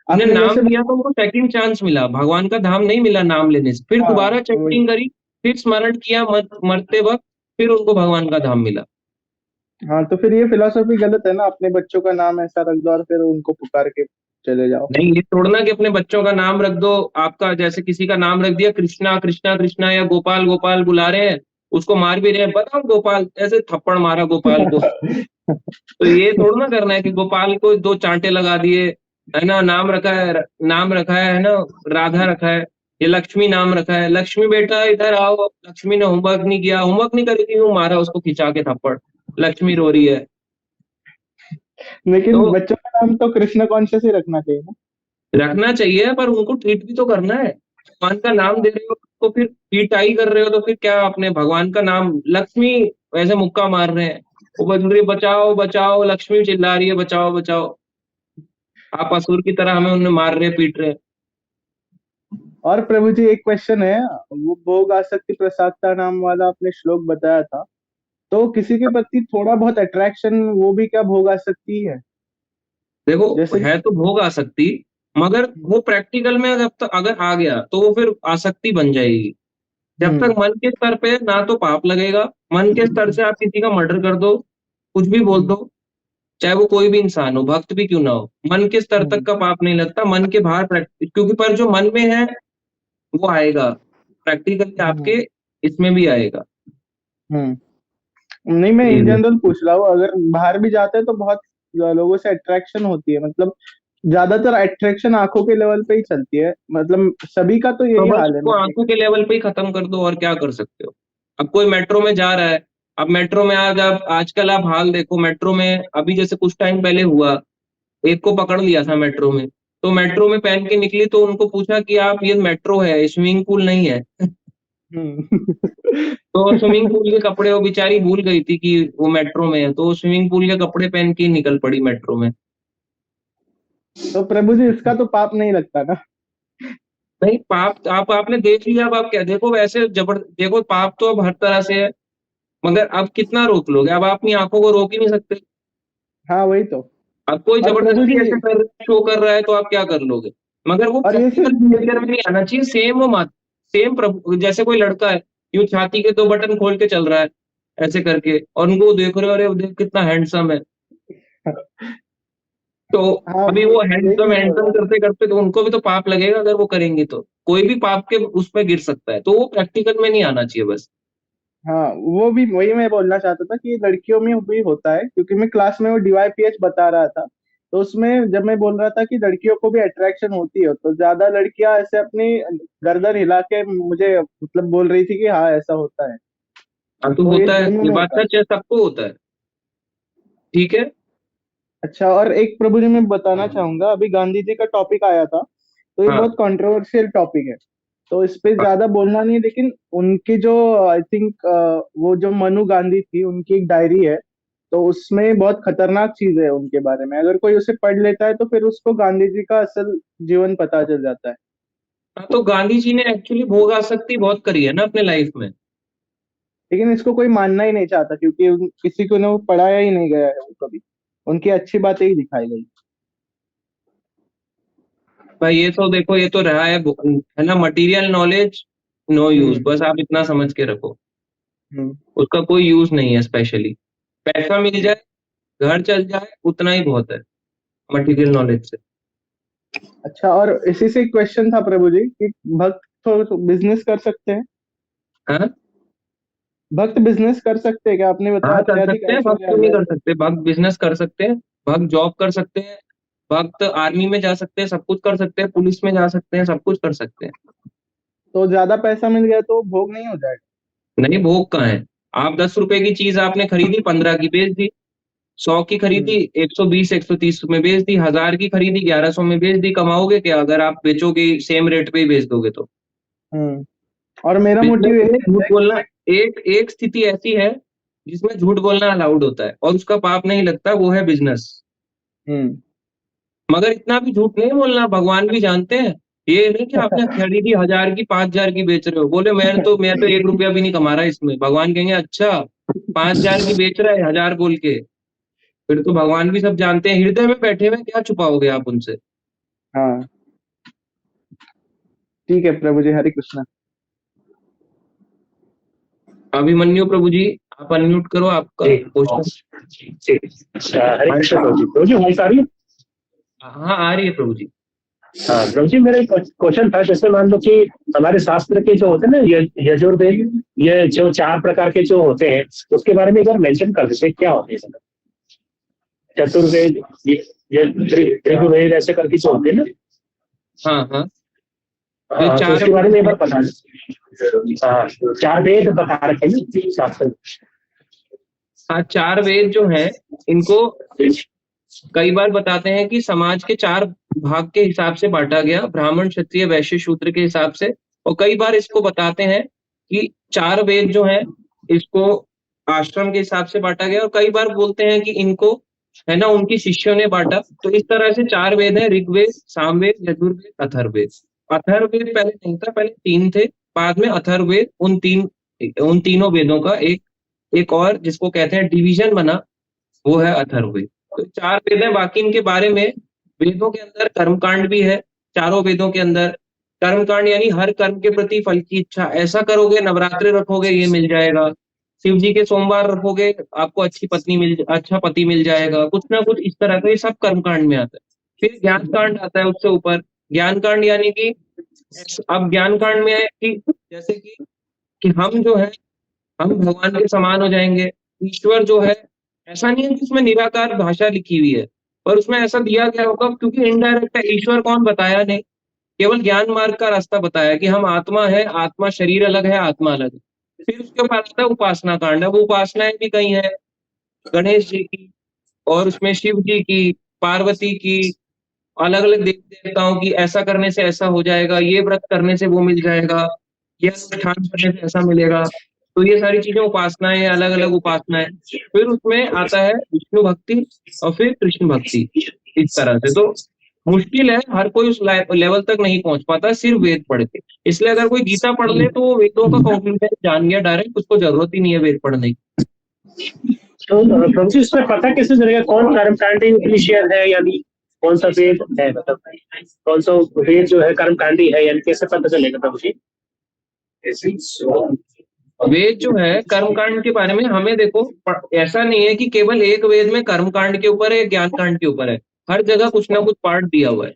नाम लिया तो उनको सेकंड चांस मिला, भगवान का धाम नहीं मिला नाम लेने से। फिर दोबारा चैंटिंग करी, फिर स्मरण किया मरते वक्त, फिर उनको भगवान का धाम मिला। हाँ, तो फिर ये फिलॉसफी गलत है ना, अपने बच्चों का नाम ऐसा रख दो और फिर उनको पुकार के चले जाओ। नहीं, ये तोड़ना कि अपने बच्चों का नाम रख दो। आपका जैसे किसी का नाम रख दिया कृष्णा कृष्णा कृष्णा, या गोपाल गोपाल बुला रहे हैं, उसको मार भी रहे हैं, बताओ गोपाल, ऐसे थप्पड़ मारा गोपाल को। तो ये तोड़ना करना है कि गोपाल को 2 चांटे लगा दिए, है ना। नाम रखा है ना, राधा रखा है, ये लक्ष्मी नाम रखा है, लक्ष्मी बेटा इधर आओ। लक्ष्मी ने होमवर्क नहीं किया, होमवर्क नहीं करी थी, वो मारा उसको खिंचा के थप्पड़, लक्ष्मी रो रही है। लेकिन तो बच्चों का नाम तो कृष्ण कॉन्शियस ही रखना चाहिए ना। रखना चाहिए, पर उनको ट्रीट भी तो करना है। भगवान का नाम दे रहे हो तो फिर पीटाई कर रहे हो, तो फिर क्या अपने भगवान का नाम, लक्ष्मी वैसे मुक्का मार रहे हैं, वो बोल रही है बचाओ बचाओ, लक्ष्मी चिल्ला रही है बचाओ बचाओ, आप असुर की तरह हमें उन्हें मार रहे पीट रहे। और प्रभु जी एक क्वेश्चन है, वो भोग आसक्ति प्रसादता नाम वाला आपने श्लोक बताया था, तो किसी के प्रति थोड़ा बहुत अट्रैक्शन, वो भी क्या भोग आसक्ति है? देखो है तो भोग आसक्ति, मगर वो प्रैक्टिकल में अगर आ गया तो वो फिर आसक्ति बन जाएगी। जब तक मन के स्तर पे ना तो पाप लगेगा। मन के स्तर से आप किसी का मर्डर कर दो, कुछ भी बोल दो, चाहे वो कोई भी इंसान हो, भक्त भी क्यों ना हो, मन के स्तर तक का पाप नहीं लगता। मन के बाहर क्योंकि पर जो मन में है वो आएगा, प्रैक्टिकली आपके इसमें भी आएगा। नहीं, मैं इन जनरल पूछ रहा हूँ, अगर बाहर भी जाते हैं तो बहुत लोगों से अट्रैक्शन होती है, मतलब ज्यादातर अट्रैक्शन आंखों के लेवल पे ही चलती है, मतलब सभी का तो यही हाल है। तो आंखों के लेवल पे ही खत्म कर दो, और क्या कर सकते हो। अब कोई मेट्रो में जा रहा है, अब मेट्रो में आजकल आप हाल देखो, मेट्रो में अभी जैसे कुछ टाइम पहले हुआ, एक को पकड़ लिया था मेट्रो में, तो मेट्रो में पहन के निकली, तो उनको पूछा कि आप, ये मेट्रो है, स्विमिंग पूल नहीं है। तो स्विमिंग पूल के कपड़े, वो बेचारी भूल गई थी कि वो मेट्रो में है, तो स्विमिंग पूल के कपड़े पहन के निकल पड़ी मेट्रो में। तो प्रभु जी इसका तो पाप नहीं लगता ना? नहीं, पाप आपने देख लिया, अब आप क्या देखो, वैसे देखो पाप तो अब हर तरह से है, मगर अब कितना रोक लोगे, अब आप अपनी आंखों को रोक ही नहीं सकते। हाँ वही तो। अब कोई जबरदस्ती ऐसे शो कर रहा है तो आप क्या कर लोगे। मगर वो और ये सिर्फ प्रैक्टिकल बिहेवियर में नहीं आना चाहिए। सेम जैसे कोई लड़का है, यूं छाती के 2 बटन खोल के चल रहा है ऐसे करके, और उनको देख रहे हो, अरे वो देख कितना हैंडसम है। तो हाँ, अभी वो यही हैंडसम मैं बोल रहा हूँ। करते करते तो उनको भी तो पाप लगेगा, अगर वो करेंगे तो कोई भी पाप के उसमें गिर सकता है, तो वो प्रैक्टिकल में नहीं आना चाहिए बस। हाँ, वो भी वही मैं बोलना चाहता था कि लड़कियों में भी होता है, क्योंकि मैं क्लास में वो DYPH बता रहा था, तो उसमें जब मैं बोल रहा था कि लड़कियों को भी अट्रैक्शन होती है, तो ज्यादा लड़कियां ऐसे अपनी गर्दन हिला के मुझे मतलब बोल रही थी कि हाँ ऐसा होता है। हाँ तो तो ये होता है, दोनों ये में बात होता है। सच है, सबको होता है। ठीक है। अच्छा, और एक प्रभु जी मैं बताना चाहूंगा, अभी गांधी जी का टॉपिक आया था, तो ये हाँ बहुत कंट्रोवर्शियल टॉपिक है, तो इस पे हाँ ज्यादा बोलना नहीं, लेकिन उनकी जो आई थिंक वो जो मनु गांधी थी, उनकी एक डायरी है, तो उसमें बहुत खतरनाक चीज है उनके बारे में, अगर कोई उसे पढ़ लेता है तो फिर उसको गांधी जी का असल जीवन पता चल जाता है। हाँ, तो गांधी जी ने एक्चुअली भोग आसक्ति बहुत करी है ना अपने लाइफ में। लेकिन इसको कोई मानना ही नहीं चाहता, क्योंकि किसी को ने वो पढ़ाया ही नहीं गया है वो कभी, उनकी अच्छी बातें ही दिखाई गई। भाई ये तो देखो, ये तो रहा है ना, मटेरियल नॉलेज नो यूज, हम्म। बस आप इतना समझ के रखो, हम्म। उसका कोई यूज नहीं है। स्पेशली पैसा मिल जाए, घर चल जाए, उतना ही बहुत है मटेरियल नॉलेज से। अच्छा, और इसी से क्वेश्चन था प्रभु जी कि भक्त तो बिजनेस कर सकते हैं? हाँ भक्त बिजनेस कर सकते हैं क्या? आपने बताया हाँ, कर अत्यधिक सकते हैं, भक्त ऐश्वर्य आ क्यों नहीं जाए कर तो। सकते? भक्त बिजनेस कर सकते हैं, भक्त जॉब कर सकते हैं, भक्त आर्मी में जा सकते हैं, सब कुछ कर सकते हैं, पुलिस में जा सकते हैं, सब कुछ कर सकते हैं। तो ज्यादा पैसा मिल गया तो भोग नहीं हो जाएगा? नहीं, भोग कहाँ है? आप 10 रुपए की चीज आपने खरीदी, 15 की बेच दी। 100 की खरीदी, हम्म। 120 130 में बेच दी। 1000 की खरीदी, 1100 में बेच दी। कमाओगे क्या अगर आप बेचोगे, सेम रेट पे ही बेच दोगे तो? हम्म। और मेरा बिजनेस मोटिव में यही झूठ है बोलना, एक एक स्थिति ऐसी है जिसमें झूठ बोलना अलाउड होता है और उसका पाप नहीं लगता, वो है बिजनेस। हम्म। मगर इतना भी झूठ नहीं बोलना, भगवान भी जानते हैं। ये नहीं कि आपने खरीदी 1000 की, 5000 की बेच रहे हो, बोले मैं तो 1 रुपया भी नहीं कमा रहा इसमें। भगवान कहेंगे अच्छा 5000 की बेच रहा है 1000 बोल के? फिर तो भगवान भी सब जानते हैं, हृदय में बैठे हुए, क्या छुपाओगे आप उनसे? हाँ, ठीक है प्रभु जी, हरे कृष्णा। अभिमन्यु प्रभु जी, आप अनम्यूट करो आपका क्वेश्चन। हरे कृष्ण प्रभु जी। प्रभु जी वॉइस आ रही है? हाँ आ रही है प्रभु जी। हाँ प्रभु जी, मेरा क्वेश्चन था, जैसे मान लो कि हमारे शास्त्र के जो होते हैं ना, यजुर्वेद, ये जो 4 प्रकार के जो होते हैं, उसके बारे में एक बार मेंशन कर देते, क्या होते हैं? चतुर्वेद, ये ऋग्वेद, ऐसे करके जो होते हैं ना। हाँ हाँ, हाँ, तो उसके बारे में एक बार बता दें। हाँ, 4 वेद बता रखे हैं शास्त्र में। हाँ, 4 वेद जो हैं, इनको कई बार बताते हैं कि समाज के 4 भाग के हिसाब से बांटा गया, ब्राह्मण क्षत्रिय वैश्य शूद्र के हिसाब से। और कई बार इसको बताते हैं कि 4 वेद जो हैं, इसको आश्रम के हिसाब से बांटा गया, और कई बार बोलते हैं कि इनको है ना उनकी शिष्यों ने बांटा। तो इस तरह से 4 वेद हैं, ऋग्वेद, सामवेद, यजुर्वेद, अथर्ववेद। अथर्ववेद पहले नहीं था, पहले 3 थे, बाद में अथर्ववेद उन तीनों वेदों का एक और जिसको कहते हैं डिवीजन बना, वो है अथर्ववेद। तो 4 वेद हैं। बाकी इनके बारे में, वेदों के अंदर कर्मकांड भी है। चारों वेदों के अंदर कर्मकांड यानी हर कर्म के प्रति फल की इच्छा, ऐसा करोगे, नवरात्रि रखोगे, ये मिल जाएगा। शिव जी के सोमवार रखोगे, आपको अच्छा पति मिल जाएगा, कुछ ना कुछ इस तरह का, ये सब कर्मकांड में आता है। फिर ज्ञान कांड आता है उससे ऊपर। ज्ञान कांड यानी कि अब ज्ञान कांड में है कि जैसे कि हम जो है, हम भगवान के समान हो जाएंगे। ईश्वर जो है, ऐसा नहीं है कि उसमें निराकार भाषा लिखी हुई है, पर उसमें ऐसा दिया गया होगा, क्योंकि इनडायरेक्ट है। ईश्वर कौन बताया नहीं, केवल ज्ञान मार्ग का रास्ता बताया कि हम आत्मा है, आत्मा शरीर अलग है, आत्मा अलग है। फिर उसके बाद आता है उपासना कांड। अब उपासनाएं भी कई है, गणेश जी की, और उसमें शिव जी की, पार्वती की, अलग अलग देवी देवताओं की। ऐसा करने से ऐसा हो जाएगा, ये व्रत करने से वो मिल जाएगा, ये अनुष्ठान करने से ऐसा मिलेगा। तो ये सारी चीजें उपासनाएं हैं, अलग अलग उपासनाएं। फिर उसमें आता है विष्णु भक्ति और फिर कृष्ण भक्ति, इस तरह से। तो मुश्किल है, हर कोई उस लेवल तक नहीं पहुंच पाता सिर्फ वेद पढ़ के। इसलिए अगर कोई गीता पढ़ ले तो वो वेदों का कंक्लूजन जान गया डायरेक्ट, उसको जरूरत ही नहीं है वेद पढ़ने की। तो प्रभु जी, इसमें पता कैसे चलेगा कौन कर्मकांडी इनिशियल है या नहीं? कौन सा वेद है, मतलब कौन सा वेद जो है कर्मकांडी है, यानी कैसे पता चलेगा प्रभु जी? वेद जो है कर्मकांड के बारे में हमें देखो, ऐसा नहीं है कि केवल एक वेद में कर्मकांड के ऊपर है, ज्ञान कांड के ऊपर है, हर जगह कुछ ना कुछ पार्ट दिया हुआ है।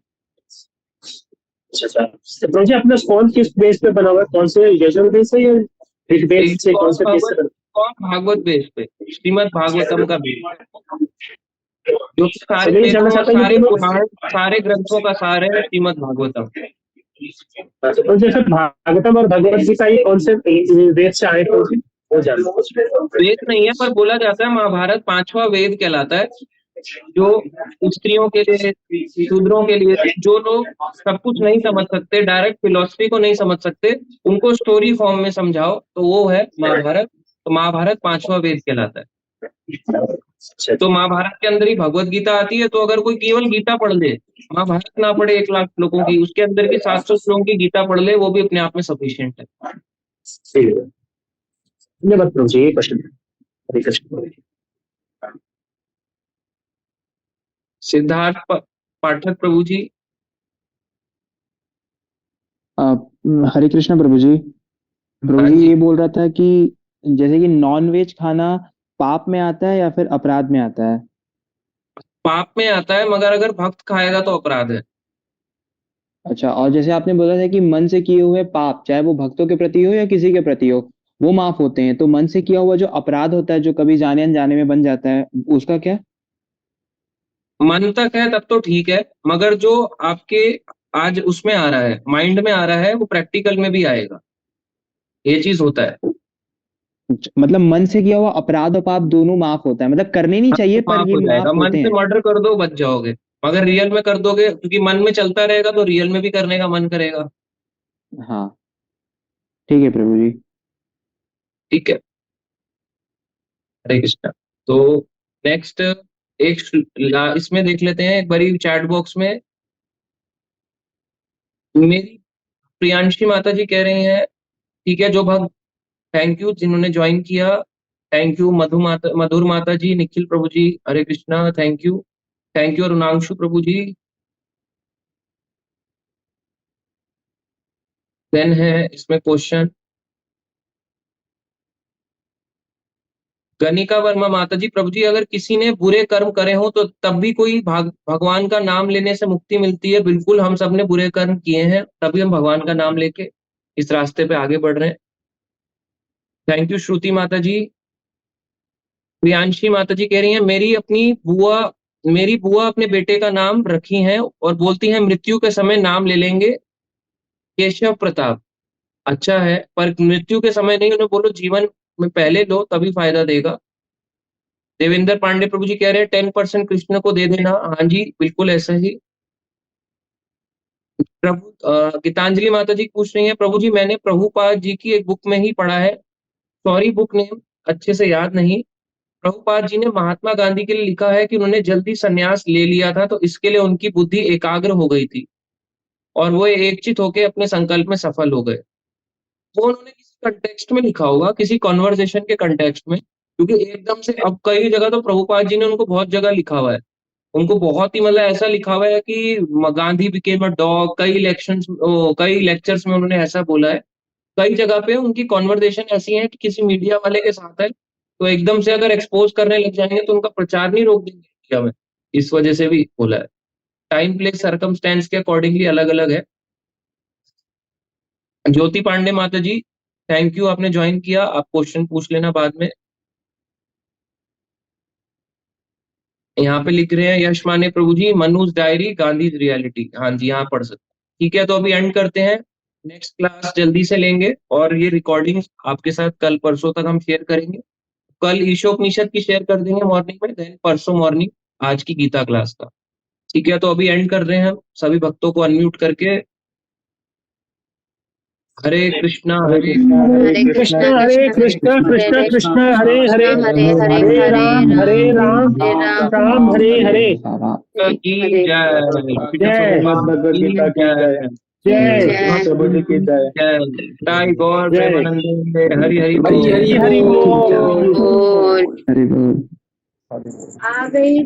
अच्छा, तो प्रभु जी अपना कौन किस बेस पे बना हुआ है, कौन से यजुर्वेद से या ऋग्वेद से, कौन से बेस पे? कौन भागवत बेस पे, श्रीमद् भागवतम का बेस, जो सारे चलिए जानना चाहता हूँ सारे कि पुराण सारे ग्रंथों का सार है श्रीमद् भागवतम। तो जैसे भागवतम और भगवत गीता ये कौन से वेद से आए, तो वो जानना। वेद नहीं है, पर बोला जाता है महाभारत 5वां वेद कहलाता है, जो स्त्रियों के लिए, शूद्रों के लिए, जो लोग सब कुछ नहीं समझ सकते, डायरेक्ट फिलोसफी को नहीं समझ सकते, उनको स्टोरी फॉर्म में समझाओ, तो वो है महाभारत। तो महाभारत 5वां वेद कहलाता है। तो महाभारत के अंदर ही भगवत गीता आती है, तो अगर कोई केवल गीता पढ़ ले, महाभारत ना पढ़े 1 लाख श्लोकों की, उसके अंदर की 700 श्लोकों की गीता पढ़ ले, वो भी अपने आप में सफिशिएंट है। धन्यवाद प्रभु जी। क्वेश्चन हरे कृष्ण। सिद्धार्थ पाठक प्रभु जी। हरे कृष्ण प्रभु जी। प्रभु जी ये बोल रहा था कि जैसे कि नॉन वेज खाना पाप में आता है या फिर अपराध में आता है? पाप में आता है, मगर अगर भक्त खाएगा तो अपराध है। अच्छा, और जैसे आपने बोला था कि मन से किए हुए पाप, चाहे वो भक्तों के प्रति हो या किसी के प्रति हो, वो माफ होते हैं, तो मन से किया हुआ जो अपराध होता है, जो कभी जाने अनजाने में बन जाता है, उसका क्या? मन तक है तब तो ठीक है, मगर जो आपके आज उसमें आ रहा है, माइंड में आ रहा है, वो प्रैक्टिकल में भी आएगा, ये चीज होता है। मतलब मन से किया हुआ अपराध और पाप दोनों माफ होता है, मतलब करने नहीं चाहिए पर ये माफ मन होते से हैं। मर्डर कर दो, बच जाओगे, मगर रियल में कर दोगे, क्योंकि मन में चलता रहेगा तो रियल में भी करने का मन करेगा। हाँ ठीक है प्रभु जी। ठीक है, हरे कृष्णा। तो नेक्स्ट इसमें देख लेते हैं एक बारी चैट बॉक्स में। मेरी प्रियांशी माता जी कह रही हैं, ठीक है, जो भक्त, थैंक यू जिन्होंने ज्वाइन किया, thank you. Madhur Mata ji, Nikhil Prabhu ji, Hare Krishna, thank you, thank you. Arunanshu Prabhu ji, then है इसमें क्वेश्चन गणिका वर्मा माता जी, प्रभु जी अगर किसी ने बुरे कर्म करे हो तो तब भी कोई भगवान का नाम लेने से मुक्ति मिलती है? बिल्कुल, हम सब ने बुरे कर्म किए हैं, तभी हम भगवान का नाम लेके इस रास्ते पे आगे बढ़ रहे हैं। थैंक यू श्रुति माता जी। प्रियांशी माता जी कह रही हैं, मेरी बुआ अपने बेटे का नाम रखी है और बोलती हैं मृत्यु के समय नाम ले लेंगे केशव प्रताप। अच्छा है, पर मृत्यु के समय नहीं, उन्हें बोलो जीवन में पहले लो, तभी फायदा देगा। देवेंद्र पांडे प्रभु जी कह रहे हैं 10% कृष्ण को दे देना। हाँ जी, बिल्कुल ऐसा ही। गीतांजलि माता जी पूछ रही हैं, प्रभु जी मैंने प्रभुपाद जी की एक बुक में ही पढ़ा है, सॉरी बुक नेम अच्छे से याद नहीं, प्रभुपाद जी ने महात्मा गांधी के लिए लिखा है कि उन्होंने जल्दी संन्यास ले लिया था, तो इसके लिए उनकी बुद्धि एकाग्र हो गई थी और वो एकचित होकर अपने संकल्प में सफल हो गए। वो उन्होंने किसी कंटेक्स्ट में लिखा होगा, किसी कॉन्वर्सेशन के कंटेक्स्ट में, क्योंकि एकदम से अब कई जगह तो प्रभुपाद जी ने उनको बहुत जगह लिखा हुआ है, उनको बहुत ही मतलब ऐसा लिखा हुआ है कि गांधी बिकेम अ डॉग, कई लेक्चर्स में उन्होंने ऐसा बोला है। कई जगह पे उनकी कॉन्वर्सेशन ऐसी है कि किसी मीडिया वाले के साथ है, तो एकदम से अगर एक्सपोज करने लग जाएंगे तो उनका प्रचार नहीं रोक देंगे इंडिया में, इस वजह से भी बोला है। टाइम प्लेस सर्कमस्टेंस के अकॉर्डिंगली अलग अलग है। ज्योति पांडे माता जी, थैंक यू, आपने ज्वाइन किया, आप क्वेश्चन पूछ लेना बाद में। यहाँ पे लिख रहे हैं यश माने प्रभु जी, मनुज डायरी गांधी रियलिटी। हाँ जी, यहाँ पढ़ सकते। ठीक है, तो अभी एंड करते हैं, नेक्स्ट क्लास जल्दी से लेंगे और ये रिकॉर्डिंग आपके साथ कल परसों तक हम शेयर करेंगे। कल ईशोपनिषद की शेयर कर देंगे मॉर्निंग में, देन परसों मॉर्निंग आज की गीता क्लास का। ठीक है, तो अभी एंड कर रहे हैं हम, सभी भक्तों को अनम्यूट करके। हरे कृष्णा हरे कृष्ण हरे कृष्ण कृष्ण कृष्ण हरे हरे, हरे राम राम हरे हरे। की जय, जय भगवद गीता की जय, जय प्रभु जी की जय, जय गौर प्रेमानंदे, हरि हरि बोल। हरि हरि बोल। हरि बोल। आ गई।